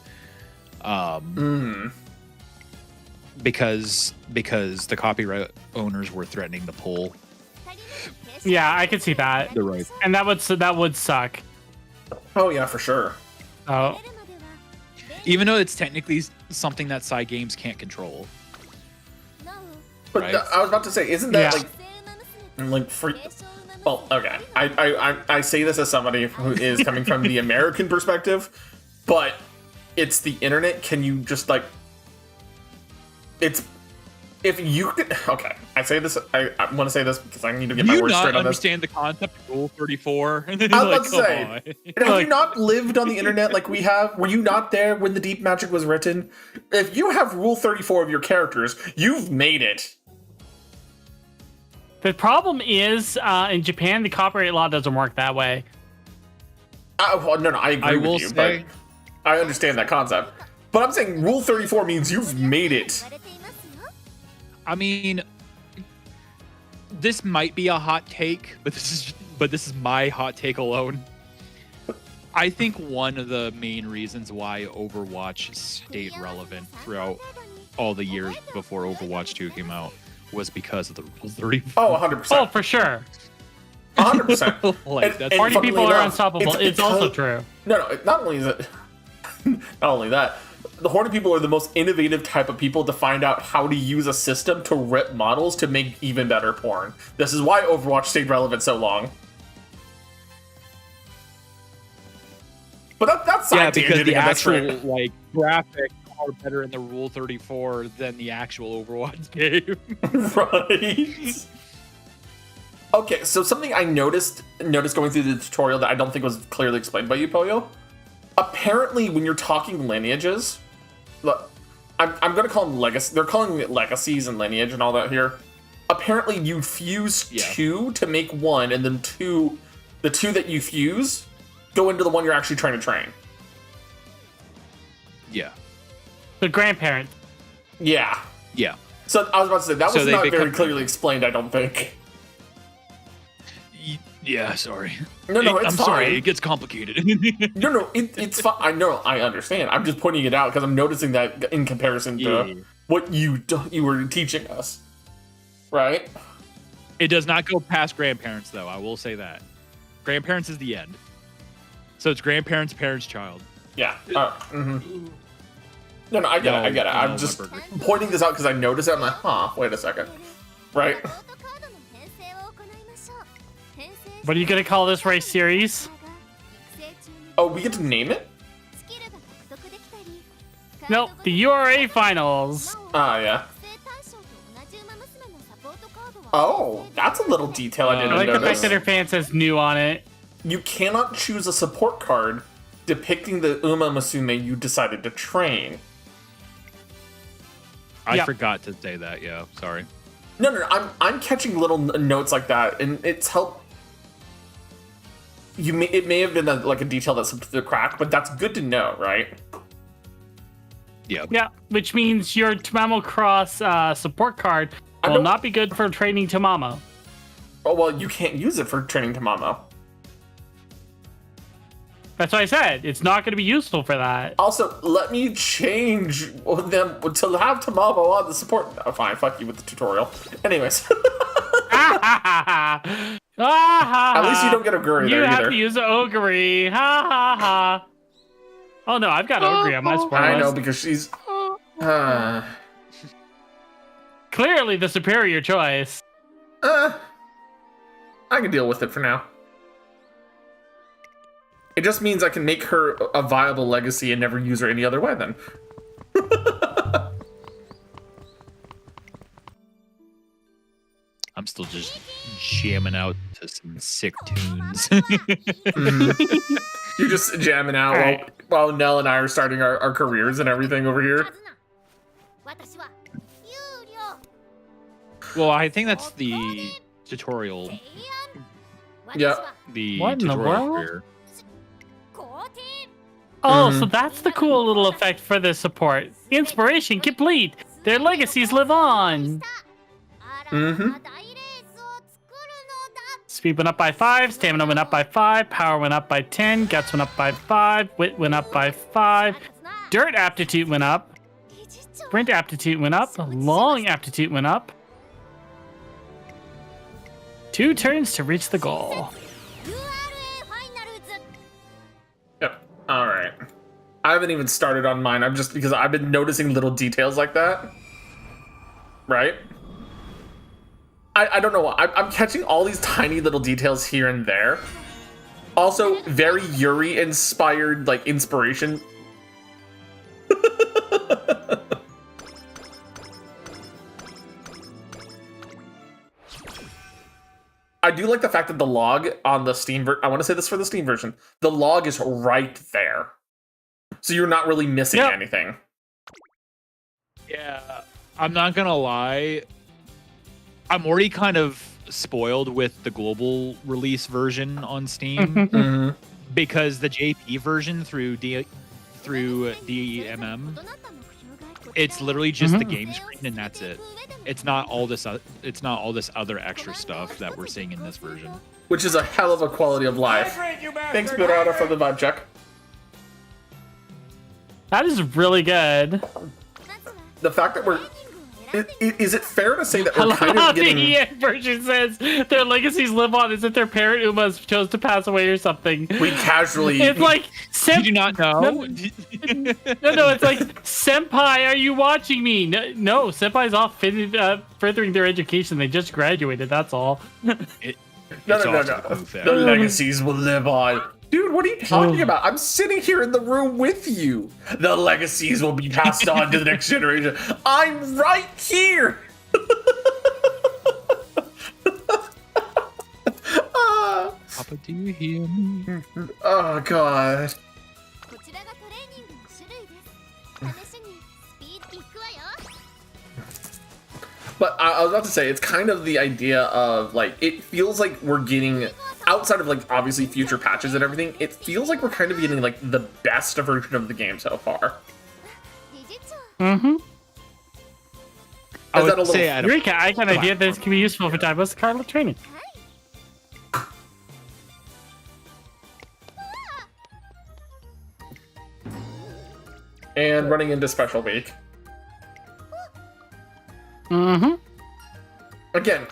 Because the copyright owners were threatening to pull Yeah, I could see that, the rights. and that would suck. Oh yeah, for sure. Oh, Even though it's technically something that Games can't control. But Right. I was about to say, isn't that Yeah. like free? Well, okay. I say this as somebody who is coming from the American perspective, but it's the internet. Can you just like? It's if you could. Okay, I say this. I want to say this because I need to get Do my you words not straight on this. understand the concept of Rule 34? And then I you're was like, about to come say, on. have you not lived on the internet like we have? Were you not there when the Deep Magic was written? If you have Rule 34 of your characters, you've made it. the problem is in Japan, the copyright law doesn't work that way. Well, no, I agree I with will you, say- but I understand that concept. But I'm saying Rule 34 means you've made it. I mean, this might be a hot take, but this is my hot take alone. I think one of the main reasons why Overwatch stayed relevant throughout all the years before Overwatch 2 came out was because of the Rule 34. Oh, 100%. Oh, for sure. 100%. Like, And- that's and Party funnily people are enough, unstoppable. It's also true. No, not only is it... not only that, the Horny people are the most innovative type of people to find out how to use a system to rip models to make even better porn. This is why Overwatch stayed relevant so long. But that's yeah, because side-tangenting, the and that's actual great. like graphics are better in the Rule 34 than the actual Overwatch game. Right. Okay, so something I noticed going through the tutorial that I don't think was clearly explained by you, Poyo. Apparently, when you're talking lineages, look, I'm going to call them legacy. They're calling it legacies and lineage and all that here. apparently you fuse two to make one, and then the two that you fuse go into the one you're actually trying to train. Yeah. The grandparent. Yeah. Yeah. So I was about to say, that was not very become- clearly explained, I don't think. Yeah, sorry. No, it's I'm fine. sorry, it gets complicated. No, it's fine. I know, I understand. I'm just pointing it out because I'm noticing that in comparison to what you were teaching us. Right? It does not go past grandparents, though. I will say that. Grandparents is the end. So it's grandparents, parents, child. Yeah. No, I get it. I'm just pointing this out because I noticed it. I'm like, wait a second. Right? What are you gonna call this race series? Oh, we get to name it? Nope, the URA finals. Yeah. Oh, that's a little detail I I didn't like the notice. fact that her fan says new on it. You cannot choose a support card depicting the Uma Musume you decided to train. I forgot to say that, yeah. Sorry. No, I'm catching little notes like that, and it's helped. It may have been like a detail that's the crack, but that's good to know, right? Yeah. Yeah, which means your Tamamo Cross support card will not be good for training Tamamo. Oh, well, you can't use it for training Tamamo. That's what I said. It's not going to be useful for that. Also, let me change them to have Tamamo on the support. Oh, fine, fuck you with the tutorial. Anyways. At least you don't get Oguri there You have either. to use Oguri. Ha ha ha. Oh no, I've got Oguri on my support I list. know, because she's... Clearly the superior choice. I can deal with it for now. It just means I can make her a viable legacy and never use her any other way then. I'm still just jamming out to some sick tunes. You're just jamming out Right. while Nell and I are starting our careers and everything over here. Well, I think that's the tutorial. Yeah. The What in the tutorial world? career. Oh, so that's the cool little effect for this support. Inspiration complete. Their legacies live on. Speed went up by 5, stamina went up by 5, power went up by 10, guts went up by 5, wit went up by 5, dirt aptitude went up, sprint aptitude went up, long aptitude went up. 2 turns to reach the goal. Yep. All right. I haven't even started on mine. I'm just because I've been noticing little details like that. Right? I don't know why. I'm catching all these tiny little details here and there. Also, very Yuri inspired, like, inspiration. I do like the fact that the log on the Steam I want to say this for the Steam version. The log is right there. So you're not really missing anything. Yeah, I'm not gonna lie. I'm already kind of spoiled with the global release version on Steam because the JP version through DMM, it's literally just the game screen and that's it. It's not all this. It's not all this other extra stuff that we're seeing in this version. Which is a hell of a quality of life. Thanks, Burrata, for the vibe check. That is really good. The fact that we're... Is it fair to say that we're kind of getting... The EN version says their legacies live on as if their parent Umas chose to pass away or something. We casually... It's like... Did you not know? No, it's like, Senpai, are you watching me? No, Senpai's off furthering their education. They just graduated, that's all. No. The legacies will live on. Dude, what are you talking about? I'm sitting here in the room with you. The legacies will be passed on to the next generation. I'm right here. Papa, do you hear me? Oh, God. But I was about to say, it's kind of the idea of, like, it feels like we're getting, outside of, like, obviously future patches and everything, it feels like we're kind of getting, like, the best version of the game so far. Mm-hmm. I Is that a would little... say I Eureka, I got an idea that this can be useful for Daiba's Carla training. And running into Special Week. Mm-hmm. Again,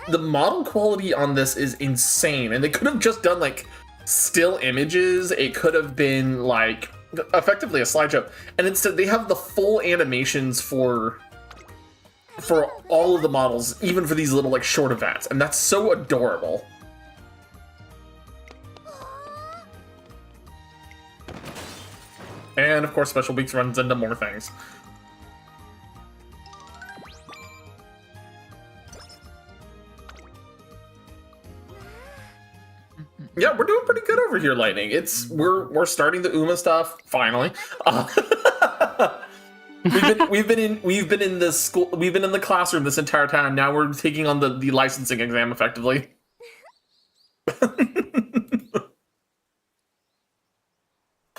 the model quality on this is insane, and they could have just done, like, still images. It could have been, like, effectively a slideshow, and instead they have the full animations for all of the models, even for these little, like, short events, and that's so adorable. And of course, Special Weeks runs into more things. Yeah, we're doing pretty good over here, Lightning. We're starting the UMA stuff finally. We've been in the school. We've been in the classroom this entire time. Now we're taking on the licensing exam effectively.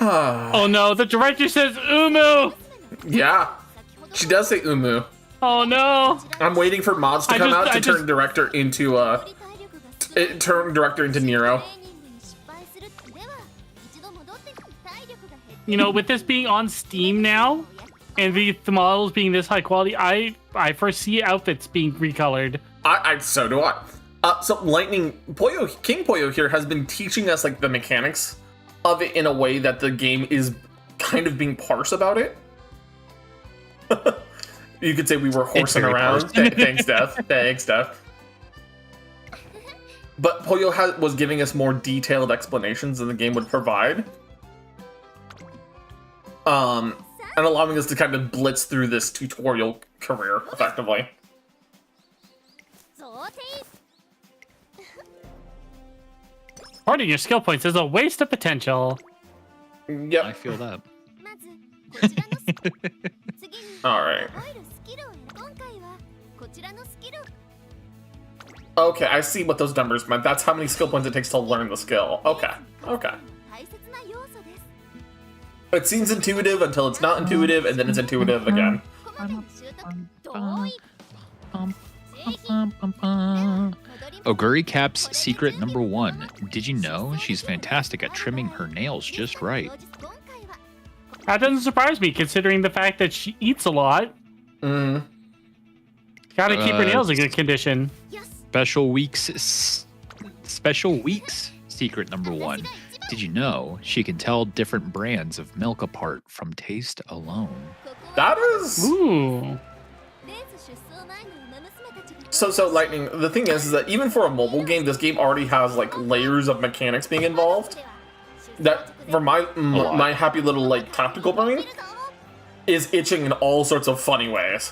Oh no, the director says Umu! Yeah, she does say Umu. Oh no! I'm waiting for mods to come out to turn director into Nero. You know, with this being on Steam now, and the models being this high quality, I foresee outfits being recolored. So do I. So Lightning King Poyo here has been teaching us, like, the mechanics of it in a way that the game is kind of being parse about it. You could say we were horsing around. Thanks, Steph. Thanks, Steph. But Poyo was giving us more detailed explanations than the game would provide. And allowing us to kind of blitz through this tutorial career effectively. Hoarding your skill points is a waste of potential. Yep. I feel that. Alright. Okay, I see what those numbers meant. That's how many skill points it takes to learn the skill. Okay. Okay. It seems intuitive until it's not intuitive, and then it's intuitive again. Oguri Cap's secret number 1. Did you know she's fantastic at trimming her nails just right? That doesn't surprise me, considering the fact that she eats a lot. Mm. Gotta keep her nails in good condition. Special Weeks secret number 1. Did you know she can tell different brands of milk apart from taste alone? That is... Ooh. So Lightning, the thing is that even for a mobile game, this game already has, like, layers of mechanics being involved. That, for my happy little, like, tactical brain, is itching in all sorts of funny ways.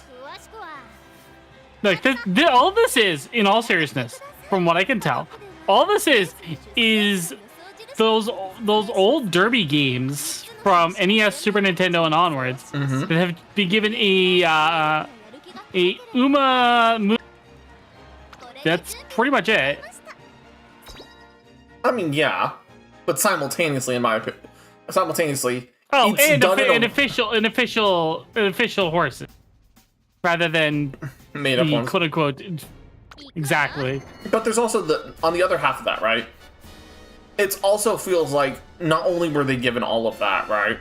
Like, all this is, in all seriousness, from what I can tell, all this is those old derby games from NES, Super Nintendo, and onwards that have been given a UMA movie. That's pretty much it. I mean, yeah, but simultaneously, in my opinion, Oh, it's and done an official horses, rather than made up the ones. quote unquote. Exactly. But there's also on the other half of that, right? It also feels like not only were they given all of that, right?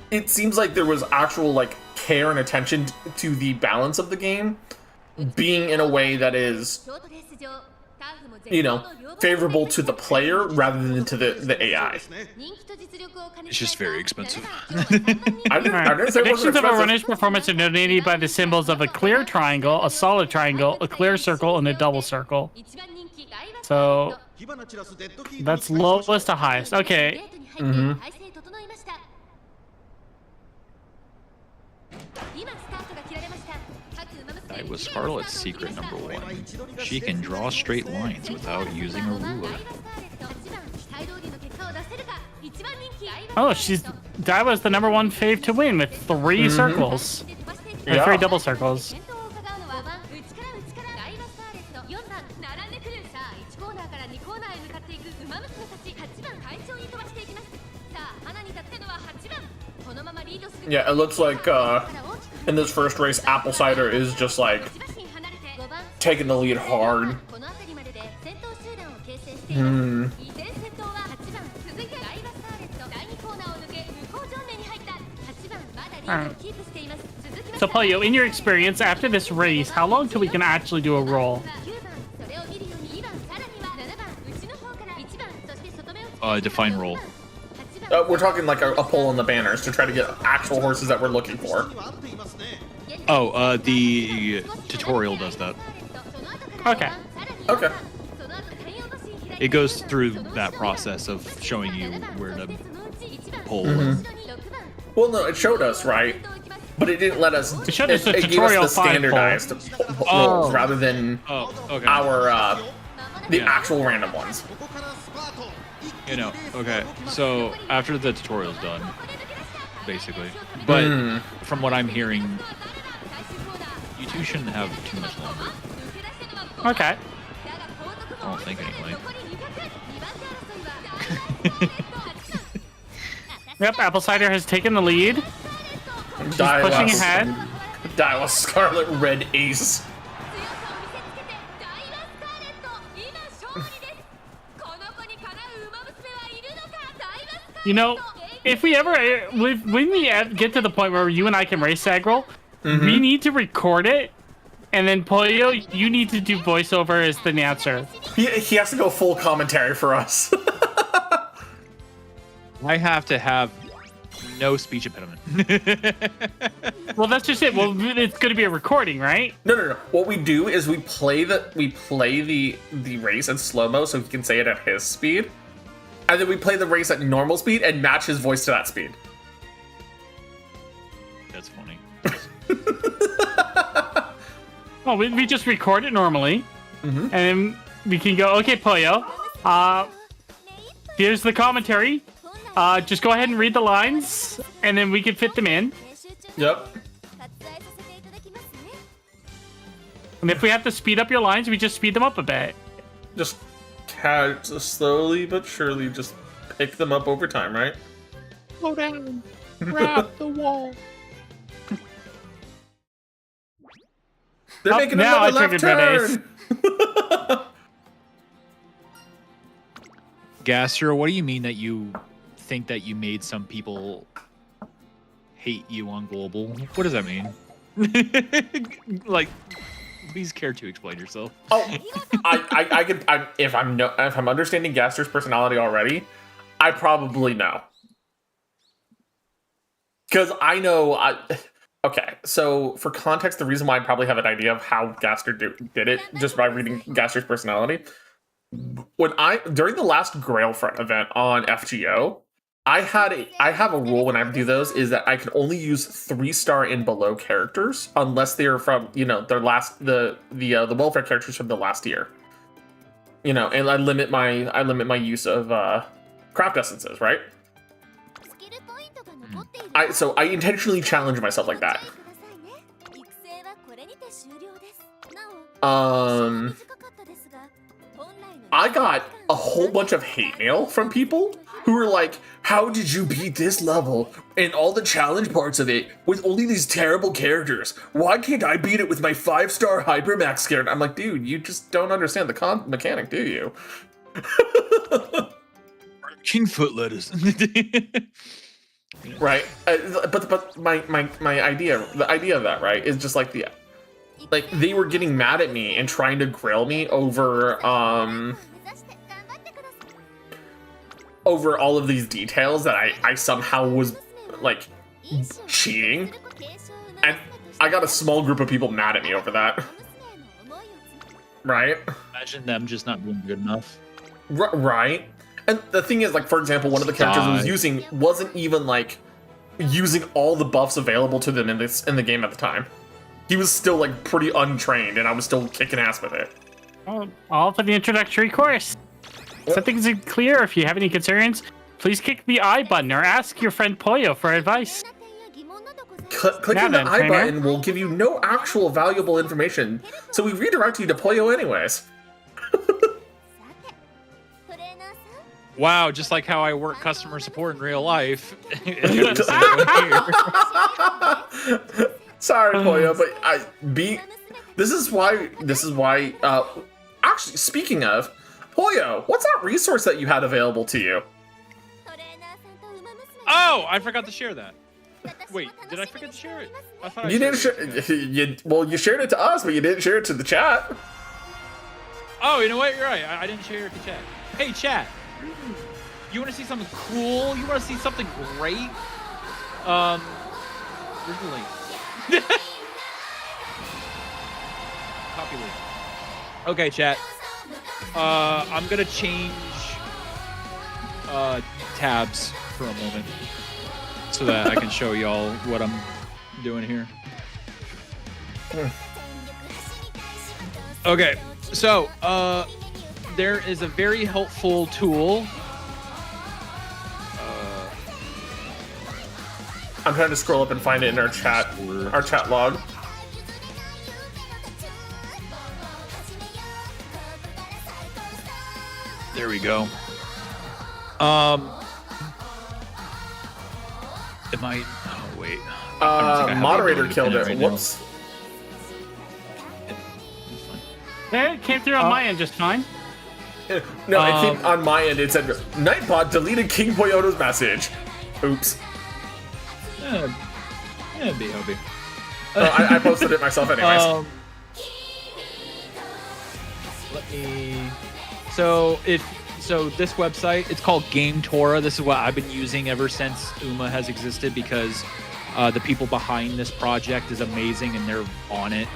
It seems like there was actual, like, care and attention to the balance of the game being in a way that is, you know, favorable to the player rather than to the AI. It's just very expensive. I didn't say it wasn't Predictions of a expensive. runner's performance are denoted by the symbols of a clear triangle, a solid triangle, a clear circle, and a double circle. So that's lowest to highest. Okay. That was Scarlet's secret number 1. She can draw straight lines without using a ruler. Oh, that was the number 1 fave to win with 3 circles. And Yeah. 3 double circles. 向かっていくウマ娘たち8番快調に飛ばしていきます。さあ花に立ってのは8番。このままリードする。 Yeah, it looks like in this first race, Apple Cider is just like taking the lead hard. この辺りまでで先頭集団を形成しています。依然先頭は8番。続いてライバスターレット第2コーナーを抜け向こう上面に入った8番。まだリードをキープしています。続きまして So, Polio, in your experience, after this race, how long till we can actually do a roll? 9番。それを見るように2番。さらには7番。内の方から1番。そして外目を Define roll. We're talking like a poll on the banners to try to get actual horses that we're looking for. Oh, the tutorial does that. Okay. Okay. It goes through that process of showing you where to pull. Well, no, it showed us, right? But it didn't let us. It showed us the gave tutorial us the file standardized rolls rather than Oh, okay. our the Yeah. actual random ones. You know, okay. So after the tutorial's done, basically. But from what I'm hearing, you two shouldn't have too much longer. Okay. I don't think anyway. Yep, Apple Cider has taken the lead. She's pushing ahead. Daiwa Scarlet Red Ace. You know, if we ever, when we get to the point where you and I can race Sagrel, we need to record it, and then Polio, you need to do voiceover as the announcer. He has to go full commentary for us. I have to have no speech impediment. Well, that's just it. Well, it's going to be a recording, right? No. What we do is we play the race in slow mo so he can say it at his speed, and then we play the race at normal speed and match his voice to that speed. That's funny. Well, we just record it normally, and then we can go, okay, Pollo, here's the commentary. Just go ahead and read the lines, and then we can fit them in. Yep. And if we have to speed up your lines, we just speed them up a bit. Just slowly but surely just pick them up over time, right? Slow down. Grab the wall. They're making now another I left triggered Red Ace. turn. Gasser, what do you mean that you think that you made some people hate you on global? What does that mean? Like, please care to explain yourself. Oh, if I'm understanding Gaster's personality already, I probably know. Because I know okay, so for context, the reason why I probably have an idea of how Gaster did it just by reading Gaster's personality. During the last Grailfront event on FGO, I have a rule when I do those is that I can only use 3-star and below characters unless they're from their last the welfare characters from the last year. And I limit my use of craft essences, right? So I intentionally challenge myself like that. I got a whole bunch of hate mail from people who were like, how did you beat this level and all the challenge parts of it with only these terrible characters? Why can't I beat it with my 5-star Hypermax character? I'm like, dude, you just don't understand the mechanic, do you? Kingfoot lettuce. Right. But my idea, the idea of that, right, is just like they were getting mad at me and trying to grill me over all of these details that I somehow was like cheating, and I got a small group of people mad at me over that. Right? Imagine them just not being good enough. Right. And the thing is, like, for example, one of the characters I was using wasn't even like using all the buffs available to them in the game at the time. He was still like pretty untrained, and I was still kicking ass with it. All for the introductory course. So things are clear. If you have any concerns, please click the I button or ask your friend Pollo for advice. Clicking the I button will give you no actual valuable information, so we redirect you to Pollo anyways. Wow, just like how I work customer support in real life. Sorry, Pollo, but this is why. Actually, speaking of Pollo, what's that resource that you had available to you? Oh, I forgot to share that. Wait, did I forget to share it? I thought You didn't share. You shared it to us, but you didn't share it to the chat. Oh, you know what? You're right. I didn't share it to chat. Hey, chat. You want to see something cool? You want to see something great? Where's the link? Copy link. Okay, chat. I'm gonna change tabs for a moment so that I can show y'all what I'm doing here. Okay, so there is a very helpful tool. I'm trying to scroll up and find it in our chat log. There we go. It might. Oh wait. I don't think I have Moderator the ability to killed pin it. right now. Whoops. It's fine. Yeah, it came through on my end just fine. No, it came on my end. It said Nightbot deleted King Poyoto's message. Oops. Yeah, B.O.B. I posted it myself anyways. Let me. So this website, it's called Game Tora. This is what I've been using ever since UMA has existed because the people behind this project is amazing and they're on it,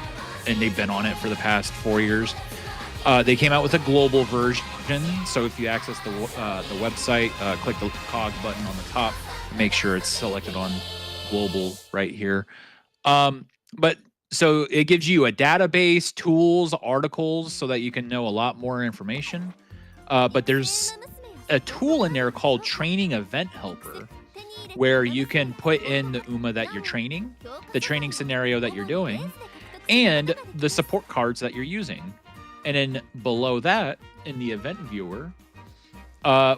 and they've been on it for the past 4 years. They came out with a global version, so if you access the website, click the cog button on the top, make sure it's selected on global right here. But so it gives you a database, tools, articles, so that you can know a lot more information. But there's a tool in there called Training Event Helper, where you can put in the UMA that you're training, the training scenario that you're doing, and the support cards that you're using. And then below that, in the event viewer,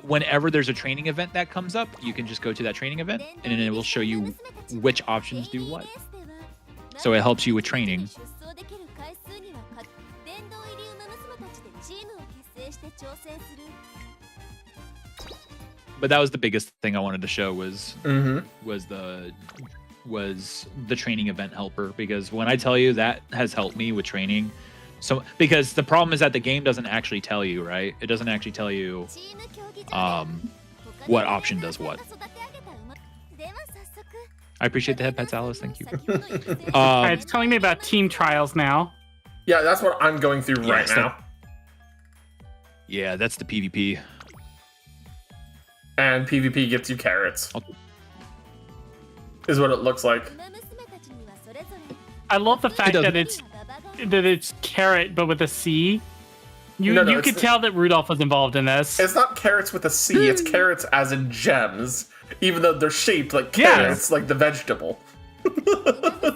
whenever there's a training event that comes up, you can just go to that training event, and then it will show you which options do what. So it helps you with training. But that was the biggest thing I wanted to show was the training event helper, because when I tell you that has helped me with training, so because the problem is that the game doesn't actually tell you, right? It doesn't actually tell you what option does what. I appreciate the head pets, Alice. Thank you. It's telling me about team trials now. Yeah, that's what I'm going through right now. Yeah, that's the PvP. And PvP gets you carrots. Is what it looks like. I love the fact that it's carrot but with a C. You could tell that Rudolph was involved in this. It's not carrots with a C, it's carrots as in gems. Even though they're shaped like carrots, like the vegetable.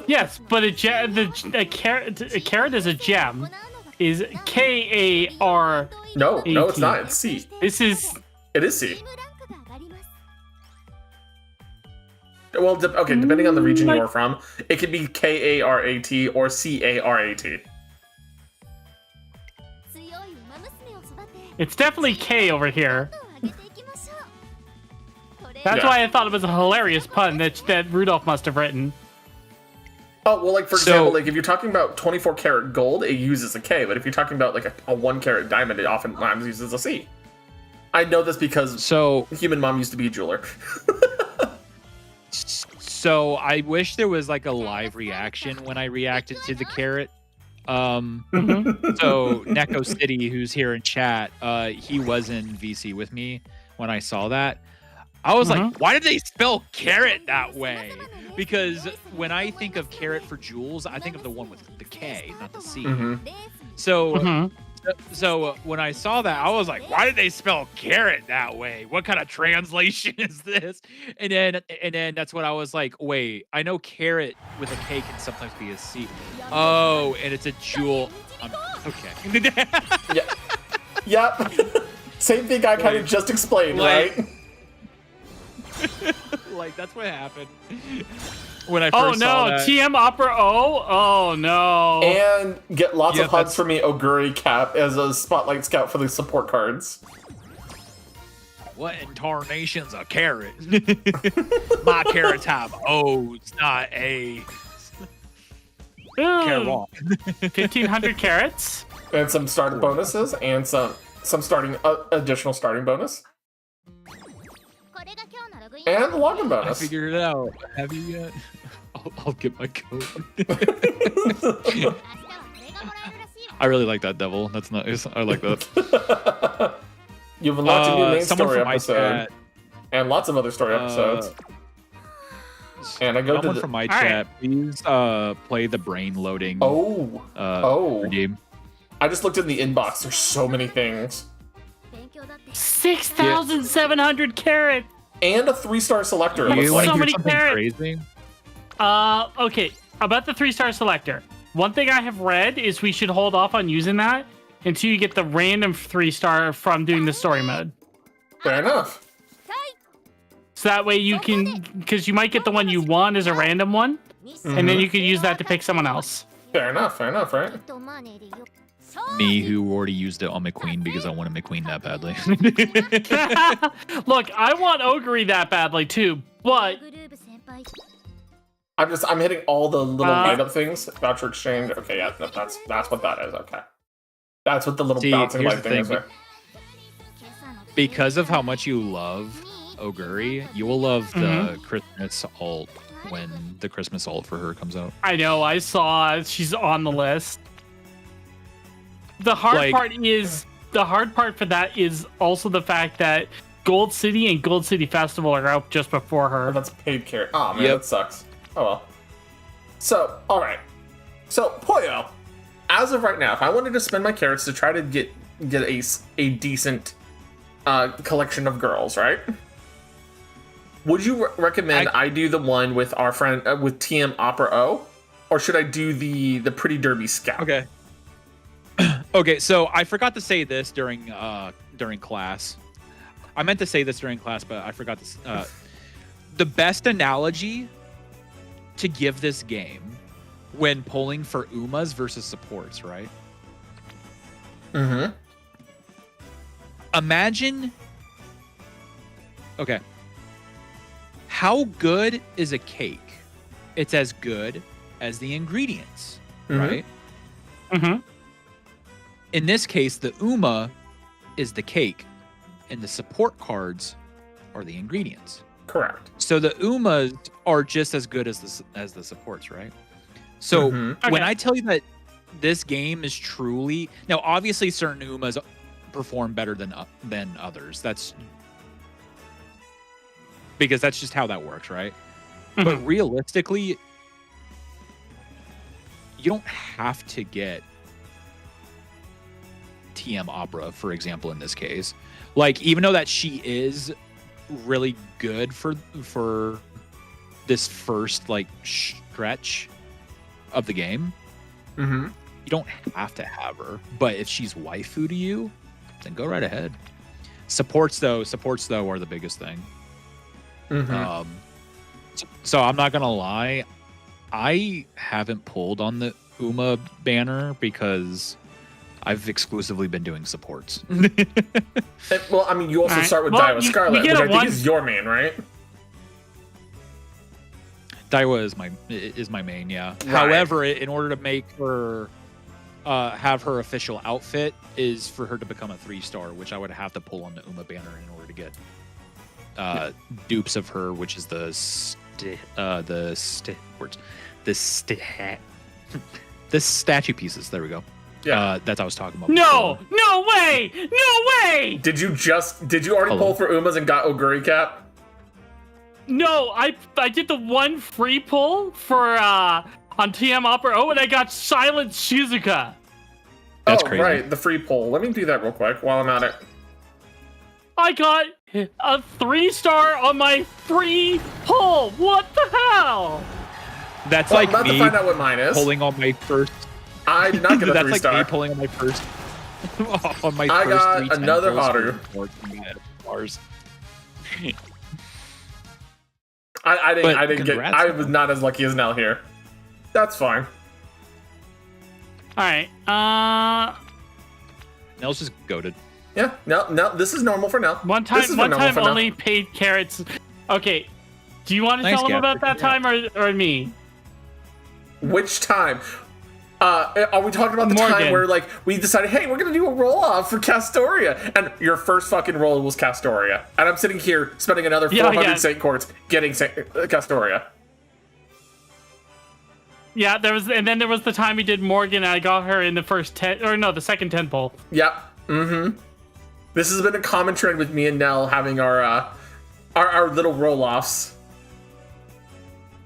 Yes, but a carrot is a gem. Is K-A-R. No, it's not. It's C. It is C. Well, okay, depending on the region you're from, it could be K-A-R-A-T or C-A-R-A-T. It's definitely K over here. That's why I thought it was a hilarious pun that Rudolph must have written. Oh, well, like, for example, like, if you're talking about 24 karat gold, it uses a K, but if you're talking about, like, a 1 carat diamond, it oftentimes uses a C. I know this because Human Mom used to be a jeweler. So I wish there was, like, a live reaction when I reacted to the carrot. So Neko City, who's here in chat, he was in VC with me when I saw that. I was like, why did they spell carrot that way? Because when I think of carrot for jewels, I think of the one with the K, not the C. So when I saw that, I was like, why did they spell carrot that way? What kind of translation is this? And then that's when I was like, wait, I know carrot with a K can sometimes be a C. Oh, and it's a jewel. Okay. Yep. Same thing I kind of just explained, right? Like that's what happened when I Oh first saw no, that. TM Opera O? Oh no. And get lots Yeah, of hugs that's- for me, Oguri Cap, as a spotlight scout for the support cards. What in tarnation's a carrot? My carrots have O's, not A's. Ooh, Carrot. 1,500 carats. And some starting bonuses, and some starting additional starting bonus, これが今日のログイン and the login I bonus. figured it out. Have you yet? I'll get my code. 明日はこれがもらえるらしいわ I really like that devil. That's nice. I like that. You've unlocked a new main someone story from my episode, chat, and lots of other story episodes. And I go to someone the... from my All right. chat, please play the brain loading Oh, game. I just looked in the inbox. There's so many things. 勉強だって 6,700 carats. And a 3-star selector. it You looks want like. to So hear many something carrots. crazy? Okay, about the 3-star selector. One thing I have read is we should hold off on using that until you get the random 3-star from doing the story mode. Fair enough. So that way you can, because you might get the one you want as a random one, ミス and then you could use that to pick someone else. Fair enough, right? と思わねえでよ Me, who already used it on McQueen because I wanted McQueen that badly. Look, I want Ogre that badly too, but グルーブ先輩 I'm hitting all the little Uh, light up things. Voucher exchange. Okay, yeah, that's what that is. Okay. That's what the little See, bouncing here's light the thing is thing. there. 今朝の Because of how much you love Oguri, you will love the Christmas alt when the Christmas alt for her comes out. I know, I saw she's on the list. The hard part for that is also the fact that Gold City and Gold City Festival are out just before Oh, her. that's paid care. Oh man, Yep. that sucks. Oh well. So, alright. So, Poyo, as of right now, if I wanted to spend my carrots to try to get a decent collection of girls, right? Would you recommend I do the one with our friend with TM Opera O, or should I do the Pretty Derby Scout? Okay. Okay, so I forgot to say this during class. I meant to say this during class, but I forgot to. The best analogy to give this game when polling for Umas versus supports, right? Mm-hmm. Imagine. Okay. How good is a cake? It's as good as the ingredients, Mhm. right? Mm-hmm. In this case, the Uma is the cake, and the support cards are the ingredients. Correct. So the Umas are just as good as the supports, right? So Mhm. when Okay. I tell you that this game is truly now, obviously certain Umas perform better than others. That's because that's just how that works, right? But realistically, you don't have to get TM Opera, for example, in this case. Like, even though that she is really good for this first like stretch of the game, Mm-hmm. you don't have to have her. But if she's waifu to you, then go right ahead. Supports though are the biggest thing. Mm-hmm. So I'm not gonna lie, I haven't pulled on the Uma banner because I've exclusively been doing supports. Well, I mean, you also Alright. start with Well, Daiwa you Scarlet, get which a I think one- is your main, right? Daiwa is my main, yeah. Right. However, in order to make her have her official outfit is for her to become a 3-star, which I would have to pull on the Uma banner in order to get dupes of her, which is the statue pieces. There we go. Yeah. That's what I was talking about. No, before. no way, no way. Did you already Hello. pull for Umas and got Oguri Cap? No, I did the one free pull for on TM Opera O, and I got Silent Shizuka. That's oh, crazy. right, the free pull. Let me do that real quick while I'm at it. I got a 3-star on my free pull. What the hell? That's Well, like I'm about me to find out what mine is. pulling on my first. I did not get a That's like 3-star. me pulling on my first On my I first got 3 another temples, Haru. Bars. I didn't. But I didn't get. congrats, I though. was not as lucky as Nell here. That's fine. All right. Nell's just goaded. Yeah. No. This is normal for Nell. One This is time normal for Nell. only paid carrots. Okay. Do you want to Nice, tell him about Gavin. that time or me? Which time? Are we talking about the time Morgan. where like we decided, hey, we're gonna do a roll off for Castoria, and your first fucking roll was Castoria, and I'm sitting here spending another Yeah, 400 yeah. Saint Quartz getting Castoria. Yeah, and then there was the time we did Morgan. And I got her in the the second 10 pull. Yep. Mm-hmm. This has been a common trend with me and Nell having our little roll offs.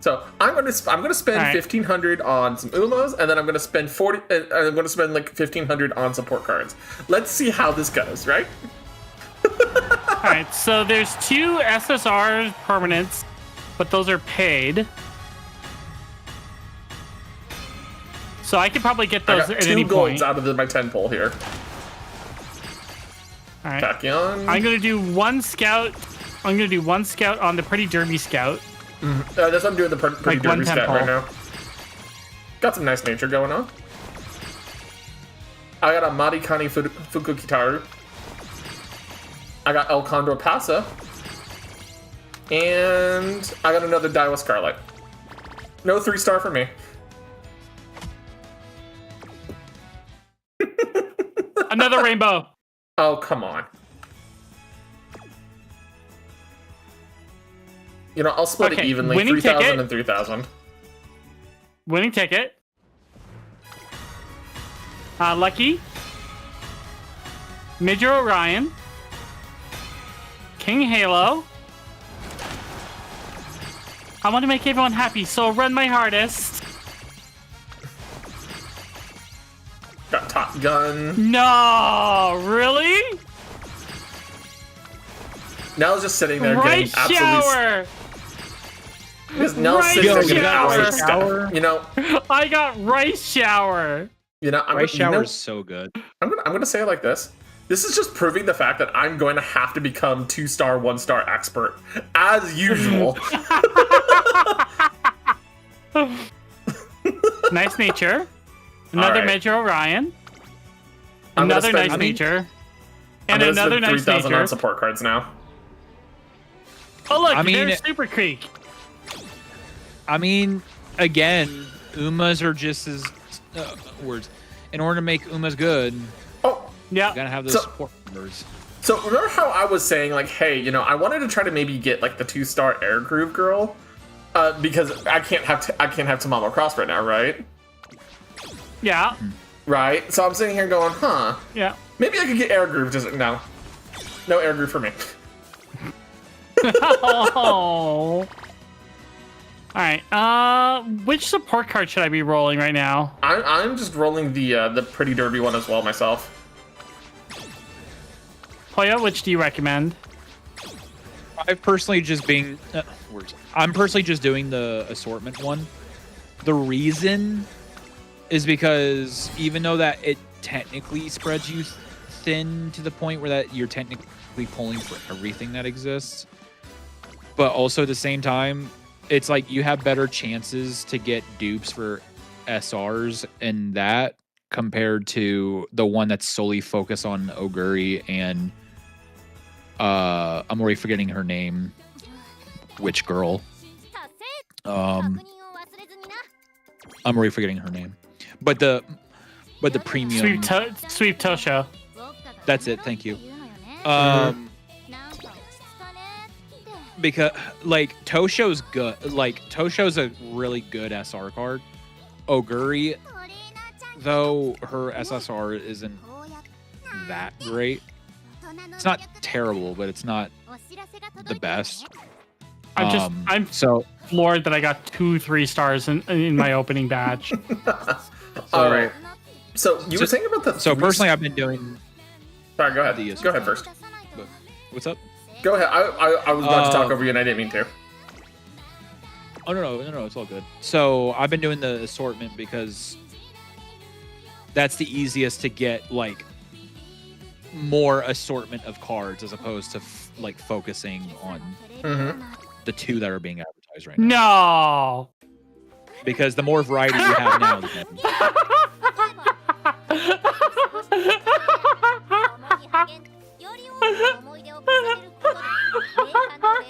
So I'm gonna spend right. 1,500 on some Umas, and then I'm gonna spend 40. I'm gonna spend like 1,500 on support cards. Let's see how this goes, right? All right, so there's 2 SSR permanents, but those are paid. So I could probably get I those got at 2 any golds point. out of my 10 pull here. All right. Tachyon. I'm gonna do 1 scout. I'm gonna do 1 scout on the Pretty Derby Scout. That's what I'm doing the pretty Like one derby stat temple. right now. Got some nice nature going on. I got a Marikani Fukukitaru. I got El Condor Pasa. And I got another Daiwa Scarlet. No 3-star for me. Another rainbow. Oh, come on. You know, I'll split it Okay, evenly. winning 3,000 ticket. and 3,000. Winning ticket. Lucky. Major Orion. King Halo. I want to make everyone happy, so I'll run my hardest. Got Top Gun. No, really? Nell's just sitting there Right getting absolutely... shower. Because Nell's Right sitting there getting shower. absolutely stuck. You know, I got rice shower. Rice shower is so good. I'm gonna say it like this. This is just proving the fact that I'm going to have to become 2-star, 1-star expert as usual. Nice nature. Another Alright. Major Orion. I'm gonna Another spend- nice I mean, nature. I'm And gonna another spend nice 3,000 on nature. support cards now. Oh look, I mean, there's Super Creek. I mean, again, Umas are just as words. In order to make Umas good, you Oh, Yeah. gotta have those So- support numbers. so remember how I was saying like, hey, you know, I wanted to try to maybe get like the 2-star Air Groove girl, because I can't have Tamamo Cross right now, right? Yeah. Right. So I'm sitting here going, huh? Yeah. Maybe I could get Air Groove. Just no Air Groove for me. Oh. Alright. Which support card should I be rolling right now? I'm just rolling the Pretty Derby one as well myself. Poya, which do you recommend? I'm personally just doing the assortment one. The reason is because even though that it technically spreads you thin to the point where that you're technically pulling for everything that exists, but also at the same time, it's like you have better chances to get dupes for SRs and that compared to the one that's solely focused on Oguri and I'm already forgetting her name. Which girl? I'm already forgetting her name. But the premium. Sweep Tosho. That's it. Thank you. Because like Tosho's good. Like Tosho's a really good SR card. Oguri, though, her SSR isn't that great. It's not terrible, but it's not the best. I'm so floored that I got 2 3-stars in my opening batch. All right. So you were saying about the. So personally, I've been doing. Sorry, go ahead. the Go ahead first. What's up? Go ahead. I was about to talk over you, and I didn't mean to. Oh no, it's all good. So I've been doing the assortment because that's the easiest to get like more assortment of cards as opposed to like focusing on the 2 that are being advertised right now. No. Because the more variety you have now, the better.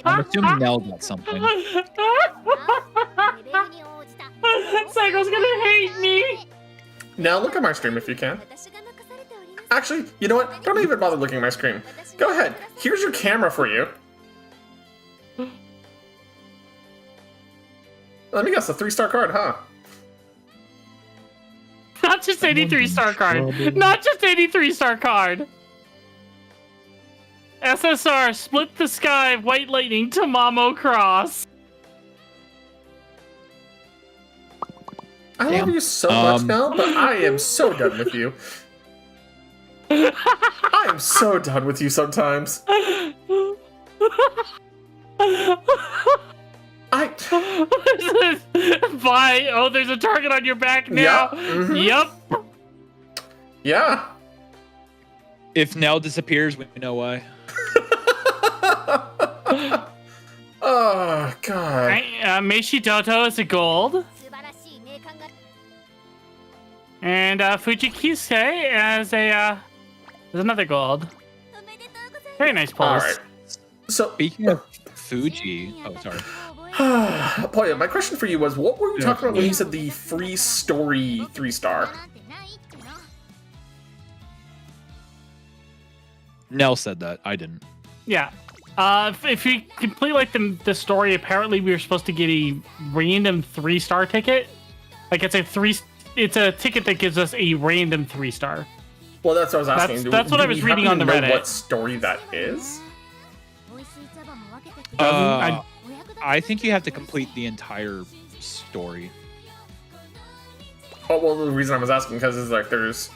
I'm assuming Nell got something. Psycho's gonna hate me. Now look at my stream if you can. Actually, you know what? Don't even bother looking at my screen. Go ahead. Here's your camera for you. Let me guess, a 3-star card, huh? Not just any 3-star card. Not just any 3-star card. SSR, Split the Sky, White Lightning, Tamamo Cross. I love you so much now, but I am so done with you. I am so done with you sometimes. Bye. Oh, there's a target on your back now. Yep. Yeah. If Nell disappears, we know why. Oh, God. Meishi Doto is a gold. And Fujikise as a is another gold. Very nice pulls. All right. So, Speaking of Fuji, oh sorry. Poya, my question for you was, what were you talking about when you said the free story 3-star? Nell said that. I didn't. Yeah. If you complete like the story, apparently we were supposed to get a random 3-star ticket. Like it's a ticket that gives us a random 3-star. Well, that's what I was asking. That's what I was reading on the Reddit. What story that is? I think you have to complete the entire story. Oh, well, the reason I was asking because it's like there's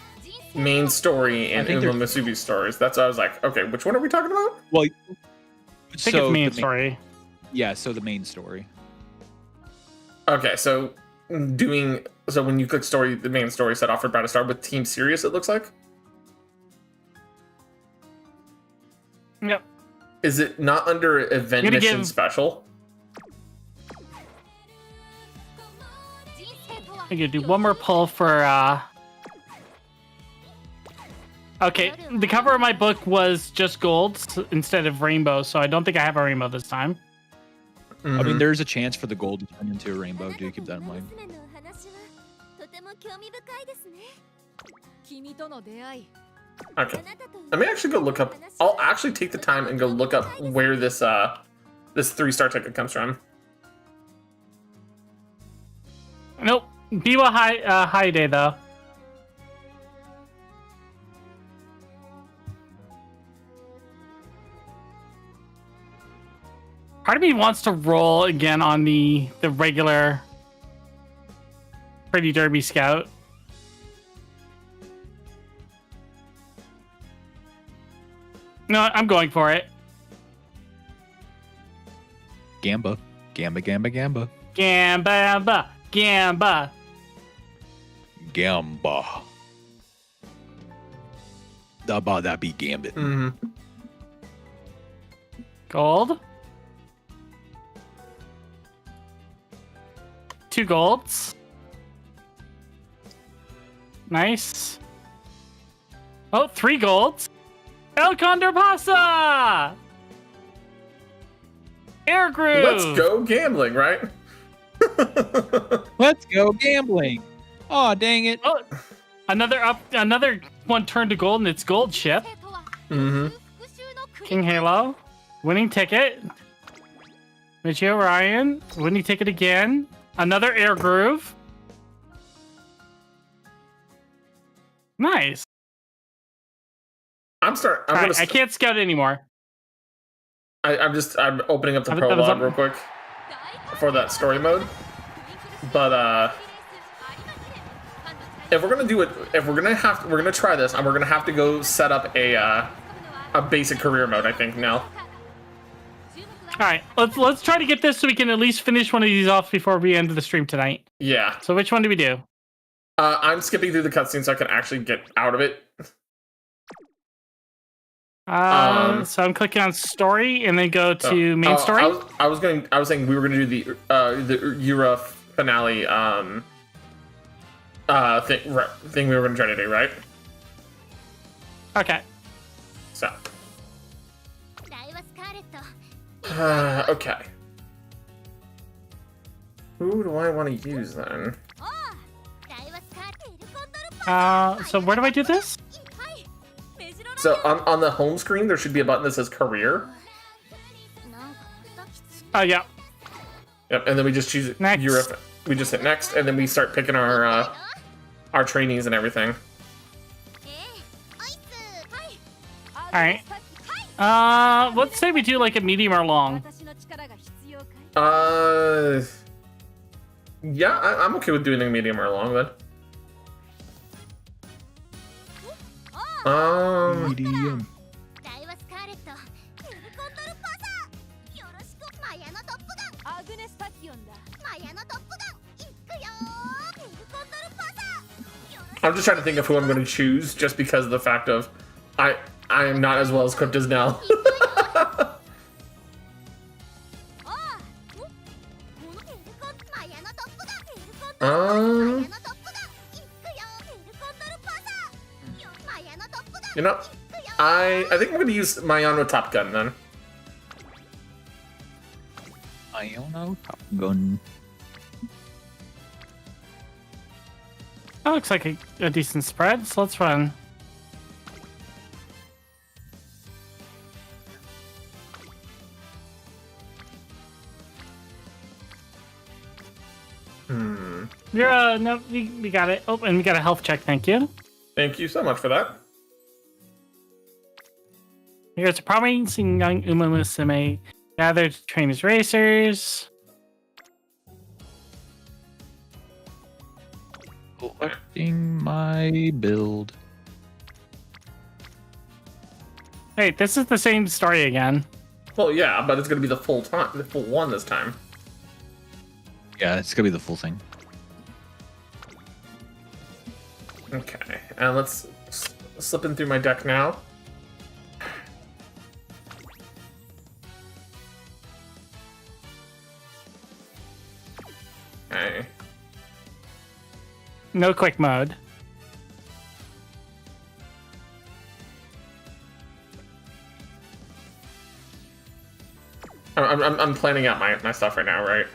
main story and Uma Musubi stories. That's why I was like, okay, which one are we talking about? Well, I think it's main story. Yeah, so the main story. Okay, so when you click story, the main story set off for Brad to start with Team Serious, it looks like. Yep. Is it not under event mission special? I'm gonna do one more pull for okay, the cover of my book was just gold instead of rainbow, so I don't think I have a rainbow this time. Mm-hmm. I mean, there's a chance for the gold to turn into a rainbow. Do keep that in mind. Okay. Let me actually go look up. I'll actually take the time and go look up where this 3-star ticket comes from. Nope. Biwa High Day though. Part of me wants to roll again on the regular Pretty Derby Scout. No, I'm going for it. Gamba. Gamba, gamba, gamba. Gamba, gamba. Gamba. That be Gambit. Mm-hmm. Gold. 2 golds. Nice. Oh, 3 golds. El Condor Pasa! Air Groove! Let's go gambling, right? Let's go gambling. Oh, dang it. Oh, another one turned to gold, and it's Gold Ship. Mm-hmm. King Halo. Winning ticket. Michio Ryan. Winning ticket again. Another Air Groove. Nice. I can't scout anymore. I'm opening up the prologue real quick for that story mode. But if we're gonna do it, we're gonna try this, and we're gonna have to go set up a basic career mode, I think now. All right, let's try to get this so we can at least finish one of these off before we end the stream tonight. Yeah. So which one do we do? I'm skipping through the cutscene so I can actually get out of it. So I'm clicking on story and then go to main story. I was saying we were gonna do the Euro finale thing we were gonna try to do, right? Okay. So ライはスカーレット okay. Who do I want to use then? ライはスカーレットエルコンドルパ So where do I do this? はいメジロラ So on the home screen, there should be a button that says career. なんかまたきつ Yeah. Yep, and then we just choose Next. Europe. We just hit next, and then we start picking our trainees and everything. ええアイスはい Alright. Let's say we do like a medium or long. 私の力が必要かい Yeah, I'm okay with doing a medium or long then. Medium. ライはスカーレットエルコンドルパサーよろしくマヤのトップガンアグネスタキオンだマヤのトップガンいくよエルコンドルパサーよろしく I'm just trying to think of who I'm going to choose, just because of the fact of I am not as well equipped as Nell. ああおこのエルコンマヤのトップガンエルコンドルマヤのトップガンいくよエルコンドルパサーよマヤのトップガン You know, I think I'm going to use Mayano Top Gun then. Iono Top Gun. That looks like a decent spread, so let's run. You're no, we got it. Oh, and we got a health check. Thank you. Thank you so much for that. Here's a promising young Uma Musume gathered to train as racers. Collecting my build. Hey, this is the same story again. Well, yeah, but it's going to be the full one this time. Yeah, it's gonna be the full thing. Okay, and let's slip in through my deck now. Okay. No quick mode. I'm planning out my stuff right now, right?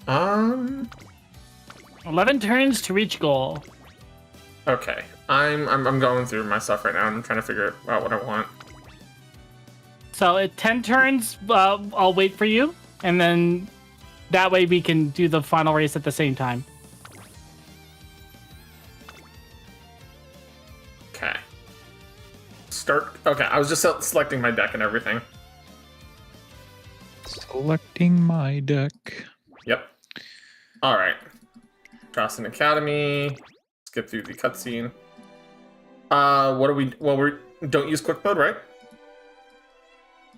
Um. 11 turns to reach goal. Okay, I'm going through my stuff right now. I'm trying to figure out what I want. So at 10 turns, I'll wait for you, and then that way we can do the final race at the same time. Okay. Start. Okay, I was just selecting my deck and everything. Selecting my deck. Yep. All right. Crossing Academy. Skip through the cutscene. What are we? Well, we don't use quick mode, right?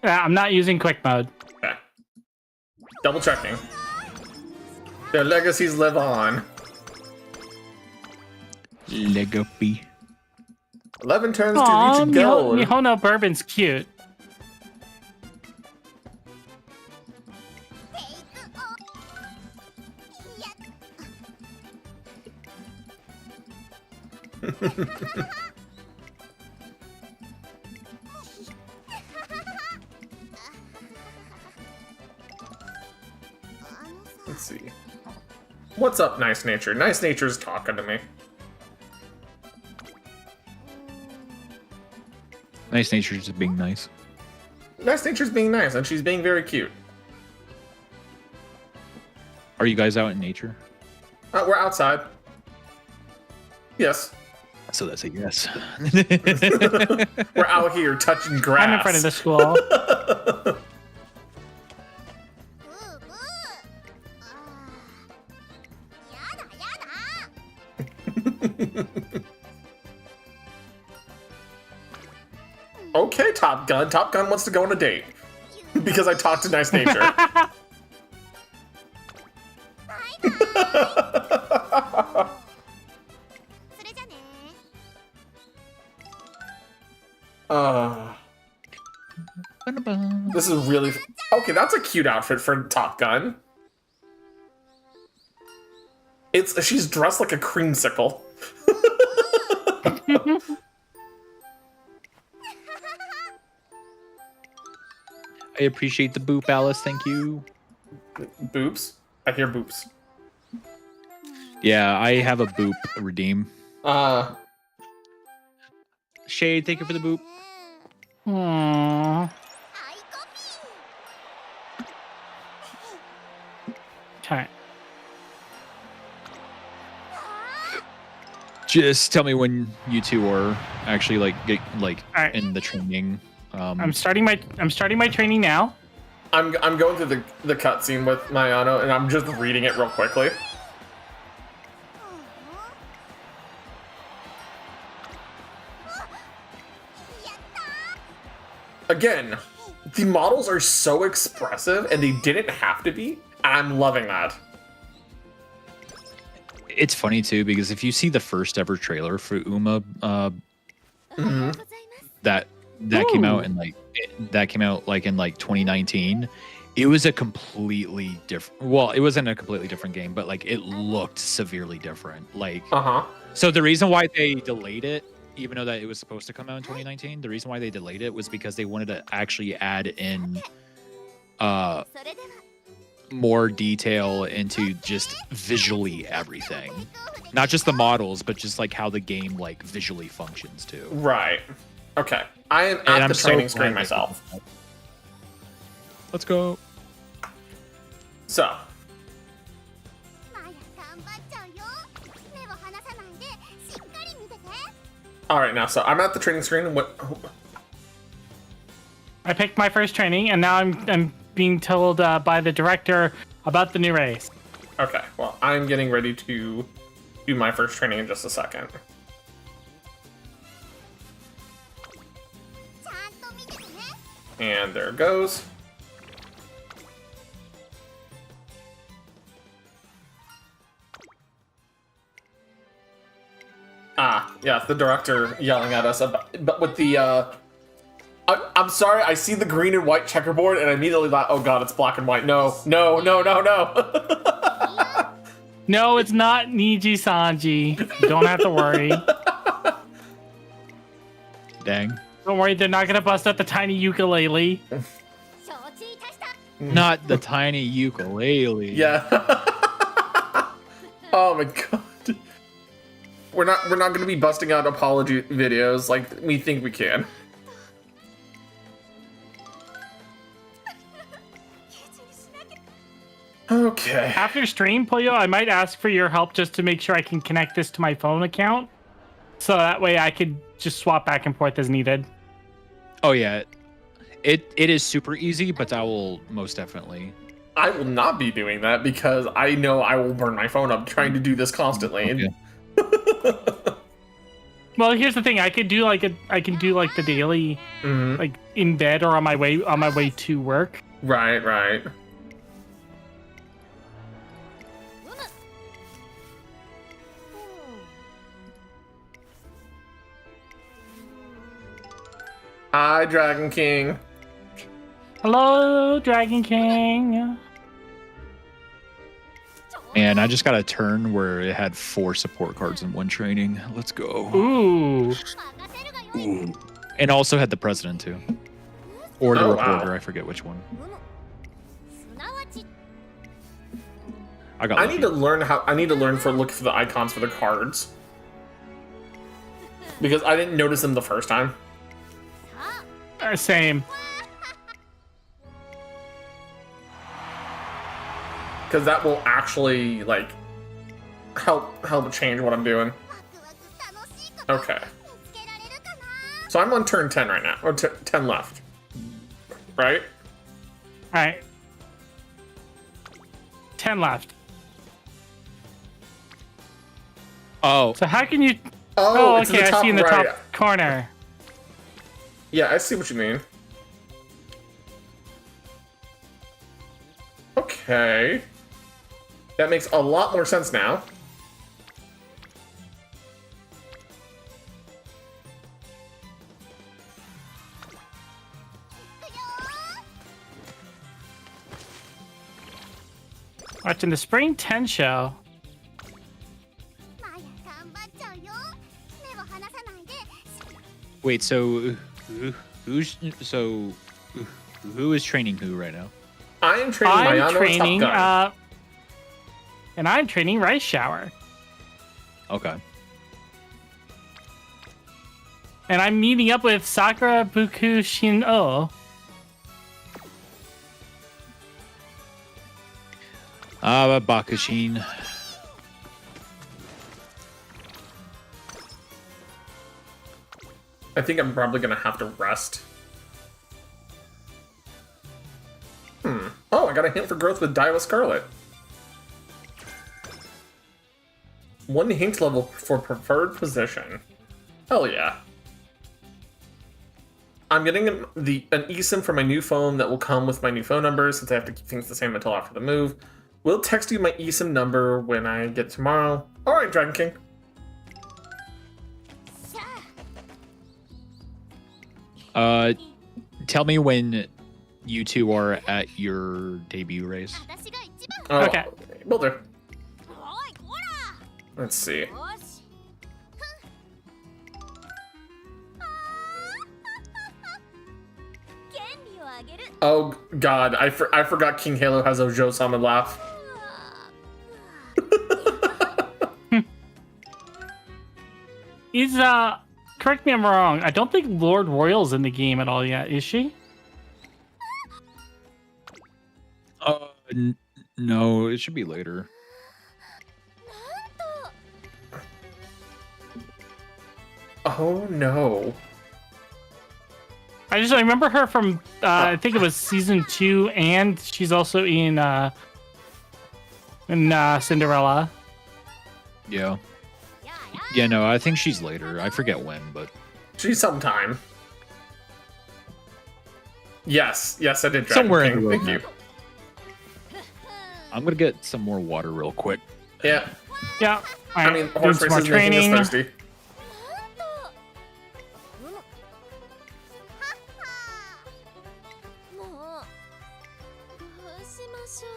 I'm not using quick mode. Okay. Double checking. Their legacies live on. Legacy. 11 turns Aw, to reach goal. Mihono Bourbon's cute. Let's see. What's up, Nice Nature? Nice Nature's talking to me. Nice Nature's just being nice. Nice Nature's being nice, and she's being very cute. Are you guys out in nature? We're outside. Yes. So that's a yes. We're out here touching grass. I'm in front of the school. ブーブーあーやだやだ Okay, Top Gun. Top Gun wants to go on a date. Because I talk to nice nature. This is really... Okay, that's a cute outfit for Top Gun. She's dressed like a creamsicle. I appreciate the boop, Alice. Thank you. Boops? I hear boops. Yeah, I have a boop redeem. Shade, thank you for the boop. Aww. Okay. Just tell me when you two are actually get right. in the training. I'm starting my training now. I'm going through the cutscene with Mayano, and I'm just reading it real quickly. Again, the models are so expressive, and they didn't have to be. I'm loving that. It's funny too because if you see the first ever trailer for Uma, that came out in in 2019. It was a completely different. Well, it wasn't a completely different game, but it looked severely different. So the reason why they delayed it, even though that it was supposed to come out in 2019, the reason why they delayed it was because they wanted to actually add in more detail into just visually everything, not just the models, but just how the game visually functions too. Right. Okay. I am at the training screen myself. Let's go. So. All right, now, so I'm at the training screen. I picked my first training, and now I'm being told by the director about the new race. Okay, well, I'm getting ready to do my first training in just a second. And there it goes. Yeah, the director yelling at us but with the, I'm sorry, I see the green and white checkerboard and I immediately thought, oh god, it's black and white. No. No, it's not Niji Sanji. You don't have to worry. Dang. Don't worry, they're not gonna bust out the tiny ukulele. Not the tiny ukulele. Yeah. Oh my god. We're not gonna be busting out apology videos like we think we can. Okay. After stream, Pollo, I might ask for your help just to make sure I can connect this to my phone account. So that way I could just swap back and forth as needed. Oh yeah. It is super easy, but I will most definitely. I will not be doing that because I know I will burn my phone up trying to do this constantly. Okay. Well, here's the thing. I can do the daily in bed or on my way to work. Right. Hi, Dragon King. Hello, Dragon King. And I just got a turn where it had 4 support cards in one training. Let's go. Ooh. And also had the president too. Or the reporter, wow. I forget which one. I need to learn look for the icons for the cards. Because I didn't notice them the first time. Same. Because that will actually help change what I'm doing. Okay. So I'm on turn 10 right now, or 10 left. Right? Alright. 10 left. Oh. So how can you... Oh, it's in okay, the top I see in the right. top corner. Yeah, I see what you mean. Okay. That makes a lot more sense now. Watching the Spring 10 show. マヤ頑張っちゃうよ目を離さないで Wait, so who is training who right now? I am training I'm Mayano training, Top Gun. and I'm training Rice Shower. Okay. And I'm meeting up with Sakura Buku Shin-o. Bakushin. I think I'm probably gonna have to rest. Oh, I got a hint for growth with Daiwa Scarlet. 1 hint level for preferred position. Hell yeah. I'm getting an eSIM for my new phone that will come with my new phone number since I have to keep things the same until after the move. We'll text you my eSIM number when I get tomorrow. Alright, Dragon King. Tell me when you two are at your debut race. 私が一番 Oh, Okay. Will do. おいこら Let's see. よし権利をあげる Oh god, I forgot King Halo has a Joe-sama laugh. Is, correct me if I'm wrong, I don't think Lord Royal's in the game at all yet, is she? No, it should be later. なんと Oh no. I remember her from, I think it was season 2, and she's also in Cinderella. Yeah. やや Yeah, no, I think she's later. I forget when, but She's sometime. Yes, I did. Dragon Somewhere in King. the Thank roadmap. you. I'm gonna get some more water real quick. Yeah, Yeah. I mean, doing horse some more races making training. us thirsty. なんとははもうどうしましょう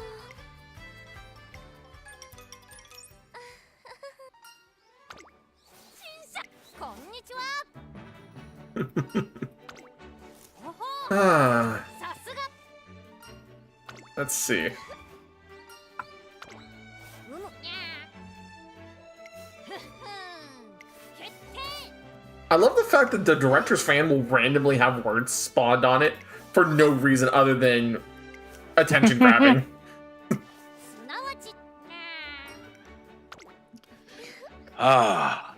新車こんにちはほほ Ah, さすが let's see. うむにゃふっふん決定 I love the fact that the director's fan will randomly have words spawned on it for no reason other than attention grabbing. すなわち Ah.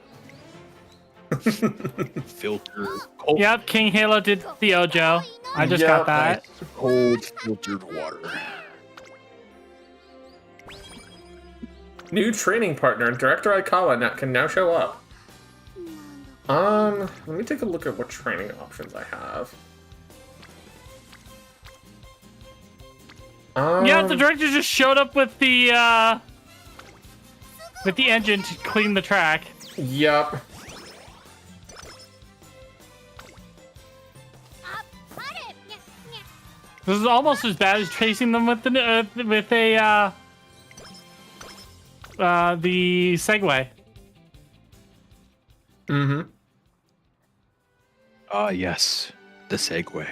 Filter. Cold, Yep, King Halo did the Ojo. I just Yep. got that. cold filtered water. New training partner, Director Aikawa, can now show up. Let me take a look at what training options I have. Yeah, the director just showed up with the engine to clean the track. Yep. あっぱれにゃにゃ This is almost as bad as chasing them with the Segway. Mm-hmm. Ah, yes. The Segway.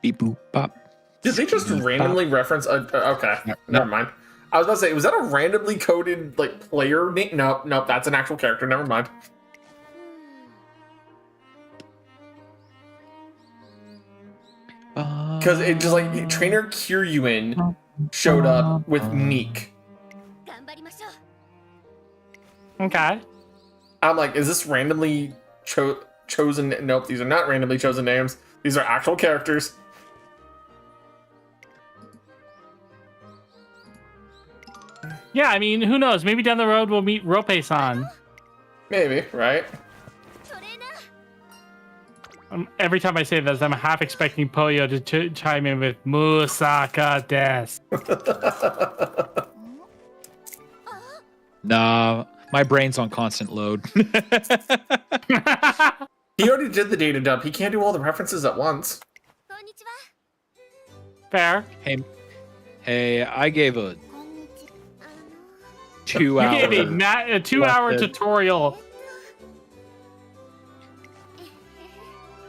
Beep boop bop. Did they just randomly reference a... okay, never mind. I was about to say, was that a randomly coded, like, player name? Nope, that's an actual character. Never mind. Because it just, like, Trainer Kiryuin showed up with Meek. 頑張りましょう Okay. I'm like, is this randomly chosen? Nope, these are not randomly chosen names. These are actual characters. Yeah, I mean, who knows? Maybe down the road we'll meet Rope-san. Maybe, right? それな Every time I say this, I'm half expecting Poyo to chime in with Musaka des. Nah, my brain's on constant load. He already did the data dump. He can't do all the references at once. こんにちは Fair. hey, I gave a こんにちは 2 You hour. gave a 2-hour Busted. tutorial.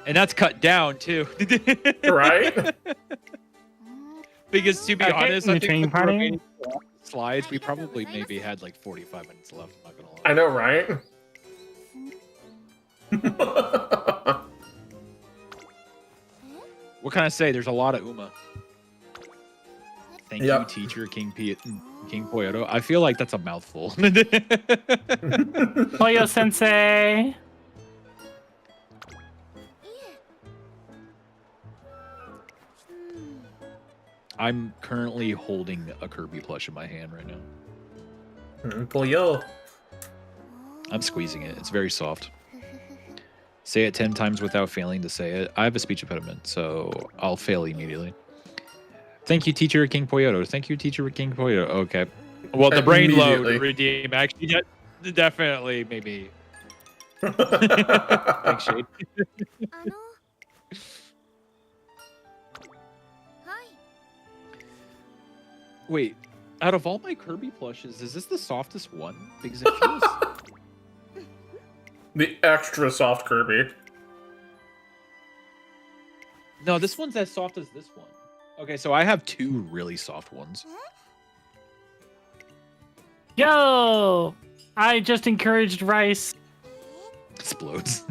And that's cut down too. Right? Because to be Okay, honest, in I the think training with the party. remaining slides, we probably maybe had like 45 minutes left. I'm not gonna lie. I know, right? What can I say? There's a lot of Uma. Thank Yep. you, teacher King Poyoto. I feel like that's a mouthful. Poyo sensei. いえ I'm currently holding a Kirby plush in my hand right now. Pollo. I'm squeezing it. It's very soft. Say it 10 times without failing to say it. I have a speech impediment, so I'll fail immediately. Thank you, teacher King Poyoto. Thank you, teacher King Poyoto. Okay. Well, the brain load Immediately. redeem actually definitely maybe. Thanks, Shade. あのはい Wait, out of all my Kirby plushes, is this the softest one? Because it feels. The extra soft Kirby. No, this one's as soft as this one. Okay, so I have 2 really soft ones. Yo! I just encouraged Rice. Explodes.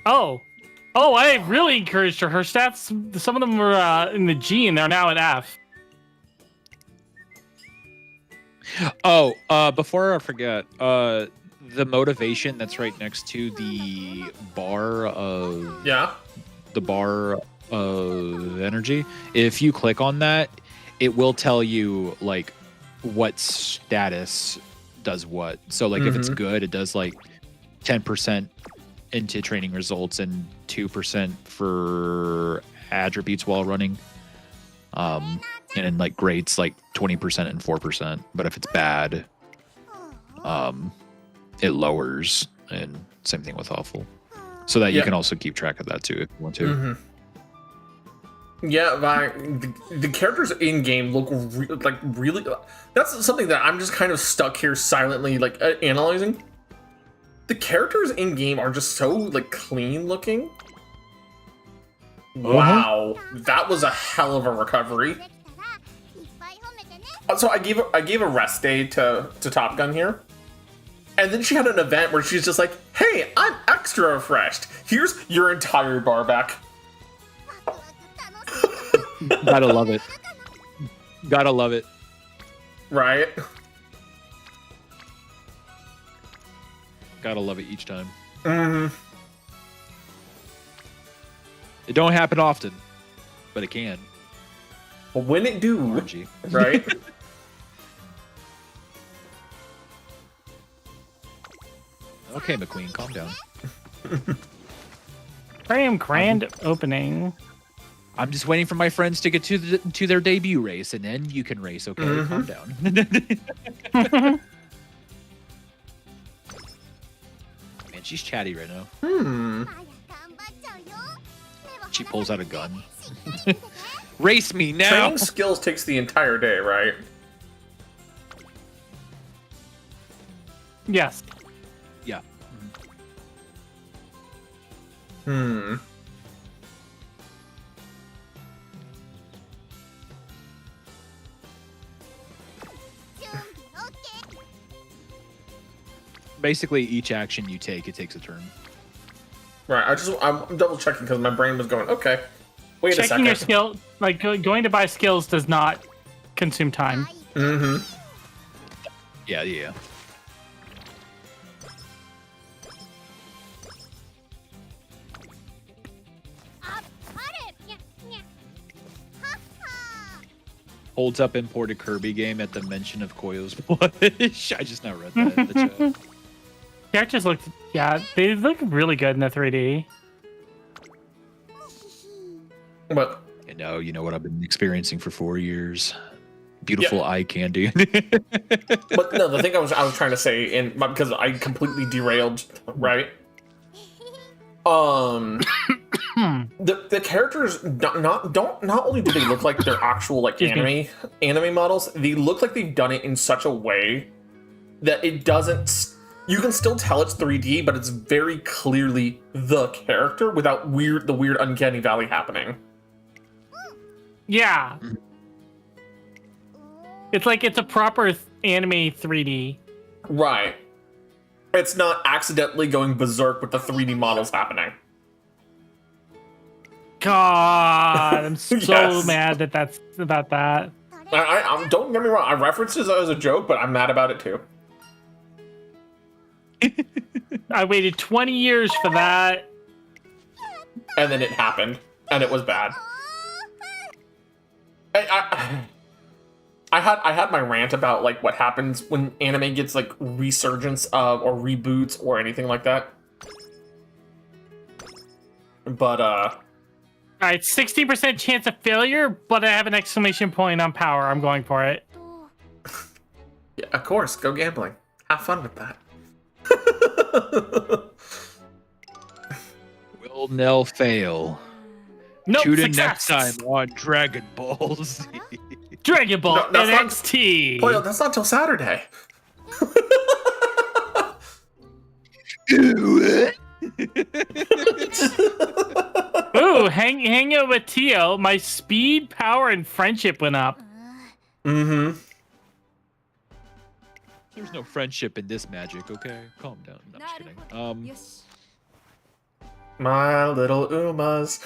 Oh. Oh, I really encouraged her. Her stats, some of them were in the G and they're now at F. Oh, before I forget, the motivation that's right next to the bar of Yeah. energy. If you click on that, it will tell you like what status does what. So like if it's good, it does like 10% into training results and 2% for attributes while running. And then like grades like 20% and 4%. But if it's bad, it lowers, and same thing with awful. So that you Yeah. can also keep track of that too if you want to. Yeah, the characters in game look really. That's something that I'm just kind of stuck here silently, like analyzing. The characters in game are just so like clean looking. Wow, that was a hell of a recovery. できたらいっぱい褒めてね So I gave a rest day to Top Gun here, and then she had an event where she's just like, "Hey, I'm extra refreshed. Here's your entire bar back." ワクワク楽しい Gotta love it. Gotta love it. Right? Gotta love it each time. Mm-hmm. It don't happen often, but it can. But when it do, RNG. right? Okay, McQueen, calm down. Graham, grand opening. I'm just waiting for my friends to get to their debut race, and then you can race. Okay, calm down. Man, she's chatty right now. あや頑張っちゃうよ目を She pulls out a gun. しっかり見てて Race me now. Training skills takes the entire day, right? Yes. Yeah. Hmm. Basically, each action you take, it takes a turn. Right. I'm double checking because my brain was going, okay. Wait a Checking second. your skill, like going to buy skills does not consume time. Mm-hmm. Yeah, yeah. Holds up imported Kirby game at the mention of Koyo's blush. I just now read that in the chat. Characters look, yeah, they look really good in the 3D. But And now you know what I've been experiencing for 4 years. Beautiful eye candy. but no, the thing I was trying to say, and because I completely derailed, right? The characters not only do they look like they're actual like anime models, they look like they've done it in such a way that it doesn't. You can still tell it's 3D, but it's very clearly the character without the weird uncanny valley happening. Yeah. It's like it's a proper anime 3D. Right. It's not accidentally going berserk with the 3D models happening. God, I'm so Yes. mad that that's about that. I don't get me wrong. I referenced it as a joke, but I'm mad about it too. I waited 20 years for that. And then it happened, and it was bad. I had my rant about like what happens when anime gets like resurgence or reboots or anything like that. But All right, 16% chance of failure, but I have an exclamation point on power. I'm going for it. yeah, of course, go gambling. Have fun with that. Will Nell fail? Nope, Tune in success. next time on Dragon Ball Z. Dragon Ball No, that's not- NXT. Boy, that's not till Saturday. Ooh, hang out with Tio. My speed, power, and friendship went up. Mm-hmm. There's no friendship in this magic, okay? Calm down. No, I'm just kidding. My little Umas.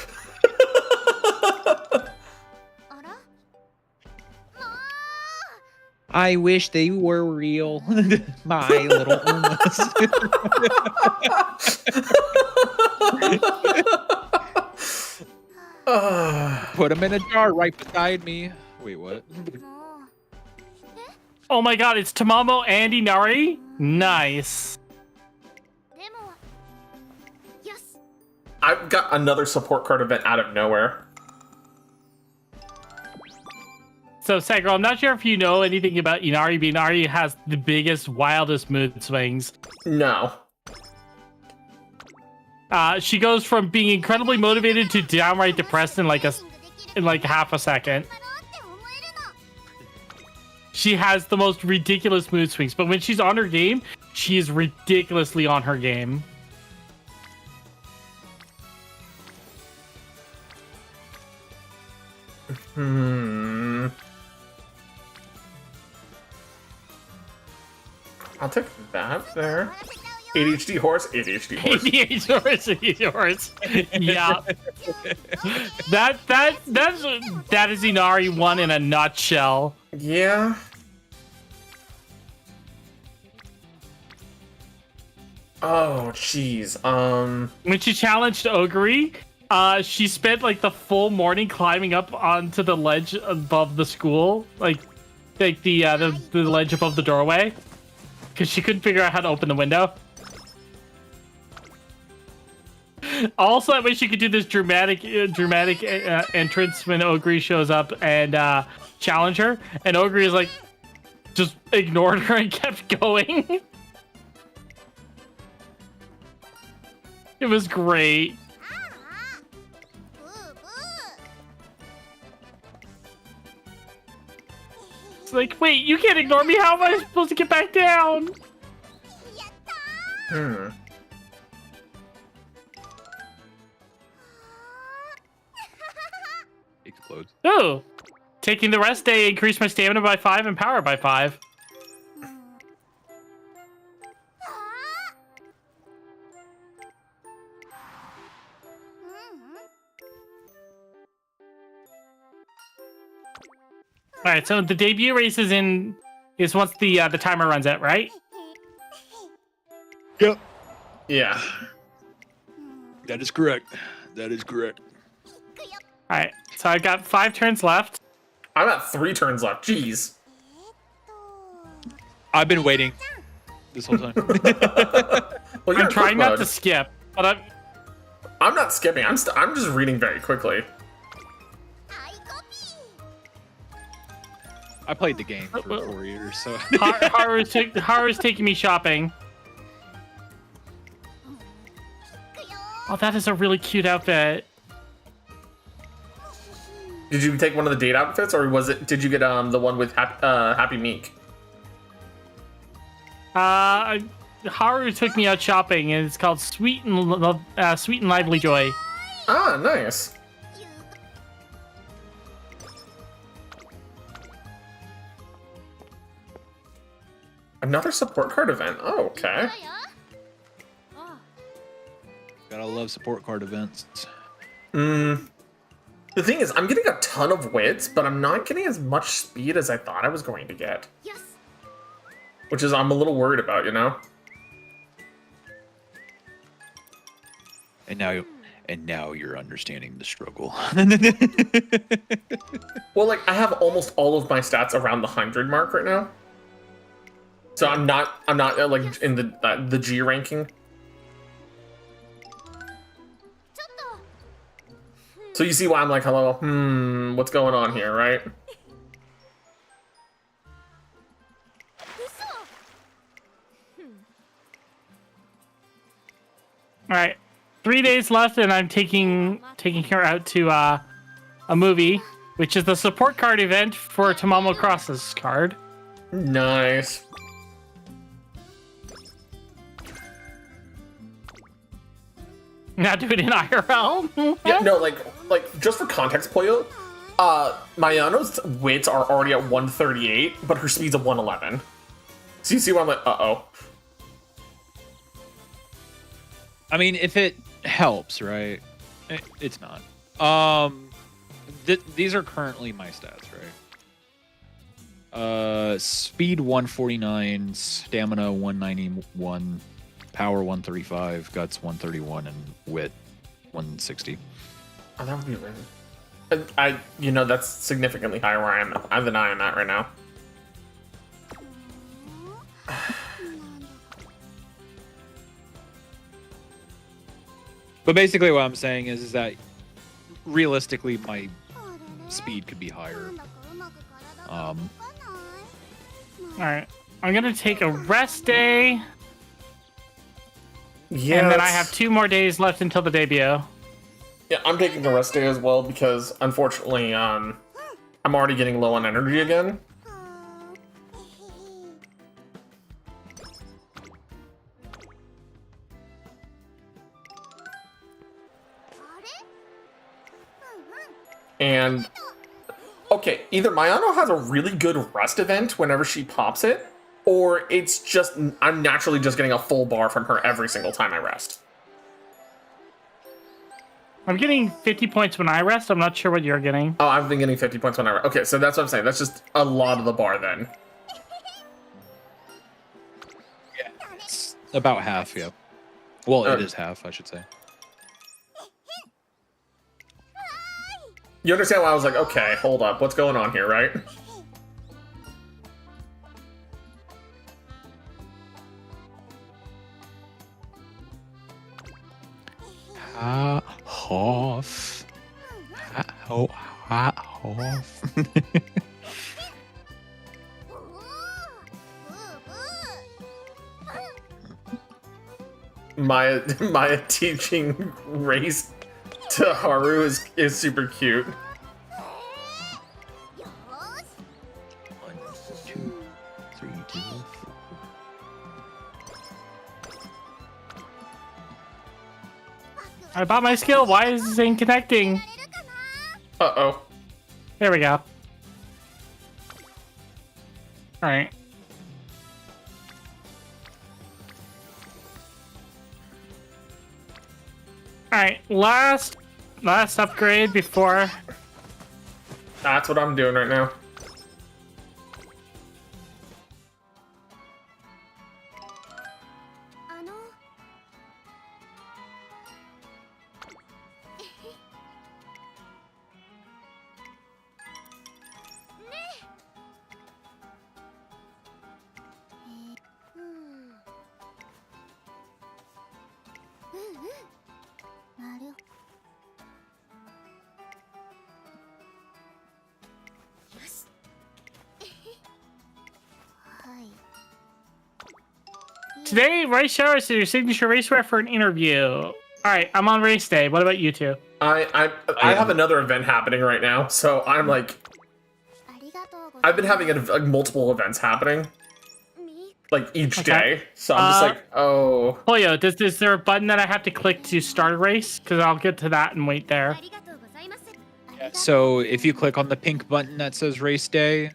I wish they were real. My little Umas. Put them in a jar right beside me. Wait, what? Oh my god, it's Tamamo and Inari? Nice. I've got another support card event out of nowhere. So, Sagro, I'm not sure if you know anything about Inari, but Inari has the biggest, wildest mood swings. No. She goes from being incredibly motivated to downright depressed in like half a second. She has the most ridiculous mood swings, but when she's on her game, she is ridiculously on her game. I'll take that there. ADHD horse, ADHD horse. ADHD horse. Yeah. That is Inari 1 in a nutshell. Yeah. Oh, jeez. When she challenged Ogre, she spent like the full morning climbing up onto the ledge above the school, like the ledge above the doorway, because she couldn't figure out how to open the window. Also, that way she could do this dramatic entrance when Ogre shows up and challenge her, and Ogre is like just ignored her and kept going. It was great. It's like, wait, you can't ignore me. How am I supposed to get back down? Explode. Oh, taking the rest day increased my stamina by 5 and power by 5. All right, so the debut race is once the timer runs out, right? Yep. Yeah. That is correct. That is correct. All right, so I've got 5 turns left. I'm at 3 turns left. Jeez. I've been waiting this whole time. Well, you're I'm in trying quick not mode. to skip, but I'm not skipping. I'm just reading very quickly. I played the game for 4 years, so. Haru's taking me shopping. Oh, that is a really cute outfit. Did you take one of the date outfits, or did you get the one with Happy Meek? Haru took me out shopping, and it's called Sweet and Lively Joy. Ah, nice. Another support card event. Oh, okay. Gotta love support card events. The thing is, I'm getting a ton of wits, but I'm not getting as much speed as I thought I was going to get. Which is I'm a little worried about, you know? And now you're understanding the struggle. Well, like, I have almost all of my stats around the 100 mark right now. So I'm not like in the G ranking. So you see why I'm like, hello, what's going on here, right? All right, 3 days left, and I'm taking her out to a movie, which is the support card event for Tamamo Cross's card. Nice. Not do it in IRL. Yeah, no, like just for context, Poyo, Mayano's wits are already at 138, but her speed's at 111. So you see why I'm like, uh-oh. I mean, if it helps, right? It's not. These are currently my stats, right? Speed 149, stamina 191, power 135, guts 131, and wit 160. Oh, that would be really... that's significantly higher than I am at right now. But basically what I'm saying is that realistically my speed could be higher. All right, I'm gonna take a rest day. Yeah. And then I have 2 more days left until the debut. Yeah, I'm taking a rest day as well because unfortunately, I'm already getting low on energy again. And okay, either Mayano has a really good rest event whenever she pops it, or it's just I'm naturally just getting a full bar from her every single time I rest. I'm getting 50 points when I rest. I'm not sure what you're getting. Oh, I've been getting 50 points when I rest. Okay, so that's what I'm saying. That's just a lot of the bar then. Yeah, it's about half, yeah. Well, it Uh, is half, I should say. You understand why I was like, okay, hold up, what's going on here, right? Hoff. Hoff. Maya teaching race to Haru is super cute. 1, 2, 3, 2, 4. I bought my skill. Why is this thing connecting? Uh-oh. There we go. All right. All right. Last upgrade before. That's what I'm doing right now. Today, race shower is your signature race ref for an interview. All right, I'm on race day. What about you two? I have another event happening right now, so I'm like, I've been having multiple events happening, like each day. So I'm just like, oh. Pollo, is there a button that I have to click to start a race? Because I'll get to that and wait there. So if you click on the pink button that says race day,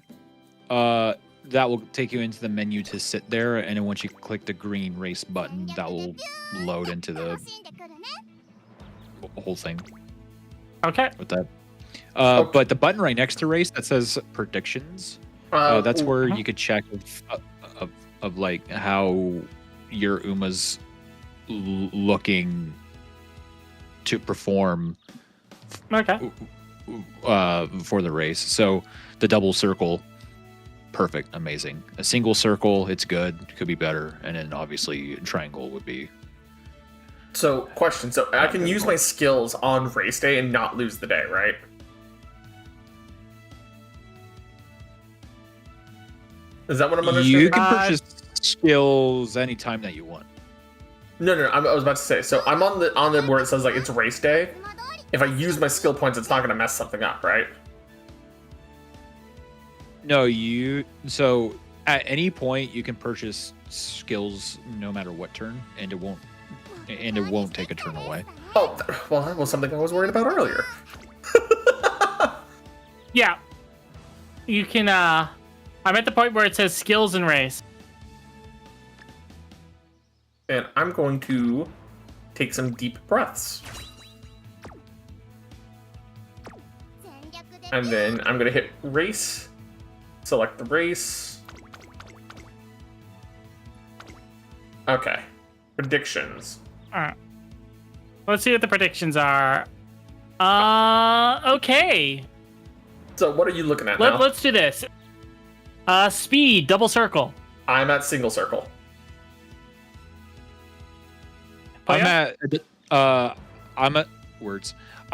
that will take you into the menu to sit there, and then once you click the green race button, that will load into the whole thing. Okay. With that. But the button right next to race that says predictions, that's where you could check of like how your Uma's looking to perform. Okay. For the race. So the double circle, perfect, amazing. A single circle, it's good, could be better, and then obviously triangle would be. So question, so I can use my skills on race day and not lose the day, right? Is that what I'm understanding? You can purchase skills anytime that you want. No, I was about to say, so I'm on the where it says like it's race day. If I use my skill points, it's not going to mess something up, right? No, so at any point you can purchase skills no matter what turn, and it won't take a turn away. Oh, well, that was something I was worried about earlier. Yeah. You can, I'm at the point where it says skills and race. And I'm going to take some deep breaths. And then I'm going to hit race, select the race. Okay, predictions. All right. Let's see what the predictions are. Okay. So what are you looking at now? Let's do this. Speed, double circle. I'm at single circle. I'm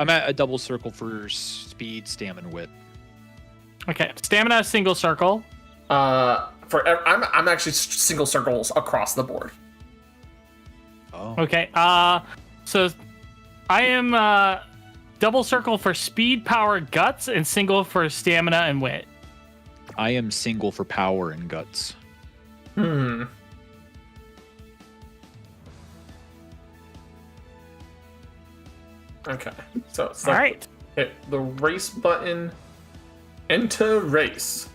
at a double circle for speed, stamina, wit. Okay, stamina, single circle. I'm actually single circles across the board. Oh. Okay. So I am double circle for speed, power, guts, and single for stamina and wit. I am single for power and guts. Okay, so it's All right. hit the race button, enter race.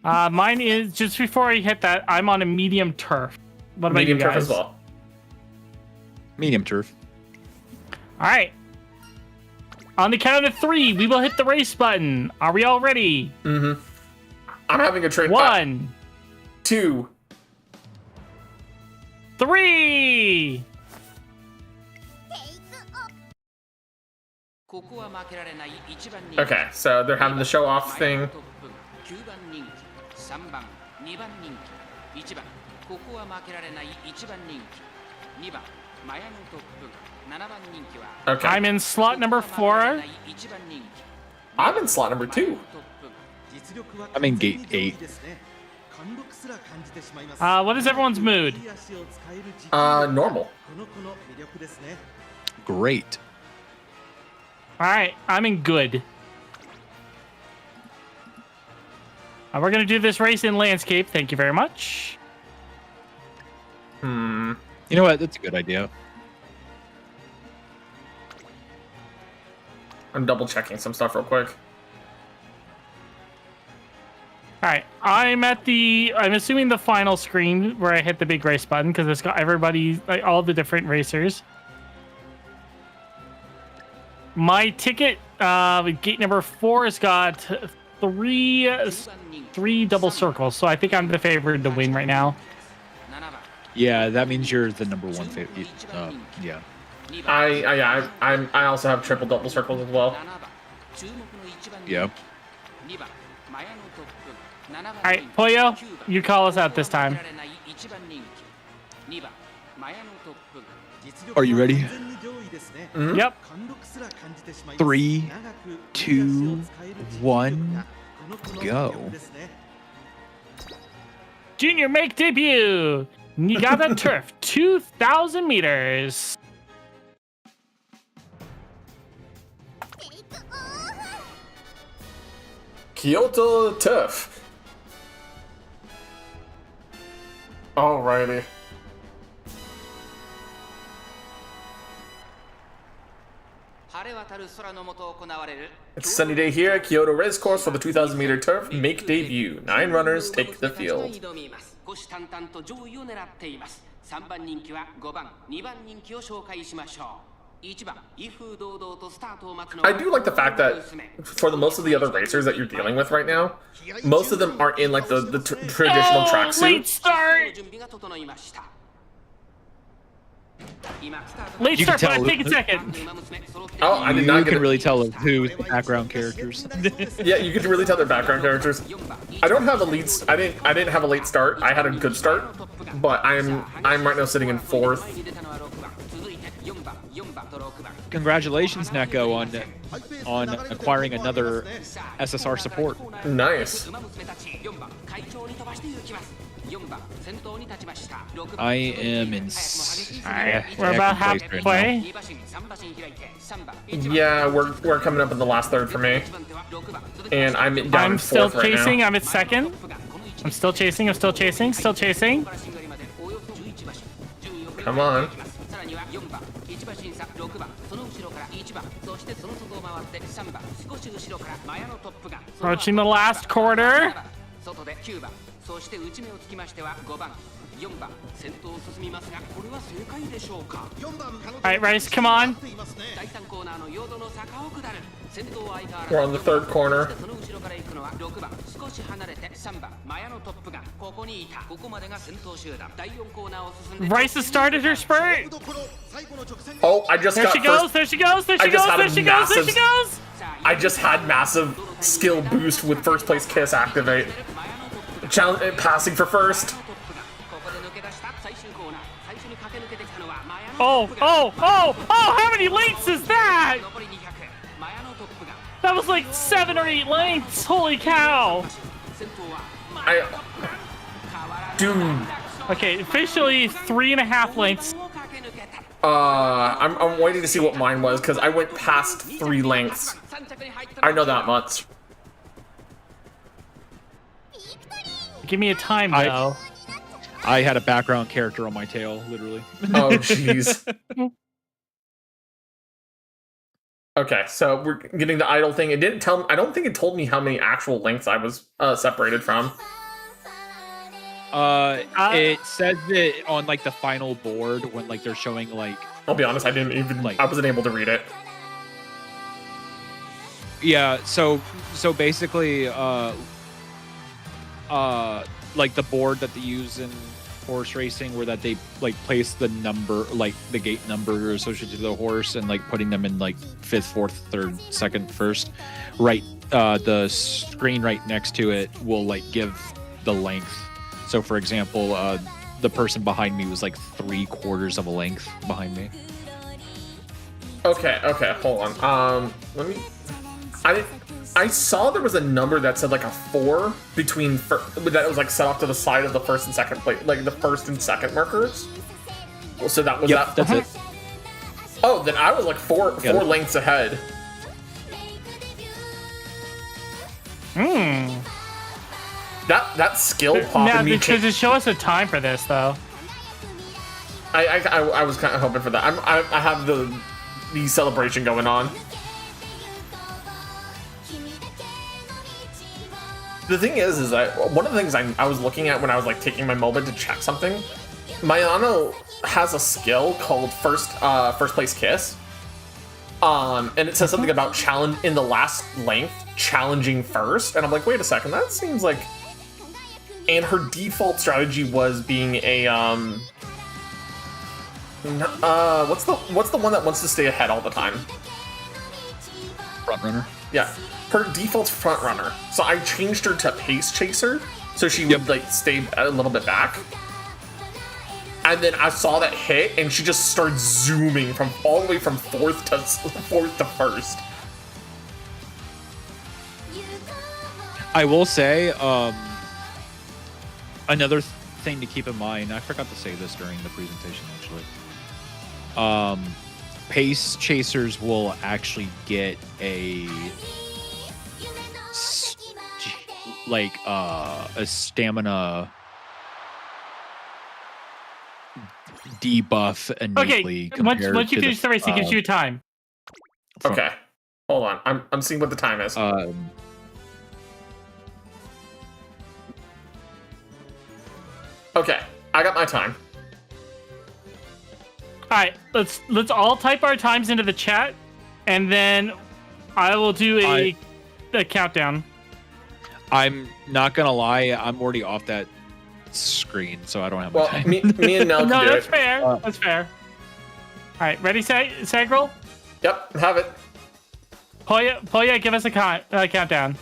Mine is just before I hit that. I'm on a medium turf. What about Medium you guys? turf as well. Medium turf. All right. On the count of 3, we will hit the race button. Are we all ready? Mm-hmm. I'm having a trade. 1, 2. 3. Okay, so they're having the show off thing. Okay. I'm in slot number 4. I'm in slot number 2. I'm in gate 8. What is everyone's mood? Normal. Great. All right, I'm in good. We're going to do this race in landscape. Thank you very much. You know what? That's a good idea. I'm double checking some stuff real quick. All right, I'm assuming the final screen where I hit the big race button because it's got everybody, like all the different racers. My ticket, gate number 4 has got three double circles, so I think I'm the favorite to win right now. Yeah, that means you're the number 1 favorite. Yeah. I also have triple double circles as well. Yep. All right, Pollo, you call us out this time. Are you ready? Mm-hmm. Yep. 3, 2, 1, go. Junior make debut. Niigata Turf, 2,000 meters. Kyoto Turf. Alrighty. It's a sunny day here at Kyoto Race Course for the 2,000 meter turf. Make debut. 9 runners take the field. I do like the fact that for the most of the other racers that you're dealing with right now, most of them are in like the traditional tracksuit. Late start. Late You can start, but tell- I take a second. Oh, I did not You get can it. really tell who's the background characters. Yeah, you can really tell their background characters. I don't have a lead. I didn't have a late start. I had a good start, but I'm right now sitting in 4th. Congratulations, Neko, on acquiring another SSR support. Nice. I am in. We're about halfway. Yeah, we're coming up in the last third for me, and I'm down in I'm still 4th right chasing. now. I'm at second. I'm still chasing. I'm still chasing. Still chasing. Come on. Approaching the last quarter. Alright, Rice, come on. We're on the 3rd corner. Rice has started her spurt. Oh, I just There got she goes. There she goes. There I she just goes. had a There she goes. There she massive- goes. I just had massive skill boost with first place kiss activate. Passing for first. Oh, oh, oh, oh, how many lengths is that? That was like 7 or 8 lengths. Holy cow. Dude. Okay, officially 3.5 lengths. I'm waiting to see what mine was because I went past 3 lengths. I know that much. Give me a time, though. I had a background character on my tail, literally. Oh, jeez. Okay, so we're getting the idle thing. It didn't tell me. I don't think it told me how many actual lengths I was separated from. It says it on like the final board when like they're showing like. I'll be honest, I didn't even Like- I wasn't able to read it. Yeah, so basically, like the board that they use in horse racing, where that they like place the number, like the gate number associated to the horse, and like putting them in like 5th, 4th, 3rd, 2nd, 1st. Right, the screen right next to it will like give the length. So, for example, the person behind me was like 3/4 of a length behind me. Okay, hold on. Let me. I saw there was a number that said like a 4 between that was like set off to the side of the 1st and 2nd plate, like the 1st and 2nd markers. So that was Yep, that. that's it. Oh, then I was like four lengths ahead. That skill pop Now, in me. does it show us a time for this, though? I was kind of hoping for that. I have the celebration going on. The thing is that one of the things I was looking at when I was like taking my moment to check something, Mayano has a skill called first place kiss, and it says something about challenge in the last length, challenging first, and I'm like, wait a second, that seems like. And her default strategy was being a what's the one that wants to stay ahead all the time? Front runner. Yeah. Her default's front runner. So I changed her to pace chaser, so she would like stay a little bit back. And then I saw that hit, and she just started zooming from all the way from 4th to 1st. I will say, Another thing to keep in mind, I forgot to say this during the presentation actually. Pace chasers will actually get a a stamina debuff innately. Okay, once you finish the race, it gives you time. Okay, hold on. I'm seeing what the time is. Okay, I got my time. All right, let's all type our times into the chat, and then I will do a countdown. I'm not gonna lie, I'm already off that screen, so I don't have my time. Me and Nell can No, do that's it. fair. That's fair. All right, ready, Sagrel? Yep, have it. Poya, give us a countdown.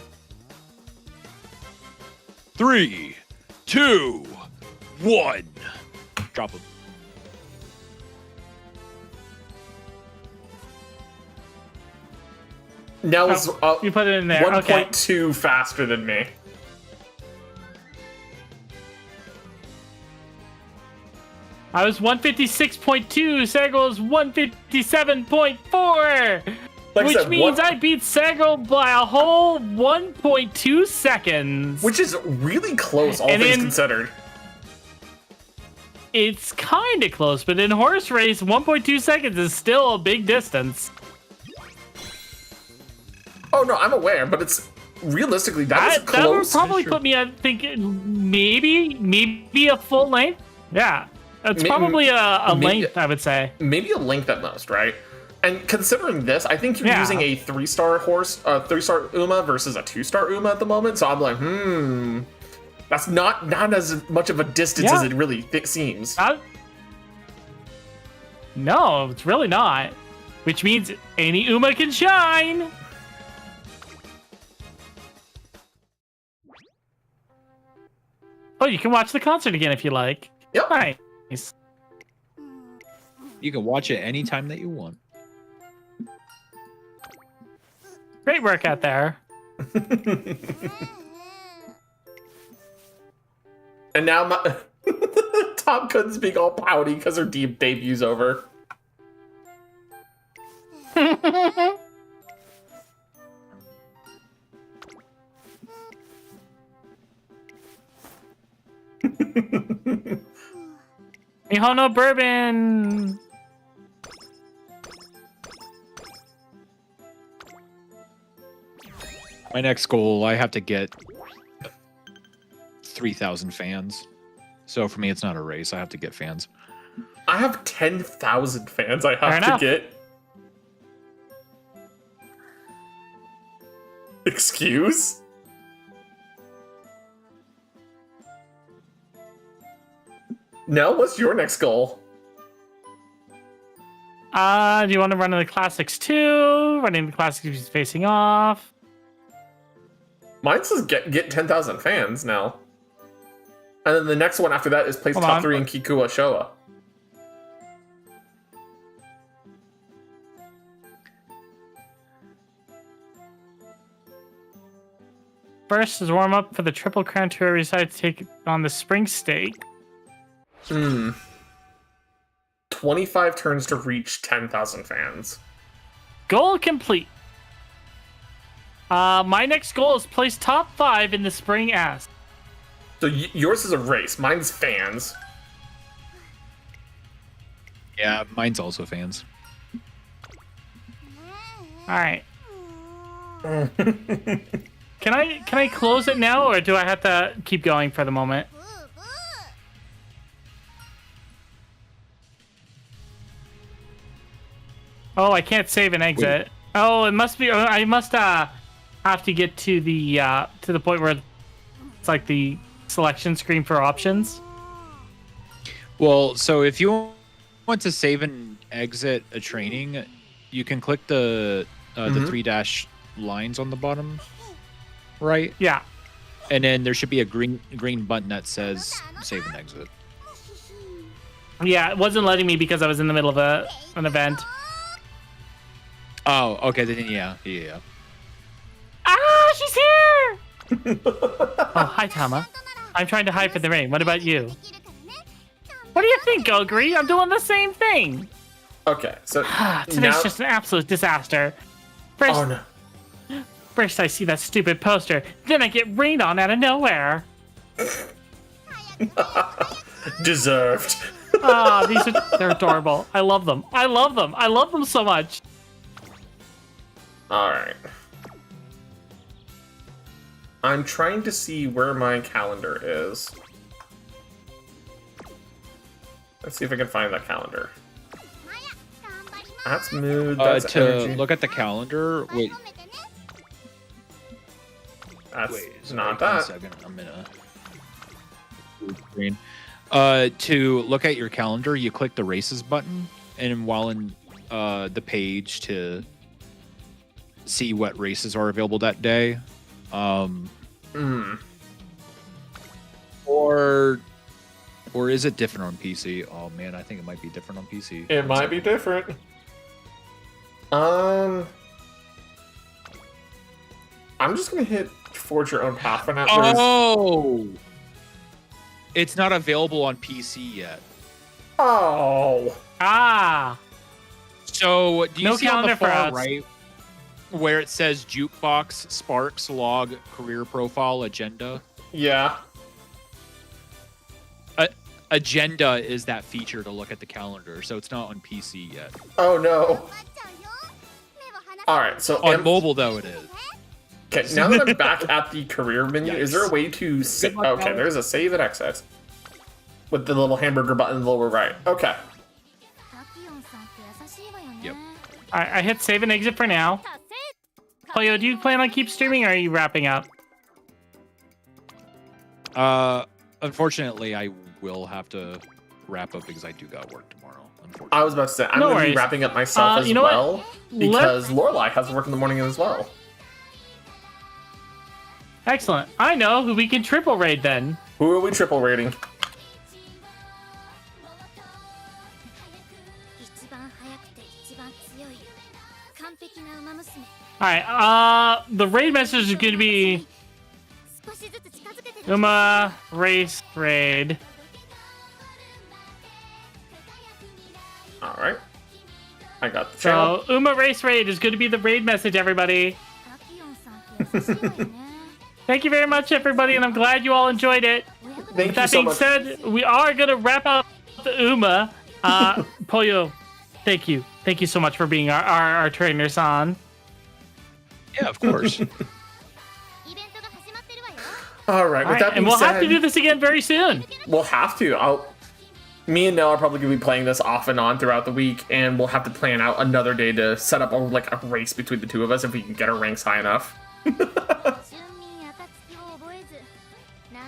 3, 2, 1. Drop them. Nell was You put it in there. 1.2 faster than me. I was 156.2. Sagrel was 157.4. Which means I beat Sagrel by a whole 1.2 seconds. Which is really close, all things considered. It's kind of close, but in horse race, 1.2 seconds is still a big distance. Oh no, I'm aware, but it's realistically that is close. That would probably put me, I think, maybe a full length. Yeah, that's probably a length, I would say. Maybe a length at most, right? And considering this, I think you're using a 3-star horse, 3-star Uma versus a 2-star Uma at the moment. So I'm like, that's not as much of a distance as it really seems. No, it's really not. Which means any Uma can shine. Oh, you can watch the concert again if you like. Yep. Nice. You can watch it anytime that you want. Great work out there. And now Tom couldn't speak all pouty because her debut's over. Mihono Bourbon. My next goal, I have to get 3,000 fans. So for me, it's not a race. I have to get fans. I have 10,000 fans I have to get. Excuse? No, what's your next goal? Do you want to run in the classics too? Running the classics facing off. Mine says get 10,000 fans now. And then the next one after that is place top 3 in Kikuwa Showa. First is warm up for the Triple Crown Tour. We decided to take on the Spring Stake. 25 turns to reach 10,000 fans. Goal complete. My next goal is place top 5 in the Spring Ask. So yours is a race. Mine's fans. Yeah, mine's also fans. All right. Can I close it now, or do I have to keep going for the moment? Oh, I can't save and exit. Oh, it must be. I must have to get to the point where it's like the selection screen for options. Well, so if you want to save and exit a training, you can click the 3 dash lines on the bottom, right? Yeah. And then there should be a green button that says save and exit. Yeah, it wasn't letting me because I was in the middle of an event. Oh, okay. Then yeah. Ah, she's here! Oh, hi, Tama. I'm trying to hide from the rain. What about you? What do you think, Ogre? I'm doing the same thing. Okay, so Today's now... just an absolute disaster. First, Oh no. first I see that stupid poster, then I get rained on out of nowhere. Deserved. Ah, they're adorable. I love them. I love them. I love them so much. Alright. I'm trying to see where my calendar is. Let's see if I can find that calendar. That's mood, that's to energy. look at the calendar. Wait, That's sorry, not give me a that. second. I'm in a screen. To look at your calendar, you click the races button, and while in the page to see what races are available that day. Or is it different on PC? Oh man, I think it might be different on PC. It might be different. I'm just gonna hit forge your own path for now. Oh, it's not available on PC yet. Oh. Ah. So do you No see on the calendar for far us. right where it says jukebox, sparks, log, career profile, agenda? Yeah. Agenda is that feature to look at the calendar, so it's not on PC yet. Oh no. Alright, so On mobile though, it is. okay, now that I'm back at the career menu, is there a way to save? luck, Okay, Alex. there's a save and exit. With the little hamburger button in the lower right. Okay. Yep. I hit save and exit for now. Polyo, do you plan on keep streaming or are you wrapping up? Unfortunately, I will have to wrap up because I do got work tomorrow. Unfortunately. I was about to say, I'm No going to be worries. wrapping up myself as you know what? well. Because Lorelai has work in the morning as well. Excellent. I know who we can triple raid then. Who are we triple rating? Alright, the raid message is going to be Uma race raid. Alright. I got the channel. So, Uma race raid is going to be the raid message, everybody. Thank you very much, everybody, and I'm glad you all enjoyed it. Thank With you that so being much. said, we are going to wrap up the Uma. Polyo, thank you. Thank you so much for being our trainers on. Yeah, of course. Alright, with that being and we'll said, have to do this again very soon. we'll have to. Me and Nell are probably going to be playing this off and on throughout the week, and we'll have to plan out another day to set up a race between the two of us if we can get our ranks high enough.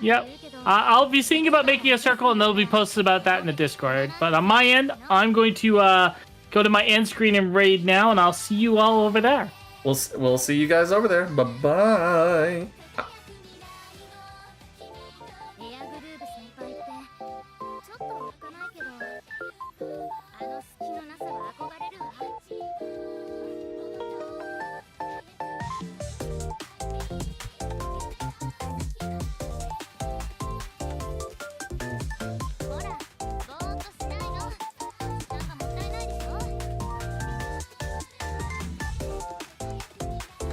Yep. I'll be seeing about making a circle, and they'll be posted about that in the Discord. But on my end, I'm going to go to my end screen and raid now, and I'll see you all over there. We'll see you guys over there. Bye-bye.